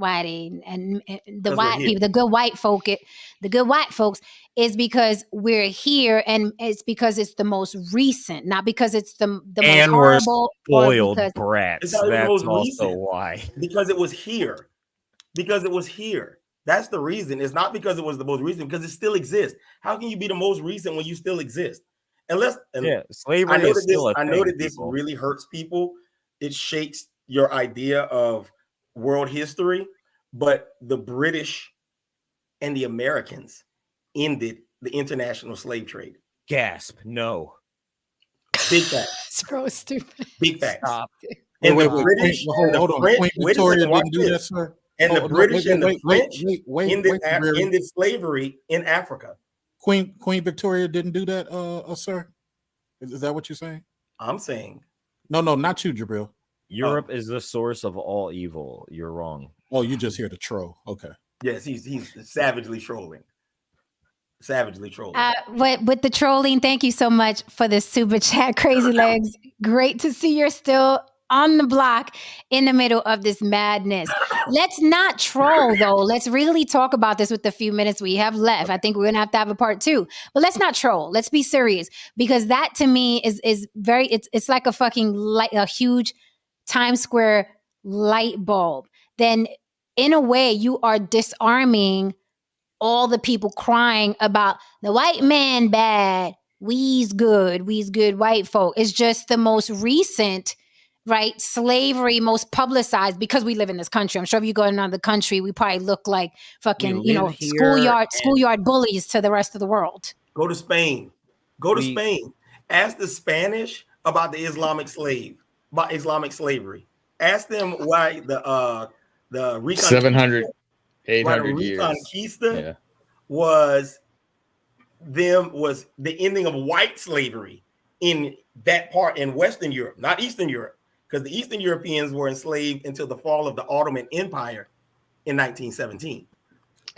[SPEAKER 1] and the white people, the good white folks, is because we're here, and it's because it's the most recent, not because it's the most horrible.
[SPEAKER 7] Spoiled brats. That's also why.
[SPEAKER 6] Because it was here. Because it was here. That's the reason. It's not because it was the most recent, because it still exists. How can you be the most recent when you still exist?
[SPEAKER 7] Slavery is still a thing.
[SPEAKER 6] I know that this really hurts people. It shakes your idea of world history, but the British and the Americans ended the international slave trade.
[SPEAKER 7] Gasp! No.
[SPEAKER 6] Big fact.
[SPEAKER 1] Spro is stupid.
[SPEAKER 6] Big fact.
[SPEAKER 7] Stop.
[SPEAKER 6] And the British,
[SPEAKER 3] hold on. Queen Victoria didn't do that, sir.
[SPEAKER 6] And the British and the French ended slavery in Africa.
[SPEAKER 3] Queen Victoria didn't do that, sir? Is that what you're saying?
[SPEAKER 6] I'm saying.
[SPEAKER 3] No, not you, Jabril.
[SPEAKER 7] Europe is the source of all evil. You're wrong.
[SPEAKER 3] Oh, you're just here to troll. Okay.
[SPEAKER 6] Yes, he's savagely trolling.
[SPEAKER 1] With the trolling, thank you so much for the super chat, Crazy Legs. Great to see you're still on the block in the middle of this madness. Let's not troll, though. Let's really talk about this with the few minutes we have left. I think we're going to have a part 2. But let's not troll. Let's be serious. Because that, to me, is very, it's like a fucking a huge Times Square light bulb. Then, in a way, you are disarming all the people crying about the white man bad. We's good white folk. It's just the most recent, right? Slavery most publicized, because we live in this country. I'm sure if you go to another country, we probably look like fucking, schoolyard bullies to the rest of the world.
[SPEAKER 6] Go to Spain. Spain. Ask the Spanish about the Islamic slavery. Ask them why the
[SPEAKER 4] 700, 800 years
[SPEAKER 6] Reconquista was the ending of white slavery in that part in Western Europe, not Eastern Europe, because the Eastern Europeans were enslaved until the fall of the Ottoman Empire in 1917.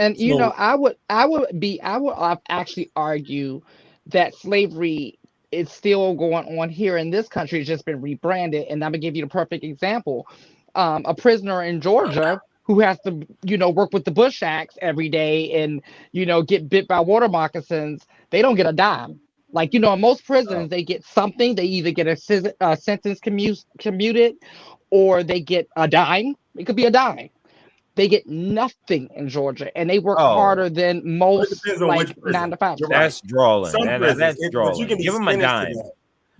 [SPEAKER 2] And I would actually argue that slavery is still going on here in this country. It's just been rebranded. And I'm gonna give you the perfect example. A prisoner in Georgia who has to, work with the bush axe every day and, get bit by water moccasins, they don't get a dime. Like, in most prisons, they get something. They either get a sentence commuted, or they get a dime. It could be a dime. They get nothing in Georgia, and they work harder than most, like 9 to 5.
[SPEAKER 7] That's drawing. That's drawing. Give them a dime.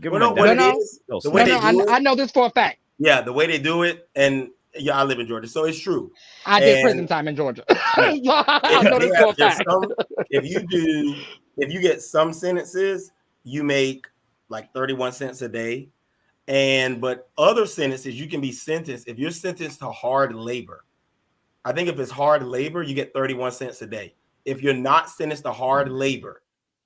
[SPEAKER 2] I know this for a fact.
[SPEAKER 6] Yeah, the way they do it, and I live in Georgia, so it's true.
[SPEAKER 2] I did prison time in Georgia. I know this for a fact.
[SPEAKER 6] If you get some sentences, you make like 31 cents a day. But other sentences, you can be sentenced. If you're sentenced to hard labor, I think if it's hard labor, you get 31 cents a day. If you're not sentenced to hard labor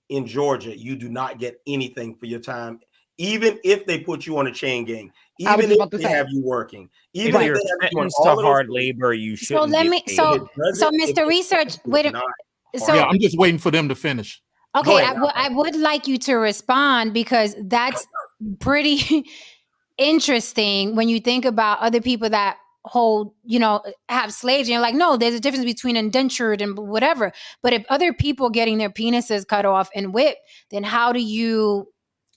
[SPEAKER 6] in Georgia, you do not get anything for your time even if they put you on a chain gang,
[SPEAKER 2] I was
[SPEAKER 6] even
[SPEAKER 2] just
[SPEAKER 6] if
[SPEAKER 2] about to
[SPEAKER 6] they
[SPEAKER 2] say.
[SPEAKER 6] have you working,
[SPEAKER 7] If
[SPEAKER 6] even if
[SPEAKER 7] you're
[SPEAKER 6] they have you doing
[SPEAKER 7] sentenced to
[SPEAKER 6] all of those
[SPEAKER 7] hard
[SPEAKER 6] things,
[SPEAKER 7] labor, you
[SPEAKER 1] So
[SPEAKER 7] shouldn't
[SPEAKER 1] let
[SPEAKER 7] get
[SPEAKER 1] me.
[SPEAKER 7] paid.
[SPEAKER 1] So
[SPEAKER 6] it doesn't-
[SPEAKER 1] so
[SPEAKER 6] if
[SPEAKER 1] Mr.
[SPEAKER 6] it's
[SPEAKER 1] Research. Wait.
[SPEAKER 6] not
[SPEAKER 1] So
[SPEAKER 3] Yeah, I'm just waiting for them to finish.
[SPEAKER 1] okay,
[SPEAKER 6] Go ahead.
[SPEAKER 1] I would like you to respond because that's pretty interesting when you think about other people that hold, have slaves, and you're like, no, there's a difference between indentured and whatever. But if other people getting their penises cut off and whipped, then how do you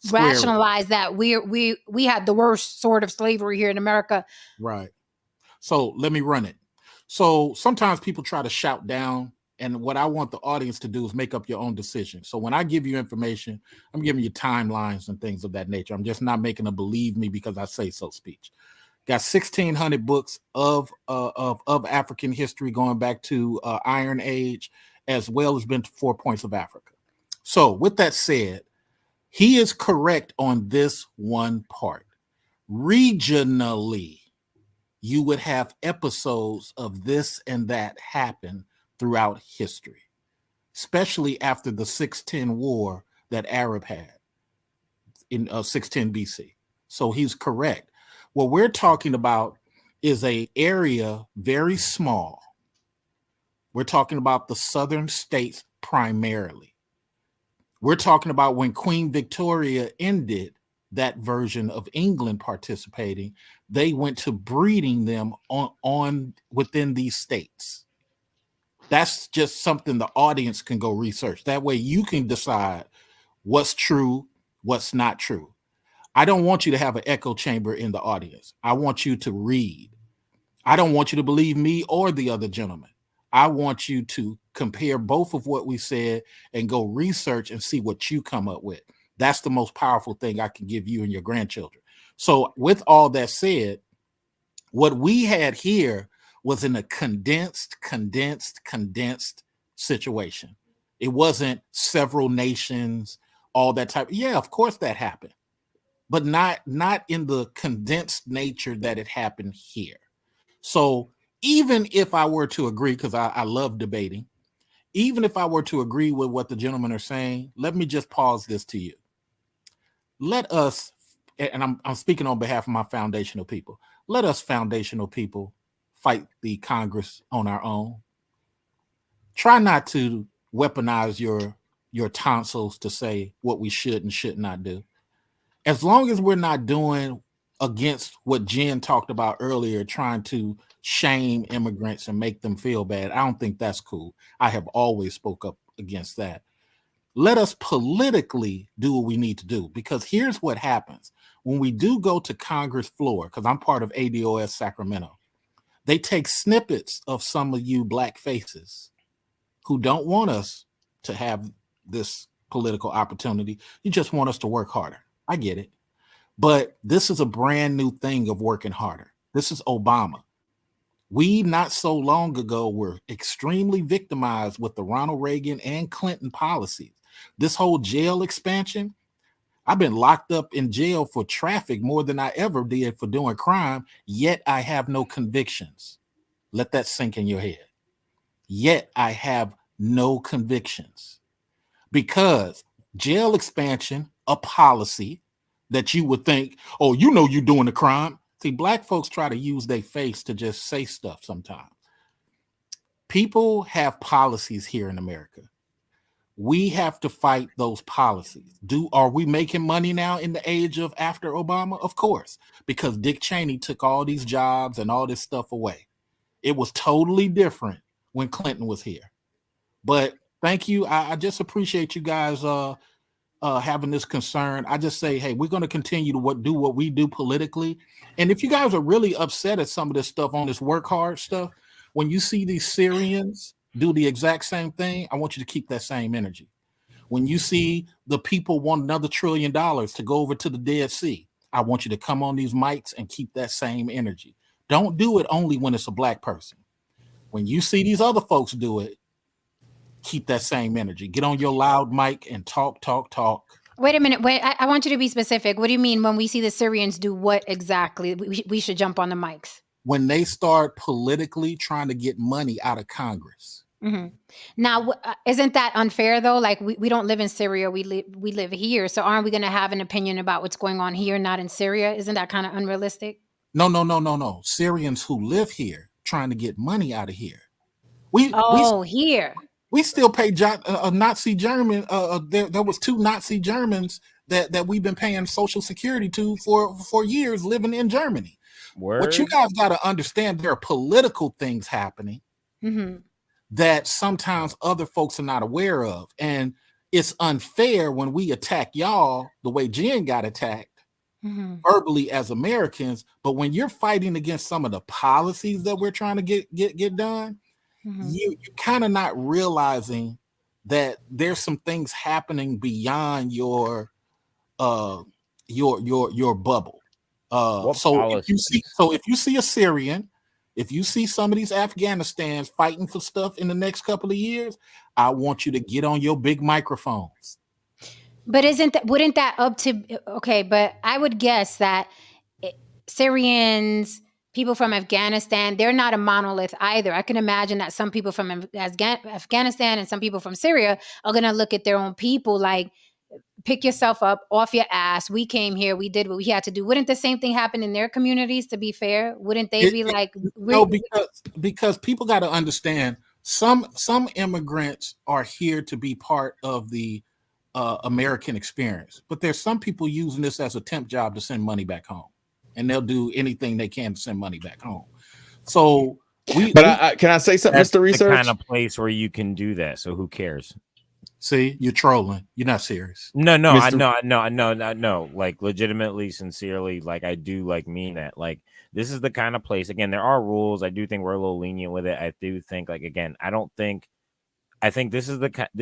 [SPEAKER 3] Square it.
[SPEAKER 1] rationalize that we had the worst sort of slavery here in America?
[SPEAKER 3] Right. So let me run it. So sometimes people try to shout down, and what I want the audience to do is make up your own decision. So when I give you information, I'm giving you timelines and things of that nature. I'm just not making a believe me because I say so speech. Got 1,600 books of African history going back to Iron Age, as well as been to 4 points of Africa. So with that said, he is correct on this one part. Regionally, you would have episodes of this and that happen throughout history, especially after the 610 war that Arab had in 610 BC. So he's correct. What we're talking about is an area very small. We're talking about the southern states primarily. We're talking about when Queen Victoria ended that version of England participating, they went to breeding them on within these states. That's just something the audience can go research. That way you can decide what's true, what's not true. I don't want you to have an echo chamber in the audience. I want you to read. I don't want you to believe me or the other gentleman. I want you to compare both of what we said and go research and see what you come up with. That's the most powerful thing I can give you and your grandchildren. So with all that said, what we had here was in a condensed situation. It wasn't several nations, all that type. Yeah, of course that happened, but not in the condensed nature that it happened here. So even if I were to agree, because I love debating, even if I were to agree with what the gentlemen are saying, let me just pause this to you. Let us, and I'm speaking on behalf of my foundational people, let us foundational people fight the Congress on our own. Try not to weaponize your tonsils to say what we should and should not do. As long as we're not doing against what Jen talked about earlier, trying to shame immigrants and make them feel bad, I don't think that's cool. I have always spoke up against that. Let us politically do what we need to do, because here's what happens when we do go to Congress floor, because I'm part of ADOS Sacramento. They take snippets of some of you black faces who don't want us to have this political opportunity. You just want us to work harder. I get it. But this is a brand new thing of working harder. This is Obama. We not so long ago were extremely victimized with the Ronald Reagan and Clinton policies. This whole jail expansion, I've been locked up in jail for traffic more than I ever did for doing crime, yet I have no convictions. Let that sink in your head. Yet I have no convictions. Because jail expansion, a policy that you would think, oh, you know you're doing a crime. See, black folks try to use their face to just say stuff sometimes. People have policies here in America. We have to fight those policies. Are we making money now in the age of after Obama? Of course, because Dick Cheney took all these jobs and all this stuff away. It was totally different when Clinton was here. But thank you. I just appreciate you guys having this concern. I just say, hey, we're going to continue to do what we do politically. And if you guys are really upset at some of this stuff on this work hard stuff, when you see these Syrians do the exact same thing, I want you to keep that same energy. When you see the people want another $1 trillion to go over to the Dead Sea, I want you to come on these mics and keep that same energy. Don't do it only when it's a black person. When you see these other folks do it, keep that same energy. Get on your loud mic and talk.
[SPEAKER 1] Wait a minute. Wait, I want you to be specific. What do you mean when we see the Syrians do what exactly? We should jump on the mics.
[SPEAKER 3] When they start politically trying to get money out of Congress.
[SPEAKER 1] Now, isn't that unfair though? Like we don't live in Syria, we live here. So aren't we going to have an opinion about what's going on here, not in Syria? Isn't that kind of unrealistic?
[SPEAKER 3] No. Syrians who live here trying to get money out of here.
[SPEAKER 1] Here.
[SPEAKER 3] We still pay Nazi German. There was 2 Nazi Germans that we've been paying Social Security to for years living in Germany.
[SPEAKER 7] Word.
[SPEAKER 3] What you guys got to understand, there are political things happening that sometimes other folks are not aware of. And it's unfair when we attack y'all the way Jen got attacked verbally as Americans. But when you're fighting against some of the policies that we're trying to get done, you're kind of not realizing that there's some things happening beyond your bubble. So if you see a Syrian, if you see some of these Afghanistans fighting for stuff in the next couple of years, I want you to get on your big microphones.
[SPEAKER 1] But wouldn't that up to, okay, but I would guess that Syrians, people from Afghanistan, they're not a monolith either. I can imagine that some people from Afghanistan and some people from Syria are going to look at their own people like, pick yourself up off your ass. We came here. We did what we had to do. Wouldn't the same thing happen in their communities, to be fair? Wouldn't they be like...
[SPEAKER 3] No, because people got to understand, some immigrants are here to be part of the American experience, but there's some people using this as a temp job to send money back home, and they'll do anything they can to send money back home. So can I say something, Mr. Research?
[SPEAKER 7] The kind of place where you can do that. So who cares?
[SPEAKER 3] See, you're trolling. You're not serious.
[SPEAKER 7] No. Like legitimately, sincerely, like I do like mean that. Like this is the kind of place. Again, there are rules. I do think we're a little lenient with it. I do think, like, again, I think this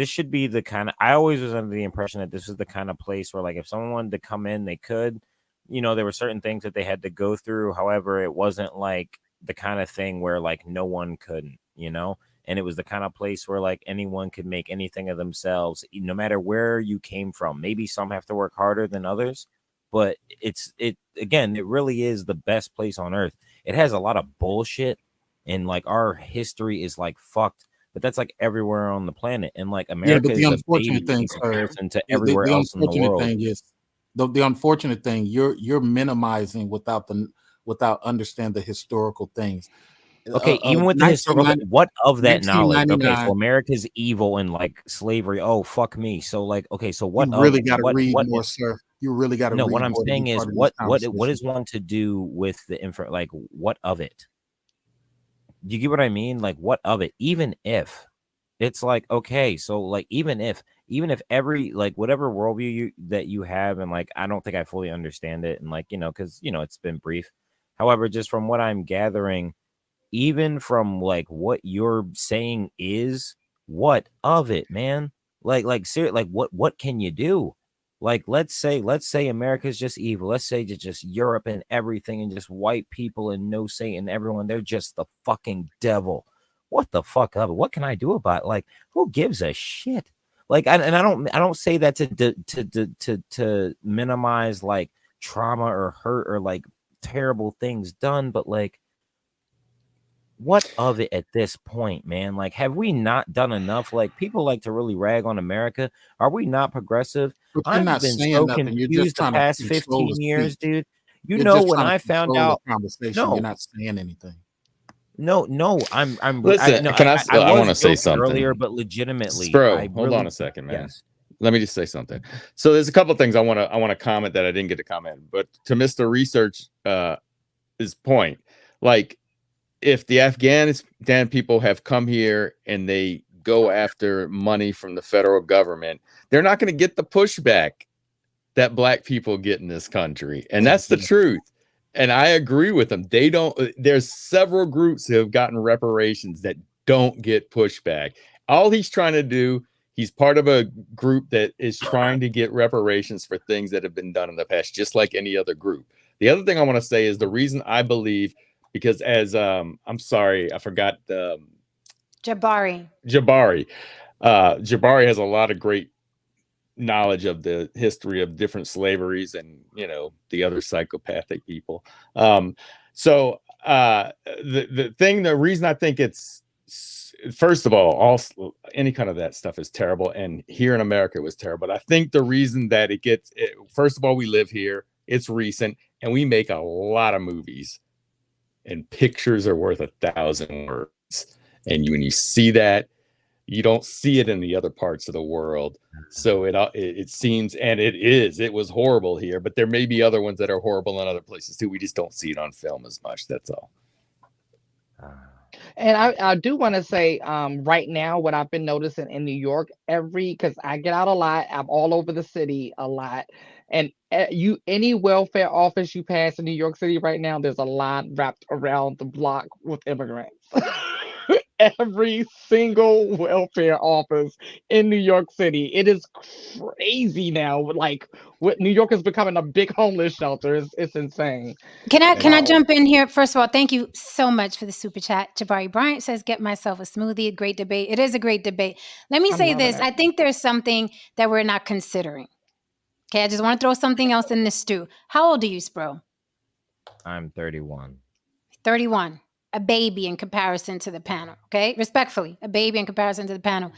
[SPEAKER 7] should be the kind of. I always was under the impression that this is the kind of place where, like, if someone wanted to come in, they could. You know, there were certain things that they had to go through. However, it wasn't like the kind of thing where like no one couldn't. You know. And it was the kind of place where like anyone could make anything of themselves, no matter where you came from. Maybe some have to work harder than others, but it really is the best place on earth. It has a lot of bullshit, and like our history is like fucked, but that's like everywhere on the planet. And like America is a baby in comparison to everywhere else in the world.
[SPEAKER 3] The unfortunate thing, you're minimizing without understanding the historical things.
[SPEAKER 7] Okay, even with the historical, what of that knowledge? Okay, so America's evil and like slavery. Oh, fuck me. So like, okay, so what?
[SPEAKER 3] You really got to read more, sir. You really got to.
[SPEAKER 7] No, what I'm saying is, what is one to do with the info? Like, what of it? Do you get what I mean? Like, what of it? Even if it's like, okay, so like, even if every like whatever worldview that you have, and like, I don't think I fully understand it, and like, you know, because you know it's been brief. However, just from what I'm gathering, even from like what you're saying is, what of it, man? Like seriously, like what can you do? Like let's say America's just evil. Let's say just Europe and everything, and just white people and no Satan, everyone, they're just the fucking devil. What the fuck of it? What can I do about it? Like, who gives a shit? Like, I don't say that to minimize like trauma or hurt or like terrible things done, but like, what of it at this point, man? Like, have we not done enough? Like, people like to really rag on America. Are we not progressive? I've been so confused the past 15 years, dude. You know, when I found out,
[SPEAKER 3] no, you're not saying anything.
[SPEAKER 7] No, I'm.
[SPEAKER 4] Listen, I want to say something
[SPEAKER 7] earlier, but legitimately,
[SPEAKER 4] bro. Hold on a second, man. Yes. Let me just say something. So there's a couple of things I want to comment that I didn't get to comment, but to Mr. Research, his point, like, if the Afghanistan people have come here and they go after money from the federal government, they're not going to get the pushback that black people get in this country. And that's the truth. And I agree with them. They don't. There's several groups who have gotten reparations that don't get pushback. All he's trying to do, he's part of a group that is trying to get reparations for things that have been done in the past, just like any other group. The other thing I want to say is the reason I believe, because as I'm sorry, I forgot
[SPEAKER 1] Jabari.
[SPEAKER 4] Jabari has a lot of great knowledge of the history of different slaveries and, you know, the other psychopathic people. The reason I think first of all, any kind of that stuff is terrible, and here in America it was terrible. But I think the reason that first of all, we live here, it's recent, and we make a lot of movies, and pictures are worth 1,000 words. And when you see that, you don't see it in the other parts of the world. So it seems, and it was horrible here, but there may be other ones that are horrible in other places too. We just don't see it on film as much. That's all.
[SPEAKER 2] And I do want to say, right now, what I've been noticing in New York, because I get out a lot, I'm all over the city a lot, and any welfare office you pass in New York City right now, there's a line wrapped around the block with immigrants. Every single welfare office in New York City, it is crazy now. Like, what New York is becoming a big homeless shelter. It's insane.
[SPEAKER 1] Can I jump in here? First of all, thank you so much for the super chat. Jabari Bryant says, "Get myself a smoothie." Great debate. It is a great debate. Let me say this. I think there's something that we're not considering. Okay, I just want to throw something else in the stew. How old are you, Spro?
[SPEAKER 7] I'm 31.
[SPEAKER 1] 31. A baby in comparison to the panel. Okay, respectfully, a baby in comparison to the panel.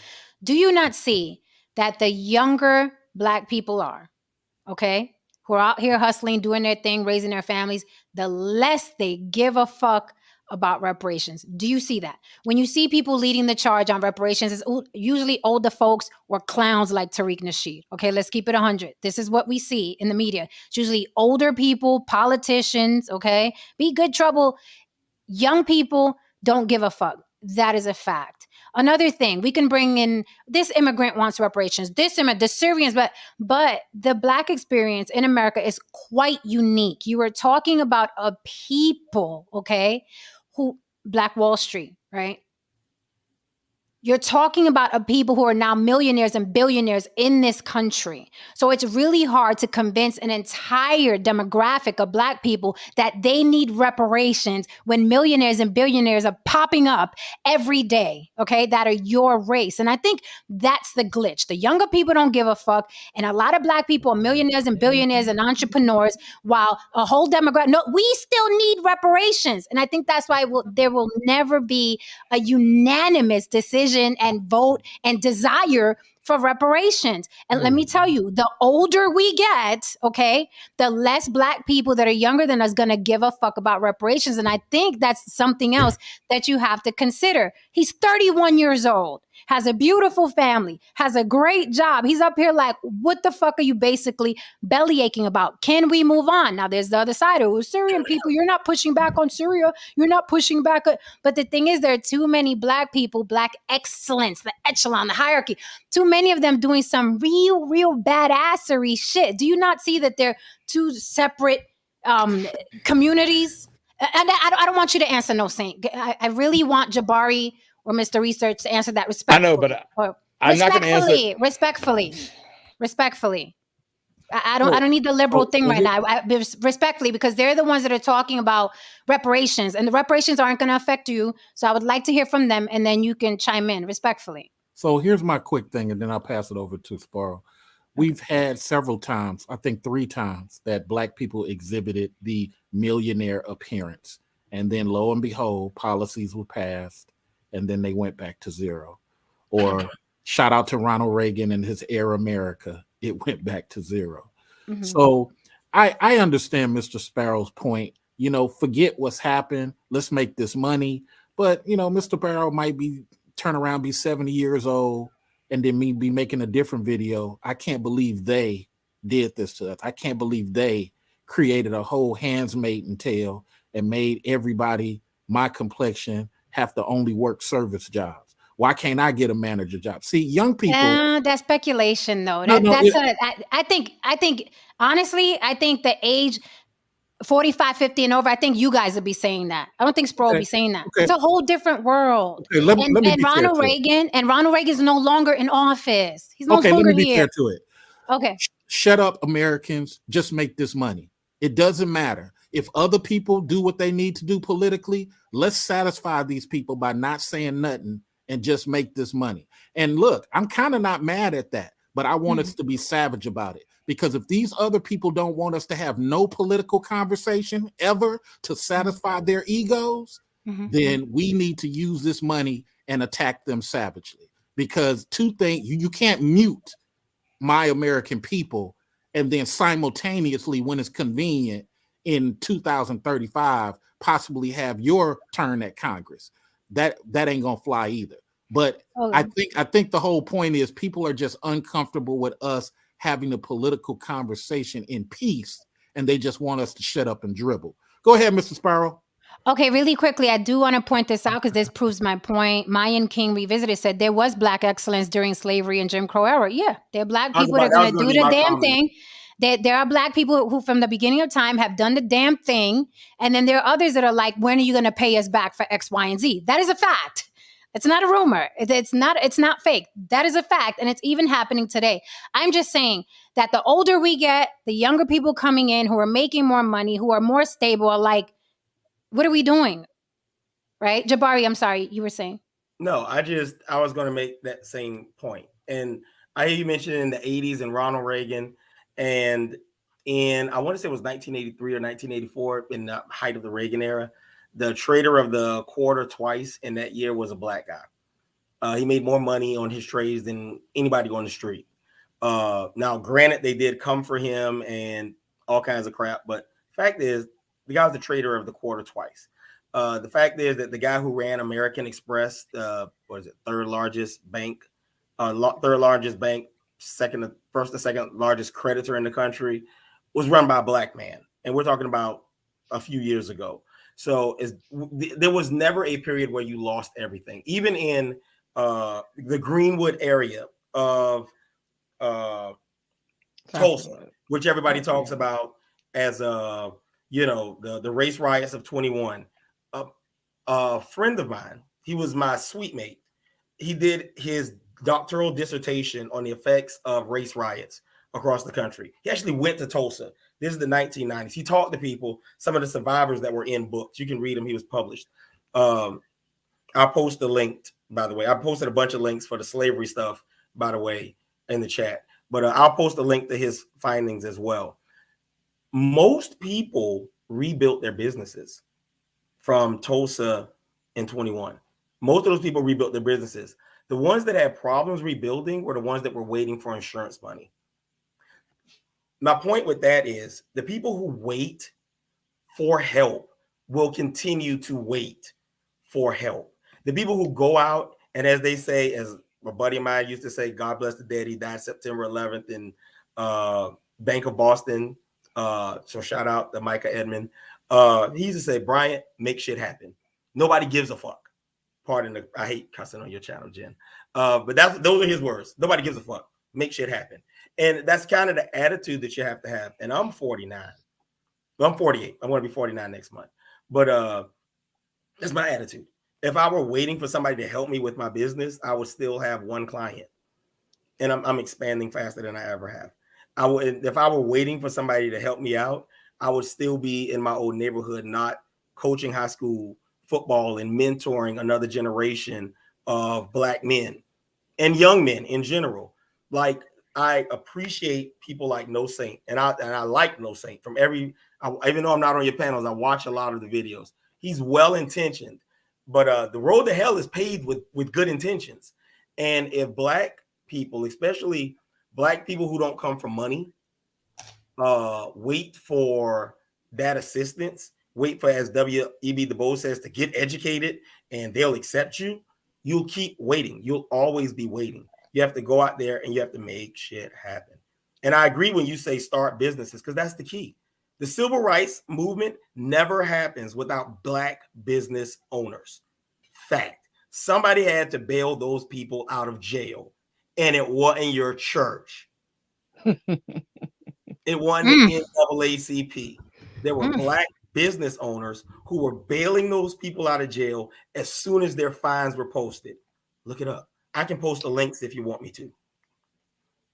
[SPEAKER 1] Do you not see that the younger Black people are, okay, who are out here hustling, doing their thing, raising their families, the less they give a fuck about reparations? Do you see that? When you see people leading the charge on reparations, it's usually older folks or clowns like Tariq Nasheed. Okay, let's keep it 100. This is what we see in the media. It's usually older people, politicians, okay? Be good trouble. Young people don't give a fuck. That is a fact. Another thing, we can bring in this immigrant wants reparations, the Syrians, but the Black experience in America is quite unique. You were talking about a people, okay, who Black Wall Street, right? You're talking about a people who are now millionaires and billionaires in this country. So it's really hard to convince an entire demographic of Black people that they need reparations when millionaires and billionaires are popping up every day, okay, that are your race. And I think that's the glitch. The younger people don't give a fuck. And a lot of Black people are millionaires and billionaires and entrepreneurs, while a whole demographic, no, we still need reparations. And I think that's why there will never be a unanimous decision and vote and desire for reparations. And let me tell you, the older we get, okay, the less Black people that are younger than us gonna give a fuck about reparations. And I think that's something else that you have to consider. He's 31 years old, has a beautiful family, has a great job. He's up here like, what the fuck are you basically belly aching about? Can we move on? Now there's the other side. Oh, Syrian people, you're not pushing back on Syria. You're not pushing back. But the thing is, there are too many Black people, Black excellence, the echelon, the hierarchy, too many of them doing some real badassery shit. Do you not see that they're two separate communities? And I don't want you to answer no Saint. I really want Jabari or Mr. Research to answer that respectfully.
[SPEAKER 4] I know, but I'm not going to answer.
[SPEAKER 1] Respectfully. I don't need the liberal thing right now. Respectfully, because they're the ones that are talking about reparations, and the reparations aren't going to affect you. So I would like to hear from them, and then you can chime in respectfully.
[SPEAKER 3] So here's my quick thing, and then I'll pass it over to Sparrow. We've had several times, I think 3 times, that Black people exhibited the millionaire appearance. And then lo and behold, policies were passed, and then they went back to zero. Or shout out to Ronald Reagan and his Air America. It went back to zero. Mm-hmm. So I understand Mr. Sparrow's point. You know, forget what's happened. Let's make this money. But, you know, Mr. Sparrow might turn around, be 70 years old, and then me be making a different video. I can't believe they did this to us. I can't believe they created a whole handmaid's tale and made everybody my complexion have to only work service jobs. Why can't I get a manager job? See, young people.
[SPEAKER 1] That's speculation, though. I think honestly, I think the age 45, 50 and over, I think you guys would be saying that. I don't think Sproul will be saying that. Okay. It's a whole different world. Okay, let me Ronald Reagan is no longer in office. He's no longer
[SPEAKER 3] let me be
[SPEAKER 1] here.
[SPEAKER 3] fair to it.
[SPEAKER 1] Okay.
[SPEAKER 3] Shut up, Americans. Just make this money. It doesn't matter. If other people do what they need to do politically, let's satisfy these people by not saying nothing and just make this money. And look, I'm kind of not mad at that, but I want us to be savage about it. Because if these other people don't want us to have no political conversation ever to satisfy their egos, then we need to use this money and attack them savagely. Because two things, you can't mute my American people and then simultaneously, when it's convenient in 2035, possibly have your turn at Congress. That ain't gonna fly either. But I think the whole point is people are just uncomfortable with us having a political conversation in peace, and they just want us to shut up and dribble. Go ahead, Mr. Sparrow.
[SPEAKER 1] Okay, really quickly, I do want to point this out because this proves my point. Mayan King Revisited said there was Black excellence during slavery and Jim Crow era. Yeah, there are Black people that are going to do the damn thing. There are Black people who, from the beginning of time, have done the damn thing. And then there are others that are like, when are you going to pay us back for X, Y, and Z? That is a fact. It's not a rumor. It's not fake. That is a fact. And it's even happening today. I'm just saying that the older we get, the younger people coming in who are making more money, who are more stable, are like, what are we doing? Right? Jabari, I'm sorry, you were saying.
[SPEAKER 6] No, I was going to make that same point. And I hear you mentioned in the 80s and Ronald Reagan, and I want to say it was 1983 or 1984 in the height of the Reagan era. The trader of the quarter twice in that year was a Black guy. He made more money on his trades than anybody on the street. Now, granted, they did come for him and all kinds of crap, but fact is, the guy was the trader of the quarter twice. The fact is that the guy who ran American Express, third largest bank, first to second largest creditor in the country, was run by a Black man. And we're talking about a few years ago. So there was never a period where you lost everything. Even in the Greenwood area of Tulsa, which everybody talks about as the race riots of 21. A friend of mine, he was my suite mate. He did his doctoral dissertation on the effects of race riots across the country. He actually went to Tulsa. This is the 1990s. He talked to people, some of the survivors that were in books. You can read them. He was published. I'll post a link, by the way. I posted a bunch of links for the slavery stuff, by the way, in the chat. But I'll post a link to his findings as well. Most people rebuilt their businesses from Tulsa in 21. Most of those people rebuilt their businesses. The ones that had problems rebuilding were the ones that were waiting for insurance money. My point with that is the people who wait for help will continue to wait for help. The people who go out and, as they say, as a buddy of mine used to say, God bless the dead, he died September 11th in Bank of Boston. So shout out to Micah Edmond. He used to say, Bryant, make shit happen. Nobody gives a fuck. I hate cussing on your channel, Jen. But those are his words. Nobody gives a fuck. Make shit happen. And that's kind of the attitude that you have to have. And I'm 49. Well, I'm 48. I'm going to be 49 next month. But that's my attitude. If I were waiting for somebody to help me with my business, I would still have one client. And I'm expanding faster than I ever have. If I were waiting for somebody to help me out, I would still be in my old neighborhood, not coaching high school football and mentoring another generation of Black men and young men in general. Like, I appreciate people like No Saint, and I like No Saint even though I'm not on your panels, I watch a lot of the videos. He's well-intentioned, but the road to hell is paved with good intentions. And if Black people, especially Black people who don't come from money, wait for that assistance, wait for, as W.E.B. Du Bois says, to get educated and they'll accept you, you'll keep waiting. You'll always be waiting. You have to go out there and you have to make shit happen. And I agree when you say start businesses, because that's the key. The civil rights movement never happens without Black business owners. Fact. Somebody had to bail those people out of jail, and it wasn't your church. It wasn't the NAACP. There were Black business owners who were bailing those people out of jail as soon as their fines were posted. Look it up. I can post the links if you want me to.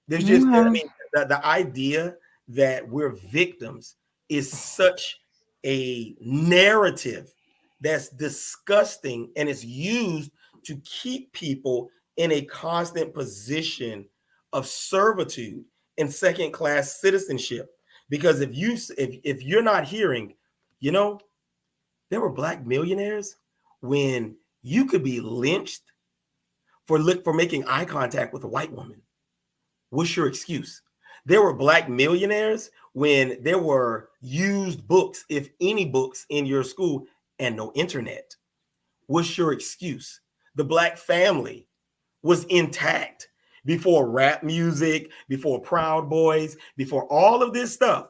[SPEAKER 6] There's just, the idea that we're victims is such a narrative that's disgusting, and it's used to keep people in a constant position of servitude and second-class citizenship. Because if you're not hearing, there were Black millionaires when you could be lynched for making eye contact with a white woman? What's your excuse? There were black millionaires when there were used books, if any books, in your school and no internet. What's your excuse? The black family was intact before rap music, before Proud Boys, before all of this stuff.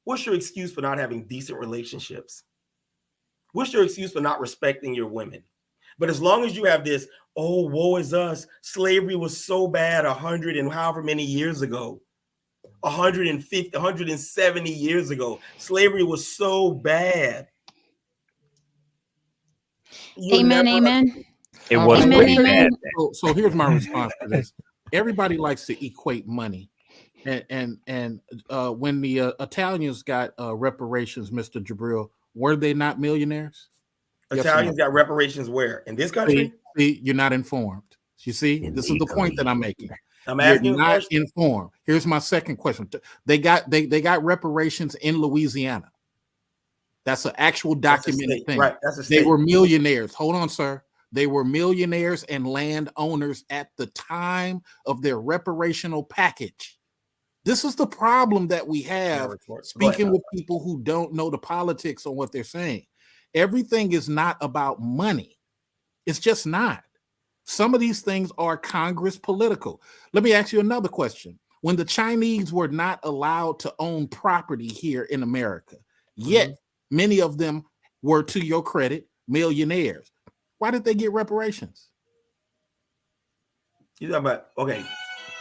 [SPEAKER 6] What's your excuse for not having decent relationships? What's your excuse for not respecting your women? But as long as you have this, oh, woe is us, slavery was so bad 100 and however many years ago, 150, 170 years ago, slavery was so bad.
[SPEAKER 1] Amen, amen.
[SPEAKER 7] It
[SPEAKER 2] All
[SPEAKER 7] was
[SPEAKER 2] right.
[SPEAKER 7] pretty
[SPEAKER 1] Amen.
[SPEAKER 7] bad.
[SPEAKER 3] So here's my response to this. Everybody likes to equate money, and when the Italians got reparations, Mr. Jabril, were they not millionaires? Yes or
[SPEAKER 6] Italians
[SPEAKER 3] no?
[SPEAKER 6] got reparations where? In this country?
[SPEAKER 3] See, you're not informed. You see, this is the point that I'm making.
[SPEAKER 6] I'm
[SPEAKER 3] You're
[SPEAKER 6] asking you a
[SPEAKER 3] not
[SPEAKER 6] question.
[SPEAKER 3] informed. Here's my second question. They got reparations in Louisiana. That's an actual
[SPEAKER 6] That's a
[SPEAKER 3] documented
[SPEAKER 6] state,
[SPEAKER 3] thing.
[SPEAKER 6] right? That's a state.
[SPEAKER 3] They were millionaires. Hold on, sir. They were millionaires and landowners at the time of their reparational package. This is the problem that we have speaking with people who don't know the politics on what they're saying. Everything is not about money. It's just not. Some of these things are Congress political. Let me ask you another question. When the Chinese were not allowed to own property here in America, yet many of them were, to your credit, millionaires. Why did they get reparations?
[SPEAKER 6] You talking about, okay,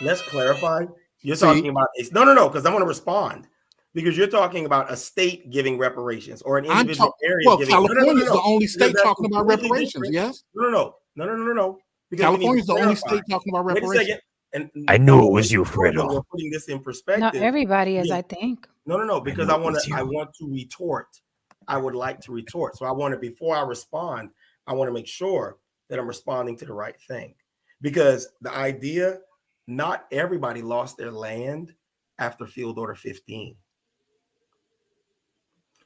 [SPEAKER 6] let's clarify. You're talking about no, because I want to respond. Because you're talking about a state giving reparations or an individual area giving.
[SPEAKER 3] California is the only state talking about reparations. Yes.
[SPEAKER 6] No.
[SPEAKER 3] California is the only state talking about reparations.
[SPEAKER 6] Wait a second. And
[SPEAKER 7] I knew it was you, Fredo.
[SPEAKER 6] We're putting this in perspective.
[SPEAKER 1] Not everybody is, I think.
[SPEAKER 6] No, because I want to retort. I would like to retort. So I want to, before I respond, I want to make sure that I'm responding to the right thing. Because the idea, not everybody lost their land after Field Order 15.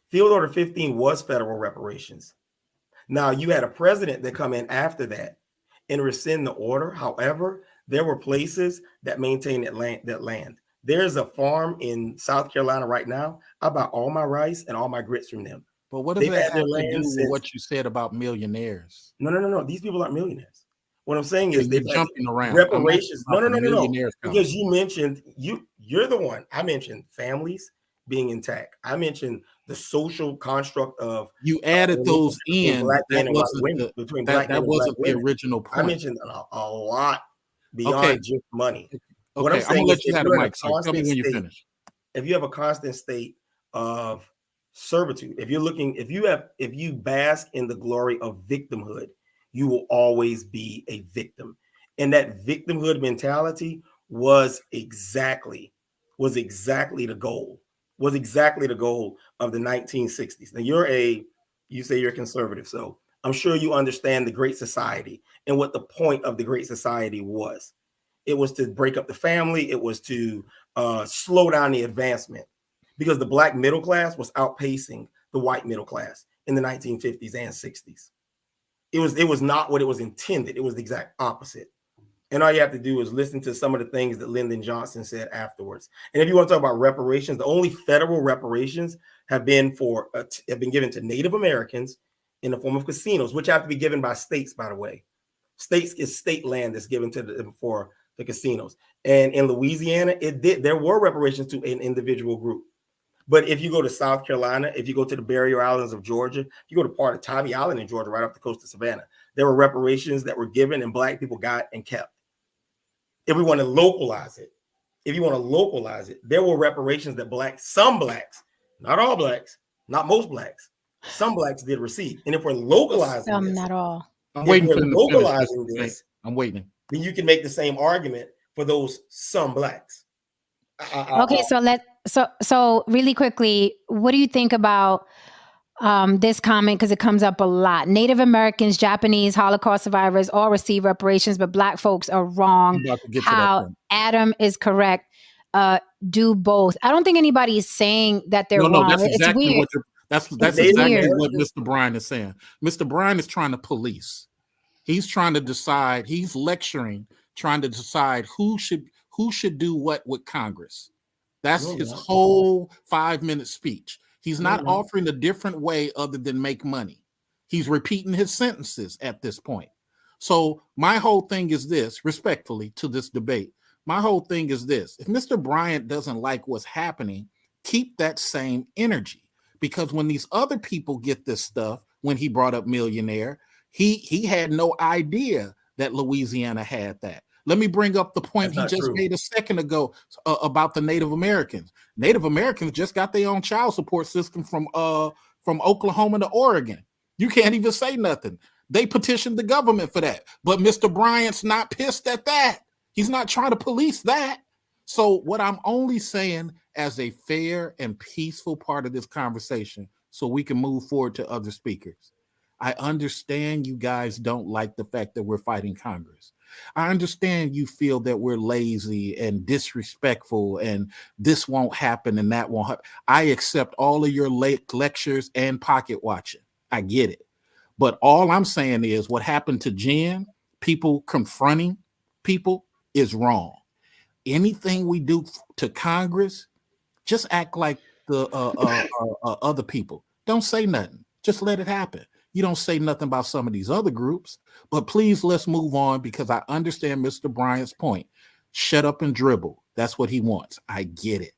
[SPEAKER 6] Field Order 15 was federal reparations. Now, you had a president that come in after that and rescind the order. However, there were places that maintained that land. There's a farm in South Carolina right now. I buy all my rice and all my grits from them.
[SPEAKER 3] But what does that have to do with what you said about millionaires?
[SPEAKER 6] No. These people aren't millionaires. What I'm saying is they're
[SPEAKER 3] jumping around.
[SPEAKER 6] Reparations. No. Because you mentioned, you're the one. I mentioned families being intact. I mentioned the social construct of
[SPEAKER 3] you added those in.
[SPEAKER 6] Black men and white
[SPEAKER 3] women,
[SPEAKER 6] between black men and black
[SPEAKER 3] wasn't the
[SPEAKER 6] women.
[SPEAKER 3] original point.
[SPEAKER 6] I mentioned a lot beyond just money.
[SPEAKER 3] Okay,
[SPEAKER 6] what I'm
[SPEAKER 3] I'm
[SPEAKER 6] saying
[SPEAKER 3] gonna let
[SPEAKER 6] is
[SPEAKER 3] you have the mic. So tell me when you finish.
[SPEAKER 6] If you have a constant state of servitude, if you bask in the glory of victimhood, you will always be a victim. And that victimhood mentality was exactly the goal. Was exactly the goal of the 1960s. Now you say you're conservative, so I'm sure you understand the Great Society and what the point of the Great Society was. It was to break up the family. It was to slow down the advancement because the black middle class was outpacing the white middle class in the 1950s and 60s. It was not what it was intended. It was the exact opposite. And all you have to do is listen to some of the things that Lyndon Johnson said afterwards. And if you want to talk about reparations, the only federal reparations have been given to Native Americans in the form of casinos, which have to be given by states, by the way. States is state land that's given to them for the casinos. And in Louisiana, there were reparations to an individual group. But if you go to South Carolina, if you go to the Barrier Islands of Georgia, if you go to part of Tybee Island in Georgia, right off the coast of Savannah, there were reparations that were given and black people got and kept. If we want to localize it, there were reparations that some blacks, not all blacks, not most blacks, some blacks did receive. And if we're localizing
[SPEAKER 1] some, not all.
[SPEAKER 3] I'm waiting for
[SPEAKER 6] localizing this.
[SPEAKER 3] I'm waiting.
[SPEAKER 6] Then you can make the same argument for those some blacks.
[SPEAKER 1] Okay, so really quickly, what do you think about this comment? Because it comes up a lot. Native Americans, Japanese, Holocaust survivors all receive reparations, but black folks are wrong. How Adam is correct. Do both. I don't think anybody is saying that they're wrong.
[SPEAKER 3] That's exactly
[SPEAKER 1] it's weird.
[SPEAKER 3] that's exactly what Mr. Bryan is saying. Mr. Bryan is trying to police. He's trying to decide. He's lecturing, trying to decide who should do what with Congress. That's his whole 5-minute speech. He's not offering a different way other than make money. He's repeating his sentences at this point. So my whole thing is this, respectfully to this debate, my whole thing is this. If Mr. Bryant doesn't like what's happening, keep that same energy. Because when these other people get this stuff, when he brought up millionaire, he had no idea that Louisiana had that. Let me bring up the point he just made a second ago about the Native Americans. Native Americans just got their own child support system from Oklahoma to Oregon. You can't even say nothing. They petitioned the government for that. But Mr. Bryant's not pissed at that. He's not trying to police that. So what I'm only saying as a fair and peaceful part of this conversation, so we can move forward to other speakers. I understand you guys don't like the fact that we're fighting Congress. I understand you feel that we're lazy and disrespectful and this won't happen and that won't happen. I accept all of your lectures and pocket watching. I get it. But all I'm saying is what happened to Jen, people confronting people, is wrong. Anything we do to Congress, just act like the other people. Don't say nothing. Just let it happen. You don't say nothing about some of these other groups, but please let's move on because I understand Mr. Bryant's point. Shut up and dribble. That's what he wants. I get it.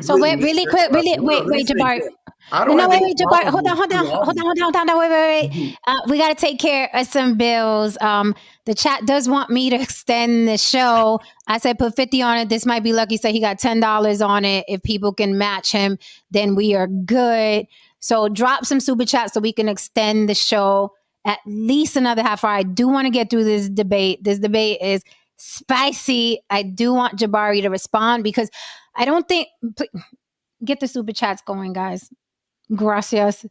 [SPEAKER 1] So wait, really quick, wait, Jabari. Wait, Jabari. Hold on. Wait. We got to take care of some bills. The chat does want me to extend the show. I said put 50 on it. This might be lucky. So he got $10 on it. If people can match him, then we are good. So drop some super chats so we can extend the show at least another half hour. I do want to get through this debate. This debate is spicy. I do want Jabari to respond because I don't think, get the super chats going, guys. Gracias.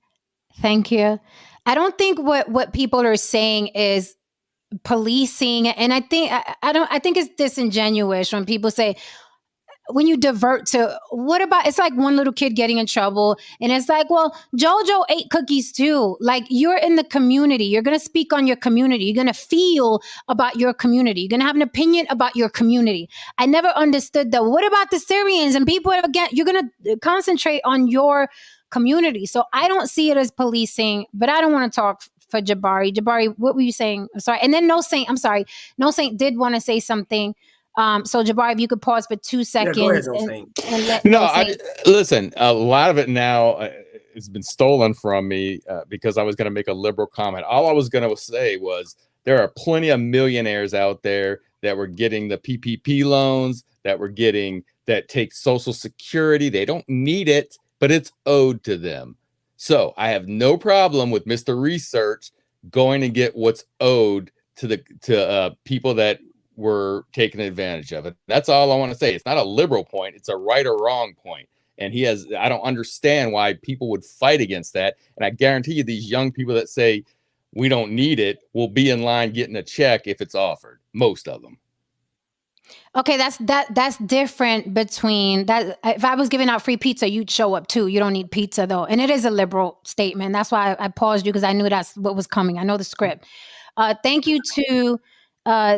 [SPEAKER 1] Thank you. I don't think what people are saying is policing. And I think it's disingenuous when people say, when you divert to what about, it's like one little kid getting in trouble and it's like, well, JoJo ate cookies too. Like you're in the community. You're going to speak on your community. You're going to feel about your community. You're going to have an opinion about your community. I never understood that. What about the Syrians and people again? You're going to concentrate on your community. So I don't see it as policing, but I don't want to talk for Jabari. Jabari, what were you saying? I'm sorry. And then No Saint, I'm sorry. No Saint did want to say something. So Jabari, if you could pause for 2 seconds.
[SPEAKER 6] Yeah, go ahead,
[SPEAKER 1] and let
[SPEAKER 4] listen, a lot of it now has been stolen from me because I was going to make a liberal comment. All I was going to say was there are plenty of millionaires out there that were getting the PPP loans, that take Social Security. They don't need it, but it's owed to them. So I have no problem with Mr. Research going to get what's owed to people that were taken advantage of it. That's all I want to say. It's not a liberal point. It's a right or wrong point. And I don't understand why people would fight against that. And I guarantee you these young people that say we don't need it will be in line getting a check if it's offered. Most of them.
[SPEAKER 1] Okay, that's different between that. If I was giving out free pizza, you'd show up too. You don't need pizza though. And it is a liberal statement. That's why I paused you because I knew that's what was coming. I know the script. Thank you to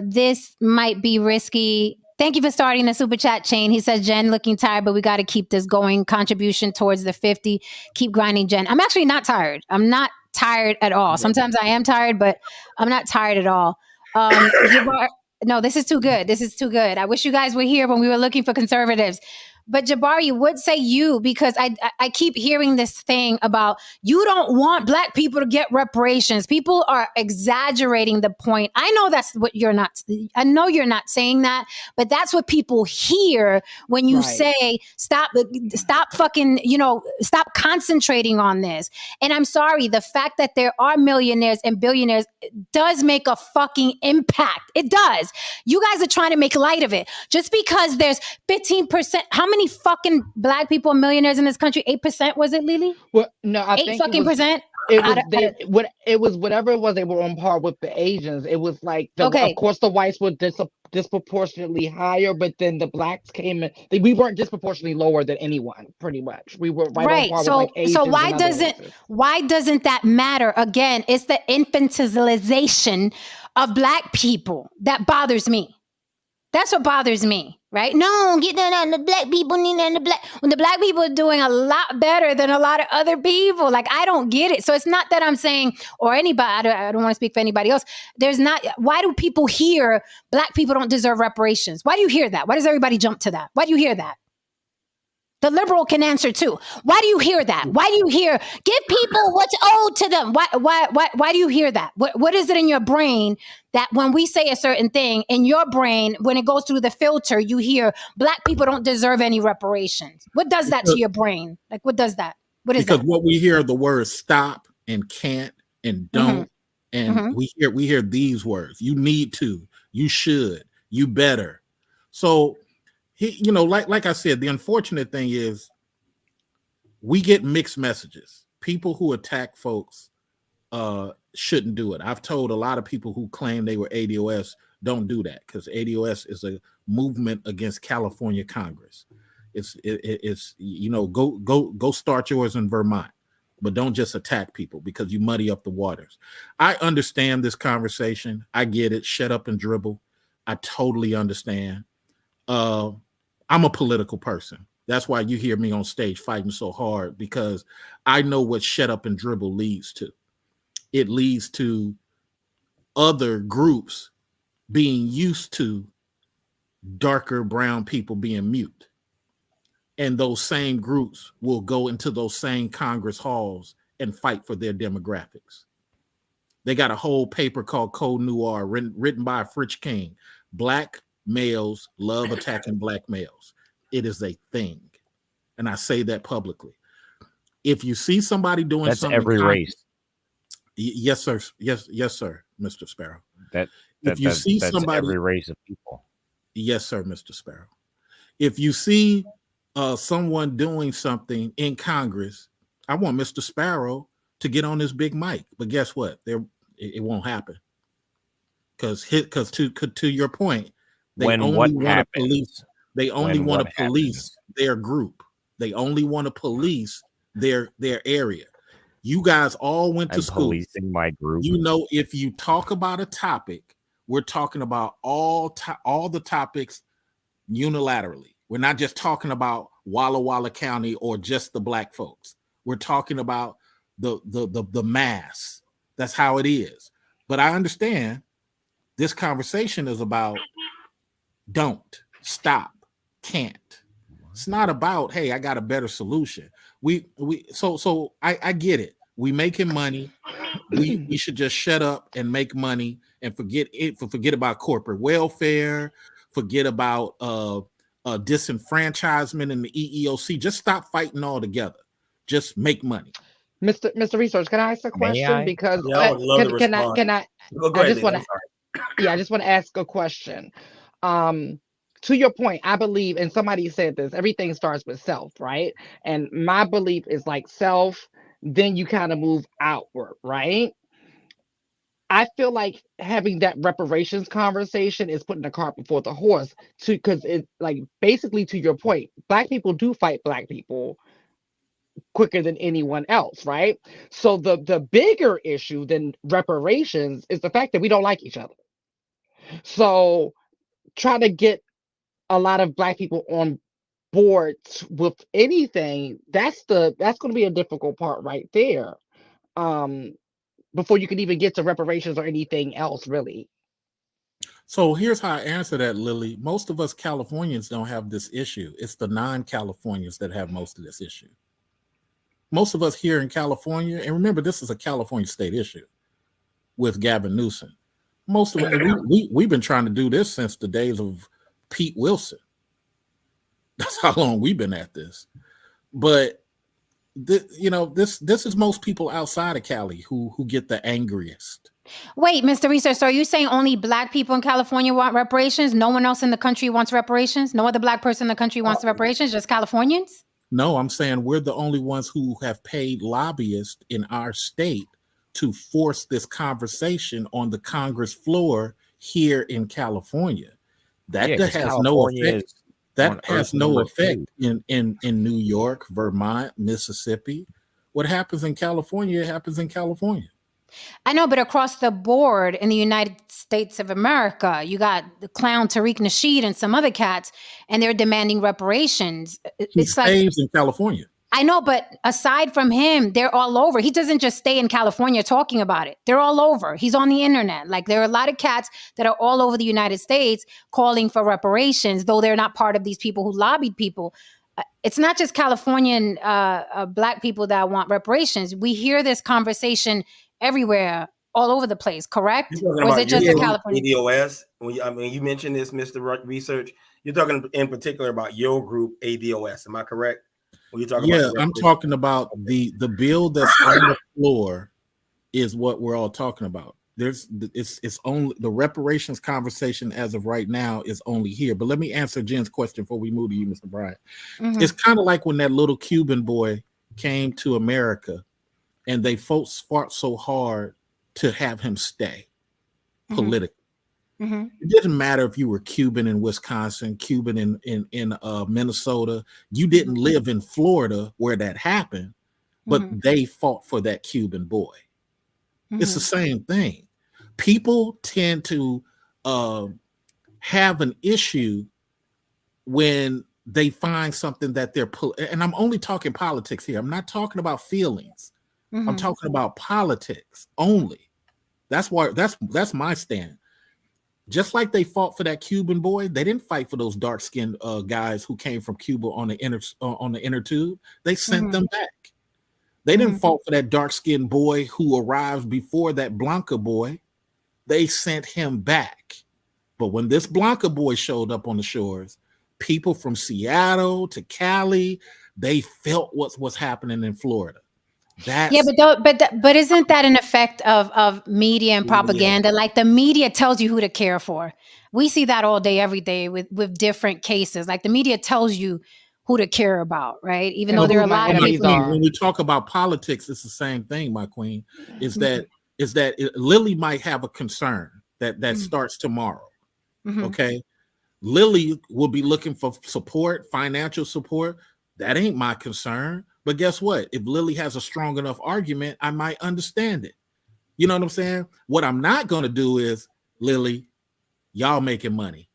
[SPEAKER 1] This Might Be Risky. Thank you for starting the super chat chain. He says, Jen, looking tired, but we got to keep this going. Contribution towards the 50. Keep grinding, Jen. I'm actually not tired. I'm not tired at all. Sometimes I am tired, but I'm not tired at all. No, this is too good. This is too good. I wish you guys were here when we were looking for conservatives. But Jabari, would say you, because I keep hearing this thing about you don't want Black people to get reparations. People are exaggerating the point. I know that's what I know you're not saying that, but that's what people hear when you say, stop fucking, stop concentrating on this. And I'm sorry, the fact that there are millionaires and billionaires does make a fucking impact. It does. You guys are trying to make light of it. Just because there's 15%, how many fucking Black people are millionaires in this country? 8%, was it, Lily?
[SPEAKER 2] Well, no, I
[SPEAKER 1] 8
[SPEAKER 2] think
[SPEAKER 1] fucking percent.
[SPEAKER 2] It
[SPEAKER 1] I
[SPEAKER 2] was
[SPEAKER 1] don't- I
[SPEAKER 2] they
[SPEAKER 1] don't-
[SPEAKER 2] what it was whatever it was, they were on par with the Asians. It was like the of
[SPEAKER 1] okay,
[SPEAKER 2] course the whites were disproportionately higher, but then the blacks came in. We weren't disproportionately lower than anyone, pretty much. We were right on
[SPEAKER 1] right.
[SPEAKER 2] par with like
[SPEAKER 1] So
[SPEAKER 2] Asians and other races.
[SPEAKER 1] why doesn't that matter? Again, it's the infantilization of black people that bothers me. That's what bothers me, right? No, get that on the black people, need that on the black. When the black people are doing a lot better than a lot of other people, like I don't get it. So it's not that I'm saying, or anybody, I don't want to speak for anybody else. There's not. Why do people hear black people don't deserve reparations? Why do you hear that? Why does everybody jump to that? Why do you hear that? The liberal can answer too. Why do you hear that? Why do you hear give people what's owed to them? Why do you hear that? What is it in your brain that when we say a certain thing in your brain, when it goes through the filter, you hear black people don't deserve any reparations? What does that to your brain? Like what does that? What is
[SPEAKER 3] Because
[SPEAKER 1] that?
[SPEAKER 3] what we hear the words stop and can't and don't, and we hear these words. You need to, you should, you better. So like I said, the unfortunate thing is we get mixed messages. People who attack folks shouldn't do it. I've told a lot of people who claim they were ADOS, don't do that, because ADOS is a movement against California Congress. It's go start yours in Vermont, but don't just attack people because you muddy up the waters. I understand this conversation. I get it. Shut up and dribble. I totally understand. I'm a political person. That's why you hear me on stage fighting so hard, because I know what shut up and dribble leads to. It leads to other groups being used to darker brown people being mute. And those same groups will go into those same Congress halls and fight for their demographics. They got a whole paper called Code Noir written by Fritz King. Black males love attacking black males. It is a thing. And I say that publicly. If you see somebody doing
[SPEAKER 7] That's
[SPEAKER 3] something,
[SPEAKER 7] every race.
[SPEAKER 3] Yes, sir. Yes, sir, Mr. Sparrow.
[SPEAKER 7] That's every race of people.
[SPEAKER 3] Yes, sir, Mr. Sparrow. If you see someone doing something in Congress, I want Mr. Sparrow to get on this big mic. But guess what? It won't happen. Because to your point, they only want to police. They only want to police their group. They only want to police their area. You guys all went to school.
[SPEAKER 7] Policing my group.
[SPEAKER 3] If you talk about a topic, we're talking about all the topics unilaterally. We're not just talking about Walla Walla County or just the black folks. We're talking about the mass. That's how it is. But I understand this conversation is about don't, stop, can't. It's not about, hey, I got a better solution. So I get it. We making money. We should just shut up and make money and forget about corporate welfare, forget about disenfranchisement and the EEOC. Just stop fighting altogether. Just make money.
[SPEAKER 2] Mr. Research, can I ask a question? Because
[SPEAKER 6] I would love to respond.
[SPEAKER 2] can I
[SPEAKER 6] Go ahead,
[SPEAKER 2] I just want to ask a question. To your point, I believe, and somebody said this, everything starts with self, right? And my belief is like self, then you kind of move outward, right? I feel like having that reparations conversation is putting the cart before the horse, because it, like, basically to your point, black people do fight black people quicker than anyone else, right? So the bigger issue than reparations is the fact that we don't like each other. So try to get a lot of black people on board with anything, that's going to be a difficult part right there. Before you can even get to reparations or anything else, really.
[SPEAKER 3] So here's how I answer that, Lily. Most of us Californians don't have this issue. It's the non-Californians that have most of this issue. Most of us here in California, and remember, this is a California state issue with Gavin Newsom. Most of it, we've been trying to do this since the days of Pete Wilson. That's how long we've been at this. But this is most people outside of Cali who get the angriest.
[SPEAKER 1] Wait, Mr. Research, so are you saying only black people in California want reparations? No one else in the country wants reparations? No other black person in the country wants reparations? Just Californians?
[SPEAKER 3] No, I'm saying we're the only ones who have paid lobbyists in our state to force this conversation on the Congress floor here in California. That
[SPEAKER 7] Yeah, because
[SPEAKER 3] has no
[SPEAKER 7] California
[SPEAKER 3] effect.
[SPEAKER 7] is on
[SPEAKER 3] That
[SPEAKER 7] Earth
[SPEAKER 3] has no
[SPEAKER 7] number
[SPEAKER 3] effect
[SPEAKER 7] 2.
[SPEAKER 3] in New York, Vermont, Mississippi. What happens in California happens in California.
[SPEAKER 1] I know, but across the board in the United States of America, you got the clown Tariq Nasheed and some other cats, and they're demanding reparations.
[SPEAKER 3] He
[SPEAKER 1] It's like,
[SPEAKER 3] stays in California.
[SPEAKER 1] I know, but aside from him, they're all over. He doesn't just stay in California talking about it. They're all over. He's on the internet. Like, there are a lot of cats that are all over the United States calling for reparations, though they're not part of these people who lobbied people. It's not just Californian Black people that want reparations. We hear this conversation everywhere, all over the place, correct?
[SPEAKER 6] You're talking
[SPEAKER 1] Or is
[SPEAKER 6] about
[SPEAKER 1] it just a
[SPEAKER 6] your
[SPEAKER 1] California?
[SPEAKER 6] ADOS. I mean, you mentioned this, Mr. Research. You're talking in particular about your group, ADOS. Am I correct? When you talk
[SPEAKER 3] Yeah,
[SPEAKER 6] about
[SPEAKER 3] I'm talking about the bill that's on the floor is what we're all talking about. It's only the reparations conversation as of right now is only here. But let me answer Jen's question before we move to you, Mr. Bryant.
[SPEAKER 1] Mhm.
[SPEAKER 3] It's kind of like when that little Cuban boy came to America and they folks fought so hard to have him stay politically.
[SPEAKER 1] Mhm.
[SPEAKER 3] It didn't matter if you were Cuban in Wisconsin, Cuban in Minnesota. You didn't live in Florida where that happened, but
[SPEAKER 1] Mhm.
[SPEAKER 3] they fought for that Cuban boy. It's the
[SPEAKER 1] Mhm.
[SPEAKER 3] same thing. People tend to have an issue when they find something that and I'm only talking politics here. I'm not talking about feelings. I'm
[SPEAKER 1] Mhm.
[SPEAKER 3] talking about politics only. That's why that's my stand. Just like they fought for that Cuban boy, they didn't fight for those dark-skinned guys who came from Cuba on the inner tube. They sent
[SPEAKER 1] Mhm.
[SPEAKER 3] them back. They didn't
[SPEAKER 1] Mhm.
[SPEAKER 3] fight for that dark-skinned boy who arrived before that Blanca boy. They sent him back. But when this Blanca boy showed up on the shores, people from Seattle to Cali, they felt what's happening in Florida.
[SPEAKER 1] Yeah,
[SPEAKER 3] That's
[SPEAKER 1] but isn't that an effect of media and
[SPEAKER 6] Media.
[SPEAKER 1] propaganda? Like, the media tells you who to care for. We see that all day, every day with different cases. Like, the media tells you who to care about, right? Even
[SPEAKER 2] And
[SPEAKER 1] though
[SPEAKER 2] who
[SPEAKER 1] there are a
[SPEAKER 2] my
[SPEAKER 1] lot of
[SPEAKER 3] my
[SPEAKER 2] enemies
[SPEAKER 1] people.
[SPEAKER 3] queen.
[SPEAKER 2] are.
[SPEAKER 3] When we talk about politics, it's the same thing, my queen. Is
[SPEAKER 1] Mhm.
[SPEAKER 3] that Lily might have a concern that
[SPEAKER 1] Mhm.
[SPEAKER 3] starts tomorrow.
[SPEAKER 1] Mhm.
[SPEAKER 3] Okay. Lily will be looking for support, financial support. That ain't my concern. But guess what? If Lily has a strong enough argument, I might understand it. You know what I'm saying? What I'm not going to do is, Lily, y'all making money.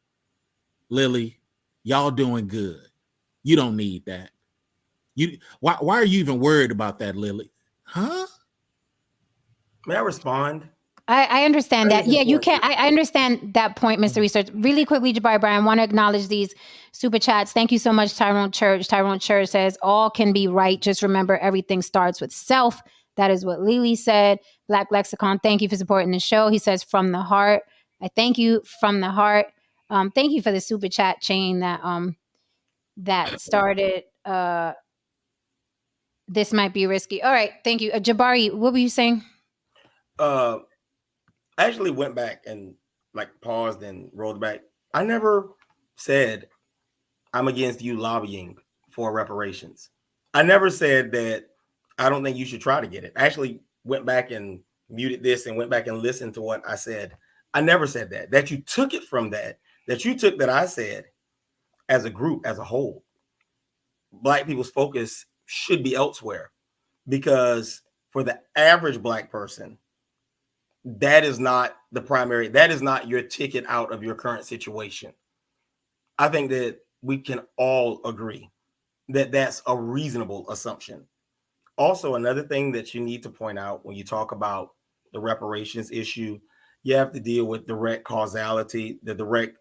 [SPEAKER 3] Lily, y'all doing good. You don't need that. Why are you even worried about that, Lily? Huh?
[SPEAKER 6] May I respond?
[SPEAKER 1] I understand
[SPEAKER 6] That
[SPEAKER 1] that.
[SPEAKER 6] is
[SPEAKER 1] Yeah, you
[SPEAKER 6] important.
[SPEAKER 1] can. I understand that point, Mr. Research. Really quickly, Jabari Brian, I want to acknowledge these super chats. Thank you so much, Tyrone Church. Tyrone Church says, all can be right. Just remember, everything starts with self. That is what Lily said. Black Lexicon, thank you for supporting the show. He says, from the heart. I thank you from the heart. Thank you for the super chat chain that started. This might be risky. All right, thank you. Jabari, what were you saying?
[SPEAKER 6] I actually went back and like paused and rolled back. I never said I'm against you lobbying for reparations. I never said that I don't think you should try to get it. I actually went back and muted this and went back and listened to what I said. I never said that. That you took it from that you took that I said as a group, as a whole. Black people's focus should be elsewhere because for the average Black person, that is not the primary, that is not your ticket out of your current situation. I think that we can all agree that that's a reasonable assumption. Also, another thing that you need to point out when you talk about the reparations issue, you have to deal with direct causality, the direct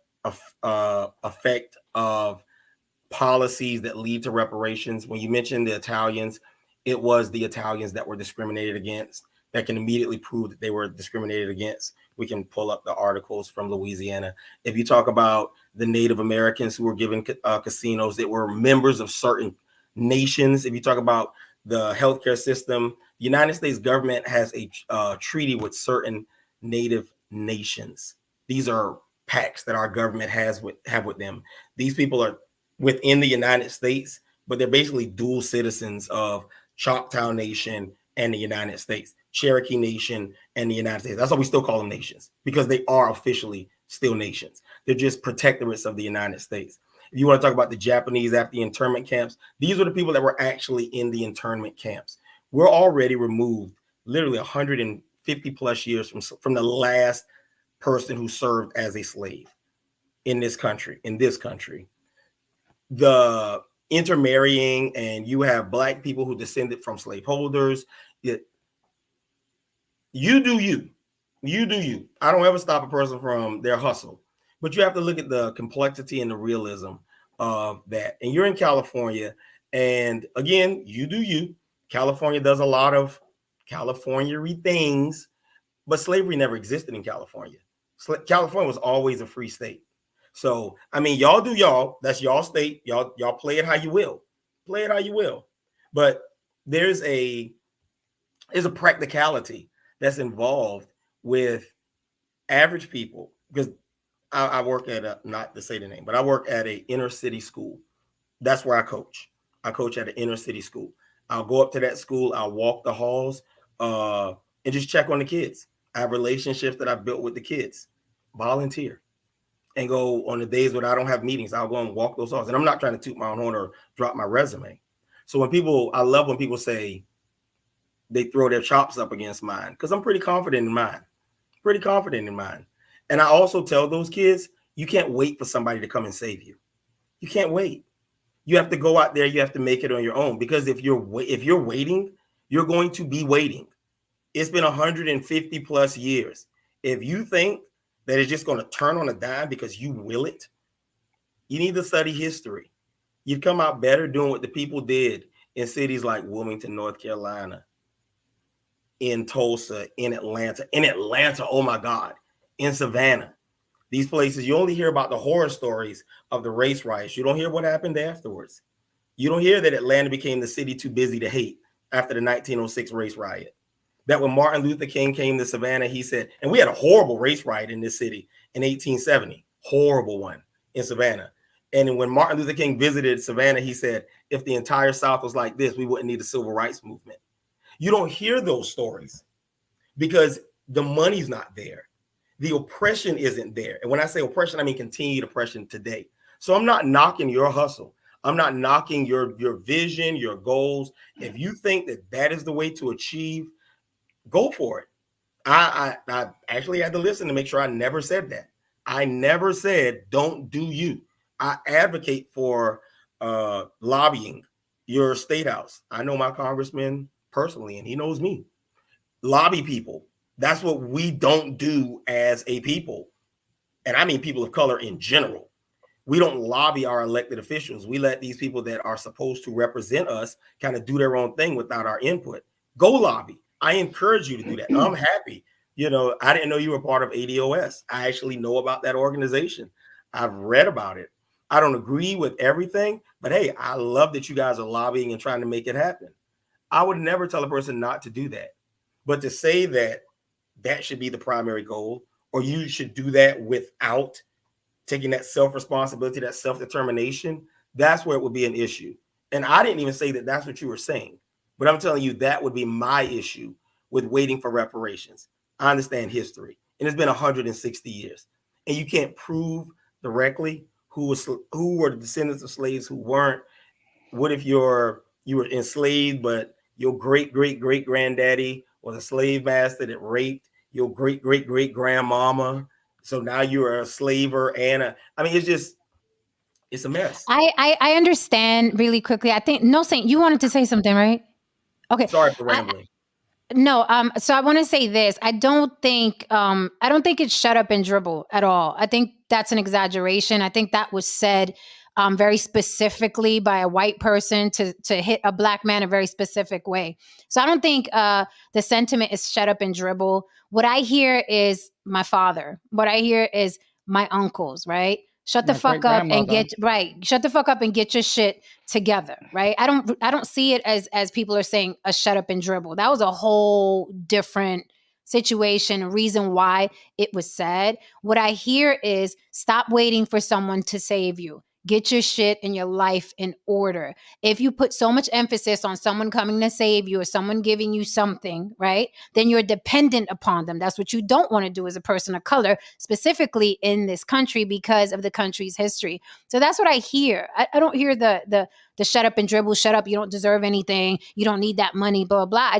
[SPEAKER 6] effect of policies that lead to reparations. When you mentioned the Italians, it was the Italians that were discriminated against that can immediately prove that they were discriminated against. We can pull up the articles from Louisiana. If you talk about the Native Americans who were given casinos that were members of certain nations, if you talk about the healthcare system, the United States government has a treaty with certain Native nations. These are pacts that our government have with them. These people are within the United States, but they're basically dual citizens of Choctaw Nation and the United States, Cherokee Nation and the United States. That's why we still call them nations, because they are officially still nations. They're just protectorates of the United States. If you want to talk about the Japanese after the internment camps, these were the people that were actually in the internment camps. We're already removed literally 150 plus years from the last person who served as a slave in this country. The intermarrying, and you have black people who descended from slaveholders. You do you. I don't ever stop a person from their hustle, but you have to look at the complexity and the realism of that. And you're in California, and again, you do you. California does a lot of California-y things, but slavery never existed in California. California was always a free state. So, I mean, y'all do y'all. That's y'all state. Y'all play it how you will. But there's a practicality that's involved with average people, because I work at not to say the name, but I work at an inner city school. That's where I coach. I coach at an inner city school. I'll go up to that school. I'll walk the halls and just check on the kids. I have relationships that I've built with the kids. Volunteer. And go on the days when I don't have meetings, I'll go and walk those halls. And I'm not trying to toot my own horn or drop my resume. So I love when people say they throw their chops up against mine, because I'm pretty confident in mine. And I also tell those kids, you can't wait for somebody to come and save you. You can't wait. You have to go out there. You have to make it on your own, because if you're waiting, you're going to be waiting. It's been 150 plus years. If you think that it's just going to turn on a dime because you will it, you need to study history. You'd come out better doing what the people did in cities like Wilmington, North Carolina, in Tulsa, in Atlanta, oh my God, in Savannah. These places, you only hear about the horror stories of the race riots. You don't hear what happened afterwards. You don't hear that Atlanta became the city too busy to hate after the 1906 race riot. That when Martin Luther King came to Savannah, he said, and we had a horrible race riot in this city in 1870, horrible one in Savannah. And when Martin Luther King visited Savannah, he said, if the entire South was like this, we wouldn't need a civil rights movement. You don't hear those stories because the money's not there. The oppression isn't there. And when I say oppression, I mean continued oppression today. So I'm not knocking your hustle. I'm not knocking your vision, your goals. If you think that is the way to achieve, go for it. I actually had to listen to make sure I never said that. I never said don't do you. I advocate for lobbying your state house. I know my congressman personally, and he knows me. Lobby people. That's what we don't do as a people. And I mean people of color in general. We don't lobby our elected officials. We let these people that are supposed to represent us kind of do their own thing without our input. Go lobby. I encourage you to do that. I'm happy. I didn't know you were part of ADOS. I actually know about that organization. I've read about it. I don't agree with everything, but hey, I love that you guys are lobbying and trying to make it happen. I would never tell a person not to do that. But to say that should be the primary goal, or you should do that without taking that self-responsibility, that self-determination, that's where it would be an issue. And I didn't even say that that's what you were saying, but I'm telling you that would be my issue with waiting for reparations. I understand history, and it's been 160 years, and you can't prove directly who were the descendants of slaves, who weren't. What if you were enslaved, but your great granddaddy was a slave master that raped your great grandmama? So now you're a slaver, and it's a mess.
[SPEAKER 1] I understand really quickly. I think Saint, you wanted to say something, right? Okay.
[SPEAKER 6] Sorry for rambling.
[SPEAKER 1] No, so I want to say this. I don't think it's shut up and dribble at all. I think that's an exaggeration. I think that was said very specifically by a white person to hit a black man a very specific way. So I don't think the sentiment is shut up and dribble. What I hear is my father. What I hear is my uncles, right? Shut the fuck up and shut the fuck up and get your shit together, right? I don't see it as people are saying a shut up and dribble. That was a whole different situation, reason why it was said. What I hear is stop waiting for someone to save you. Get your shit and your life in order. If you put so much emphasis on someone coming to save you or someone giving you something, right, then you're dependent upon them. That's what you don't want to do as a person of color, specifically in this country because of the country's history. So that's what I hear. I don't hear the shut up and dribble, shut up, you don't deserve anything, you don't need that money, blah, blah.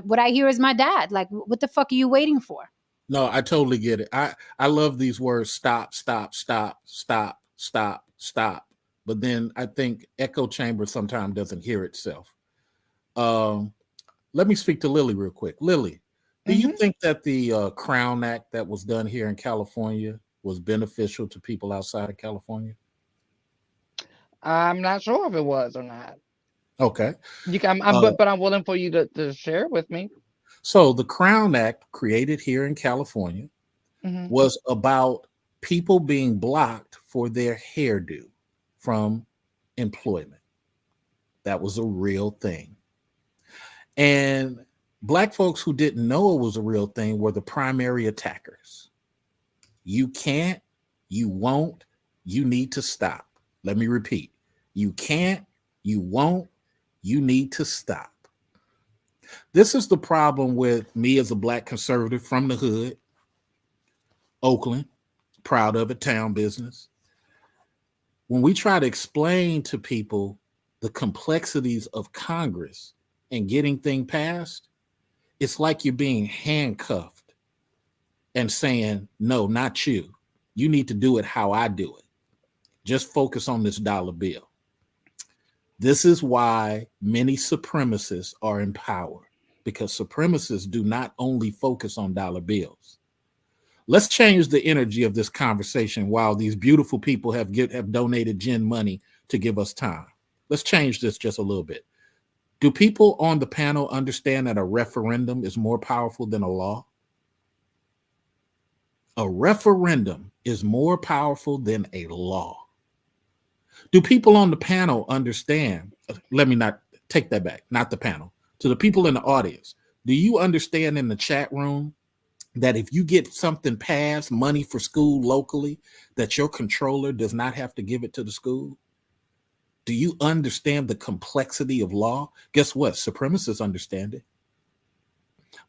[SPEAKER 1] What I hear is my dad. Like, what the fuck are you waiting for?
[SPEAKER 3] No, I totally get it. I love these words: stop, stop, stop, stop, stop, stop. But then I think echo chamber sometimes doesn't hear itself. Let me speak to Lily real quick. Lily, do you think that the Crown Act that was done here in California was beneficial to people outside of California?
[SPEAKER 2] I'm not sure if it was or not.
[SPEAKER 3] Okay.
[SPEAKER 2] You can, but I'm willing for you to share it with me.
[SPEAKER 3] So the Crown Act, created here in California, was about people being blocked for their hairdo from employment. That was a real thing. And Black folks who didn't know it was a real thing were the primary attackers. You can't, you won't, you need to stop. Let me repeat. You can't, you won't, you need to stop. This is the problem with me as a Black conservative from the hood, Oakland, proud of it, town business. When we try to explain to people the complexities of Congress and getting things passed, it's like you're being handcuffed and saying, no, not you. You need to do it how I do it. Just focus on this dollar bill. This is why many supremacists are in power, because supremacists do not only focus on dollar bills. Let's change the energy of this conversation while these beautiful people have donated Jen money to give us time. Let's change this just a little bit. Do people on the panel understand that a referendum is more powerful than a law? A referendum is more powerful than a law. Do people on the panel understand? Let me not take that back, not the panel. To the people in the audience, do you understand in the chat room that if you get something passed, money for school locally, that your controller does not have to give it to the school? Do you understand the complexity of law? Guess what? Supremacists understand it.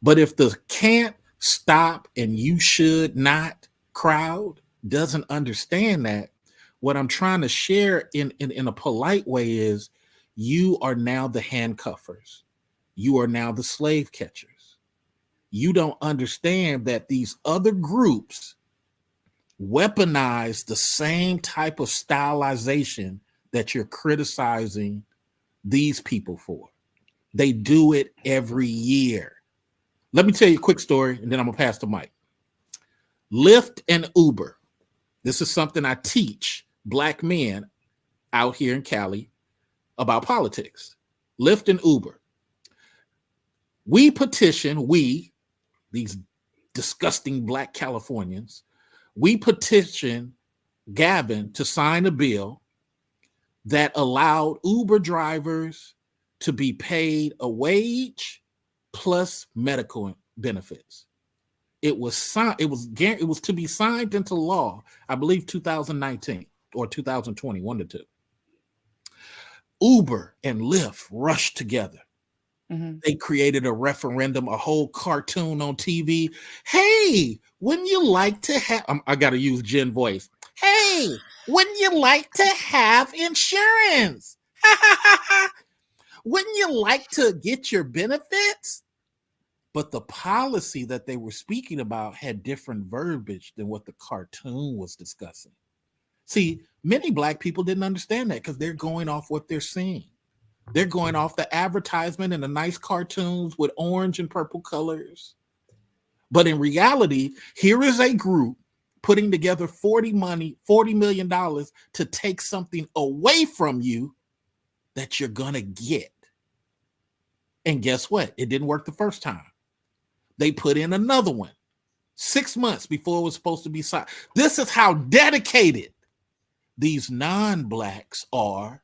[SPEAKER 3] But if the can't stop and you should not crowd doesn't understand that, what I'm trying to share in a polite way is you are now the handcuffers. You are now the slave catchers. You don't understand that these other groups weaponize the same type of stylization that you're criticizing these people for. They do it every year. Let me tell you a quick story, and then I'm going to pass the mic. Lyft and Uber. This is something I teach Black men out here in Cali about politics. Lyft and Uber. We petition, these disgusting Black Californians, we petition Gavin to sign a bill that allowed Uber drivers to be paid a wage plus medical benefits. It was to be signed into law, I believe 2019 or 2020, one to two. Uber and Lyft rushed together. They created a referendum, a whole cartoon on TV. Hey, wouldn't you like to have, I got to use Jen voice. Hey, wouldn't you like to have insurance? Wouldn't you like to get your benefits? But the policy that they were speaking about had different verbiage than what the cartoon was discussing. See, many Black people didn't understand that because they're going off what they're seeing. They're going off the advertisement and the nice cartoons with orange and purple colors. But in reality, here is a group putting together $40 million to take something away from you that you're going to get. And guess what? It didn't work the first time. They put in another one 6 months before it was supposed to be signed. This is how dedicated these non-Blacks are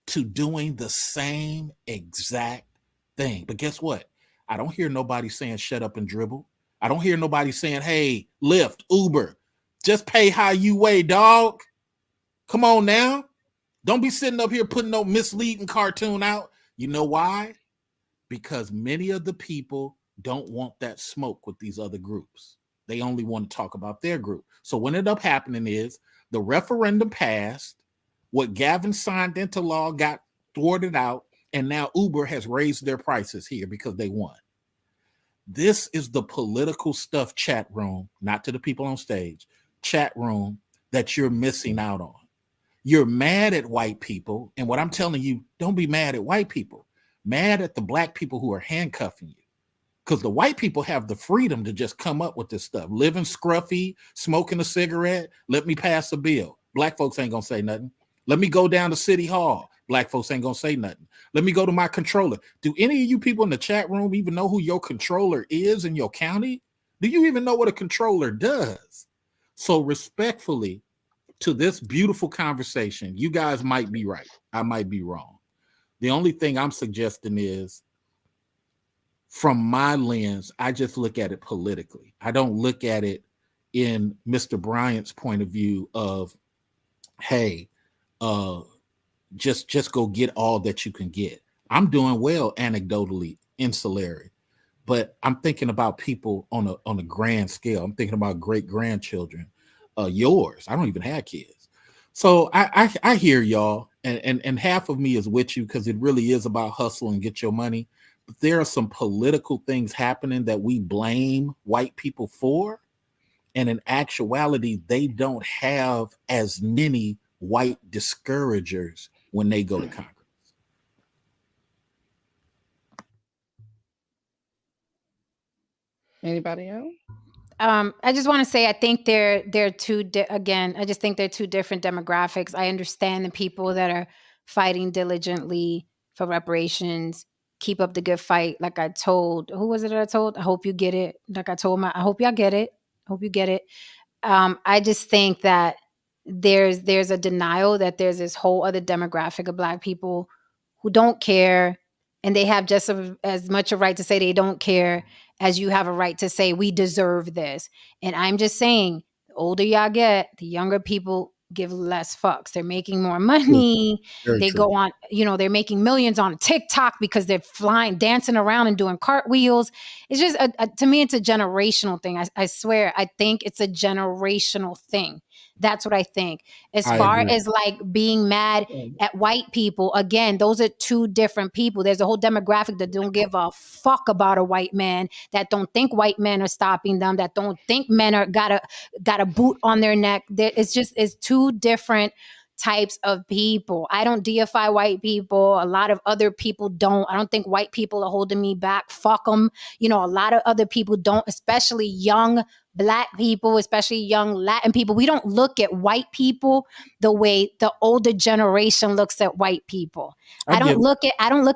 [SPEAKER 3] to doing the same exact thing. But guess what? I don't hear nobody saying shut up and dribble. I don't hear nobody saying, hey, Lyft, Uber, just pay how you weigh, dog. Come on now. Don't be sitting up here putting no misleading cartoon out. You know why? Because many of the people don't want that smoke with these other groups. They only want to talk about their group. So what ended up happening is the referendum passed, what Gavin signed into law got thwarted out, and now Uber has raised their prices here because they won. This is the political stuff, chat room, not to the people on stage, chat room, that you're missing out on. You're mad at white people, and what I'm telling you, don't be mad at white people. Mad at the black people who are handcuffing you. Because the white people have the freedom to just come up with this stuff. Living scruffy, smoking a cigarette, let me pass a bill. Black folks ain't gonna say nothing. Let me go down to City Hall. Black folks ain't gonna say nothing. Let me go to my controller. Do any of you people in the chat room even know who your controller is in your county? Do you even know what a controller does? So respectfully to this beautiful conversation, you guys might be right. I might be wrong. The only thing I'm suggesting is, from my lens, I just look at it politically. I don't look at it in Mr. Bryant's point of view of, hey, just go get all that you can get. I'm doing well anecdotally, insularly, but I'm thinking about people on a grand scale. I'm thinking about great grandchildren, yours. I don't even have kids. So I hear y'all, and half of me is with you because it really is about hustle and get your money. But there are some political things happening that we blame white people for. And in actuality, they don't have as many white discouragers when they go to Congress.
[SPEAKER 2] Anybody else?
[SPEAKER 1] I just want to say I think they're two again. I just think they're two different demographics. I understand the people that are fighting diligently for reparations. Keep up the good fight. Like I told, who was it that I told? I hope you get it. Like I told I hope y'all get it. Hope you get it. I just think that there's a denial that there's this whole other demographic of Black people who don't care, and they have just as much a right to say they don't care as you have a right to say we deserve this. And I'm just saying, the older y'all get, the younger people give less fucks. They're making more money.
[SPEAKER 3] Very
[SPEAKER 1] They
[SPEAKER 3] true.
[SPEAKER 1] go on, they're making millions on TikTok because they're flying, dancing around and doing cartwheels. It's just, to me, it's a generational thing. I swear, I think it's a generational thing. That's what I think. As
[SPEAKER 3] I
[SPEAKER 1] far
[SPEAKER 3] agree.
[SPEAKER 1] as like being mad at white people, again, those are two different people. There's a whole demographic that don't give a fuck about a white man, that don't think white men are stopping them, that don't think men are got a boot on their neck. It's two different types of people. I don't deify white people. A lot of other people don't. I don't think white people are holding me back. Fuck them. A lot of other people don't, especially young Black people, especially young Latin people. We don't look at white people the way the older generation looks at white people. I don't look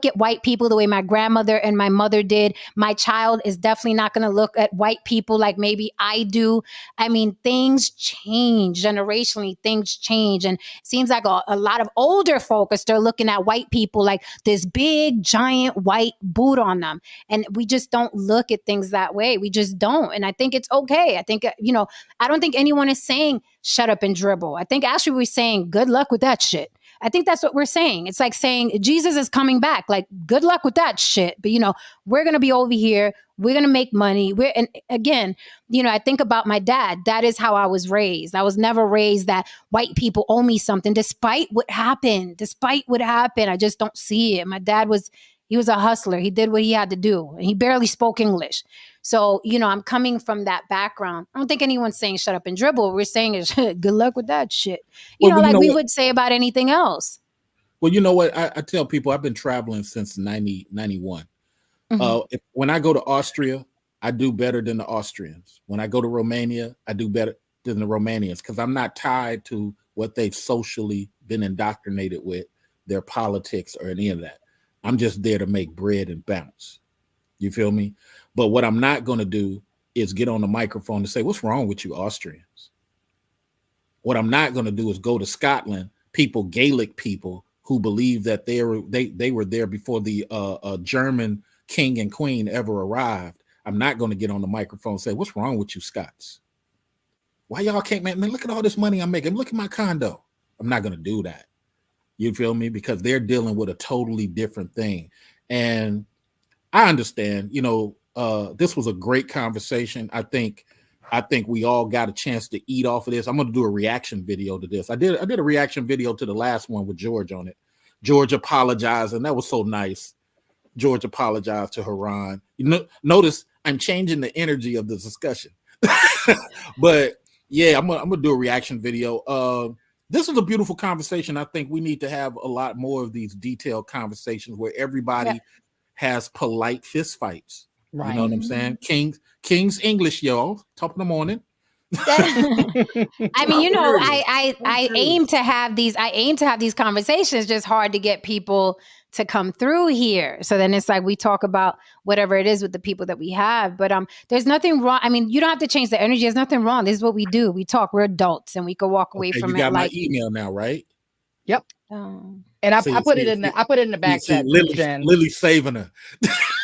[SPEAKER 1] at white people the way my grandmother and my mother did. My child is definitely not going to look at white people like maybe I do. I mean, things change generationally. Things change, and it seems like a lot of older folk are still looking at white people like this big giant white boot on them, and we just don't look at things that way. We just don't, and I think it's okay. I think, I don't think anyone is saying shut up and dribble. I think actually we're saying good luck with that shit. I think that's what we're saying. It's like saying Jesus is coming back. Like, good luck with that shit. But, we're going to be over here. We're going to make money. And again, I think about my dad. That is how I was raised. I was never raised that white people owe me something, despite what happened. I just don't see it. My dad he was a hustler. He did what he had to do. And he barely spoke English. So, I'm coming from that background. I don't think anyone's saying shut up and dribble. We're saying is good luck with that shit. We would say about anything else.
[SPEAKER 3] Well, you know what? I tell people I've been traveling since 91. When I go to Austria, I do better than the Austrians. When I go to Romania, I do better than the Romanians because I'm not tied to what they've socially been indoctrinated with, their politics or any of that. I'm just there to make bread and bounce. You feel me? But what I'm not going to do is get on the microphone and say, what's wrong with you Austrians? What I'm not going to do is go to Scotland, Gaelic people who believe that they were there before the German king and queen ever arrived. I'm not going to get on the microphone and say, what's wrong with you Scots? Why y'all can't, man, look at all this money I'm making. Look at my condo. I'm not going to do that. You feel me? Because they're dealing with a totally different thing. And I understand, this was a great conversation. I think we all got a chance to eat off of this. I'm going to do a reaction video to this. I did a reaction video to the last one with George on it. George apologized, and that was so nice. George apologized to Haran. Notice I'm changing the energy of the discussion. But yeah, I'm gonna do a reaction video. This is a beautiful conversation. I think we need to have a lot more of these detailed conversations where everybody has polite fist fights. Right. You know what I'm saying? King's English, y'all. Top of the morning.
[SPEAKER 1] I mean, I aim to have these conversations. Just hard to get people to come through here. So then it's like we talk about whatever it is with the people that we have. But there's nothing wrong. I mean, you don't have to change the energy. There's nothing wrong. This is what we do. We talk. We're adults, and we can walk away from
[SPEAKER 3] you
[SPEAKER 1] it.
[SPEAKER 3] Got my email now, right?
[SPEAKER 2] Yep. And I put it in the back chat.
[SPEAKER 3] Lily saving her.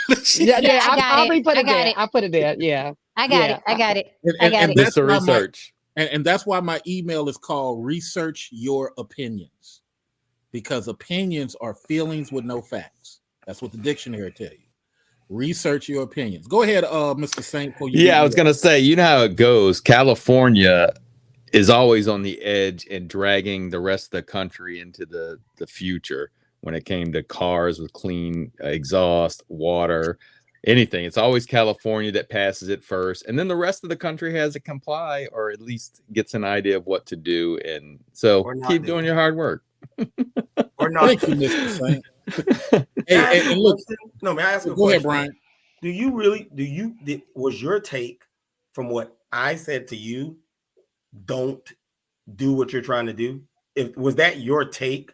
[SPEAKER 2] I put it there. Yeah.
[SPEAKER 1] I got it.
[SPEAKER 3] And
[SPEAKER 4] that's the research.
[SPEAKER 3] And that's why my email is called Research Your Opinions. Because opinions are feelings with no facts. That's what the dictionary tell you. Research your opinions. Go ahead, Mr. Saint.
[SPEAKER 4] I was going to say, you know how it goes. California is always on the edge and dragging the rest of the country into the future when it came to cars with clean exhaust, water, anything. It's always California that passes it first. And then the rest of the country has to comply or at least gets an idea of what to do. And so keep doing your hard work.
[SPEAKER 6] Or not.
[SPEAKER 3] Thank you, Mr. Saint. Hey, look.
[SPEAKER 6] No, may I ask a question?
[SPEAKER 3] Go ahead, Brian.
[SPEAKER 6] Was your take from what I said to you, don't do what you're trying to do? Was that your take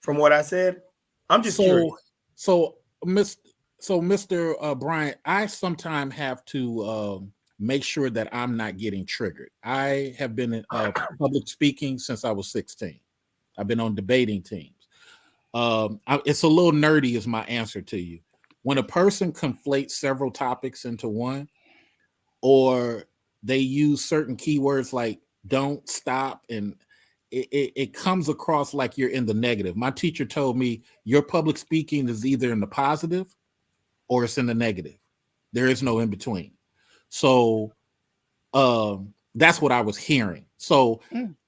[SPEAKER 6] from what I said? I'm just curious.
[SPEAKER 3] So, Mr. Brian, I sometimes have to make sure that I'm not getting triggered. I have been in public speaking since I was 16. I've been on debating teams. It's a little nerdy is my answer to you. When a person conflates several topics into one, or they use certain keywords like don't, stop, and it comes across like you're in the negative. My teacher told me your public speaking is either in the positive or it's in the negative. There is no in between. So that's what I was hearing. So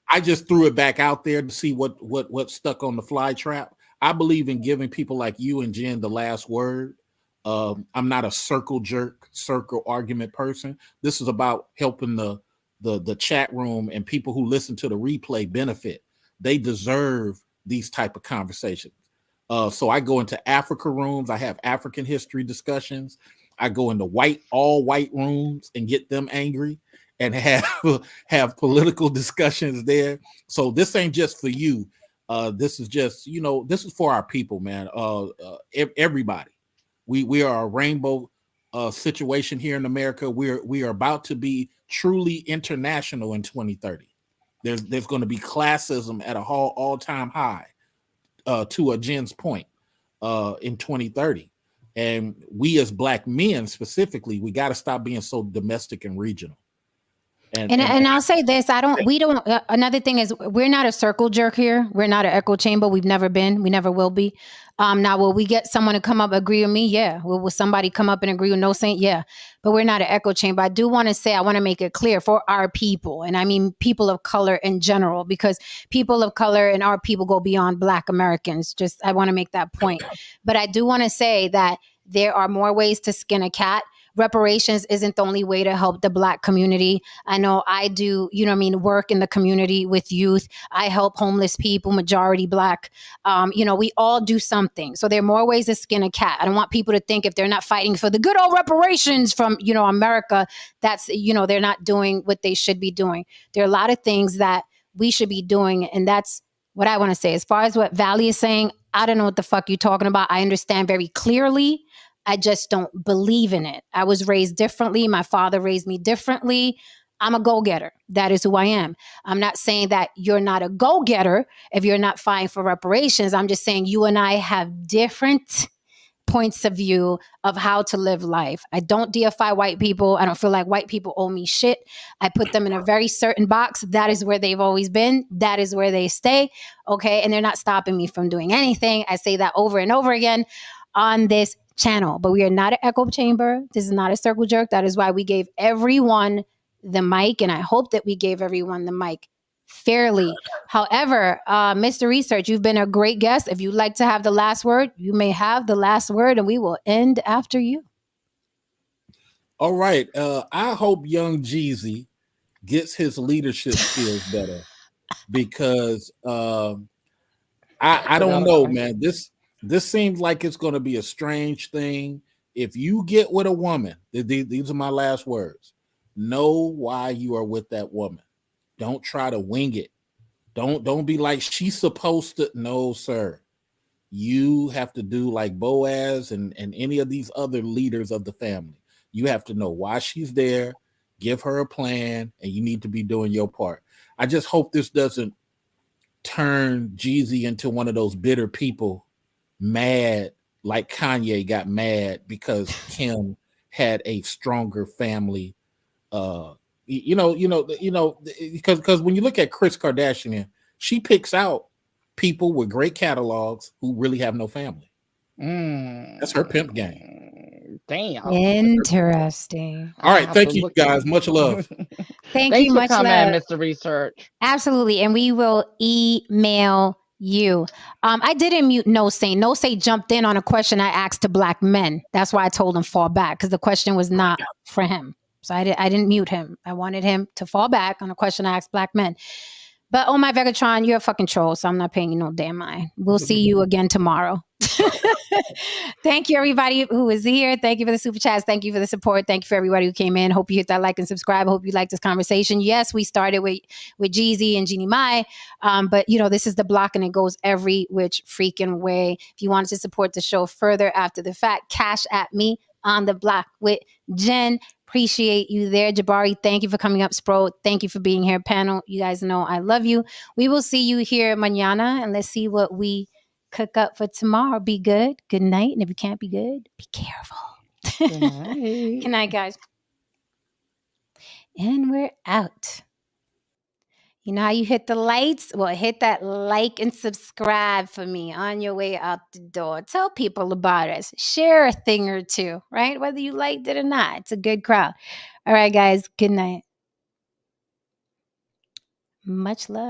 [SPEAKER 3] I just threw it back out there to see what stuck on the fly trap. I believe in giving people like you and Jen the last word. I'm not a circle argument person. This is about helping the chat room and people who listen to the replay benefit. They deserve these type of conversations. So I go into Africa rooms. I have African history discussions. I go into all white rooms and get them angry and have political discussions there. So this ain't just for you. This is just, this is for our people, man. Everybody. We are a rainbow situation here in America. We are about to be truly international in 2030. There's going to be classism at a all-time high, to a Jen's point, in 2030. And we as Black men specifically, we got to stop being so domestic and regional. And
[SPEAKER 1] I'll say this, another thing is we're not a circle jerk here. We're not an echo chamber. We've never been, we never will be. Now, will we get someone to come up and agree with me? Yeah. Will somebody come up and agree with No Saint? Yeah. But we're not an echo chamber. I do want to say, I want to make it clear for our people. And I mean, people of color in general, because people of color and our people go beyond Black Americans. I want to make that point. But I do want to say that there are more ways to skin a cat. Reparations isn't the only way to help the Black community. I know I do, work in the community with youth. I help homeless people, majority Black. We all do something. So there are more ways to skin a cat. I don't want people to think if they're not fighting for the good old reparations from, America, that's, they're not doing what they should be doing. There are a lot of things that we should be doing. And that's what I want to say. As far as what Valley is saying, I don't know what the fuck you're talking about. I understand very clearly. I just don't believe in it. I was raised differently. My father raised me differently. I'm a go-getter. That is who I am. I'm not saying that you're not a go-getter if you're not fighting for reparations. I'm just saying you and I have different points of view of how to live life. I don't deify white people. I don't feel like white people owe me shit. I put them in a very certain box. That is where they've always been. That is where they stay. Okay. And they're not stopping me from doing anything. I say that over and over again on this channel. But we are not an echo chamber. This is not a circle jerk. That is why we gave everyone the mic. And I hope that we gave everyone the mic fairly. However, Mr. Research, you've been a great guest. If you'd like to have the last word, you may have the last word, and we will end after you.
[SPEAKER 3] All right. I hope young Jeezy gets his leadership skills better because I don't know, man. This seems like it's going to be a strange thing. If you get with a woman, these are my last words. Know why you are with that woman. Don't try to wing it. Don't be like she's supposed to. No, sir. You have to do like Boaz and any of these other leaders of the family. You have to know why she's there, give her a plan, and you need to be doing your part. I just hope this doesn't turn Jeezy into one of those bitter people, mad like Kanye got mad because Kim had a stronger family. Because when you look at Kris Kardashian, she picks out people with great catalogs who really have no family. That's her pimp game.
[SPEAKER 2] Damn.
[SPEAKER 1] Interesting.
[SPEAKER 3] All right. Thank you, guys. Much love.
[SPEAKER 1] Thanks you. Much
[SPEAKER 2] for coming,
[SPEAKER 1] love.
[SPEAKER 2] Mr. Research.
[SPEAKER 1] Absolutely. And we will email you. I didn't mute No Say. No Say jumped in on a question I asked to black men. That's why I told him fall back, because the question was not for him. So I didn't mute him. I wanted him to fall back on a question I asked black men. But oh my Vegatron, you're a fucking troll, so I'm not paying you no damn mind. We'll see you again tomorrow. Thank you, everybody who is here. Thank you for the super chats. Thank you for the support. Thank you for everybody who came in. Hope you hit that like and subscribe. Hope you like this conversation. Yes, we started with Jeezy and Jeannie Mai, but this is the block and it goes every which freaking way. If you wanted to support the show further after the fact, cash at me on the block with Jen. Appreciate you there. Jabari, thank you for coming up. Spro, thank you for being here. Panel, you guys know I love you. We will see you here mañana, and let's see what we cook up for tomorrow. Be good. Good night. And if you can't be good, be careful.
[SPEAKER 2] Good night.
[SPEAKER 1] Good night, guys. And we're out. You know how you hit the lights? Well, hit that like and subscribe for me on your way out the door. Tell people about us. Share a thing or two, right? Whether you liked it or not. It's a good crowd. All right, guys. Good night. Much love.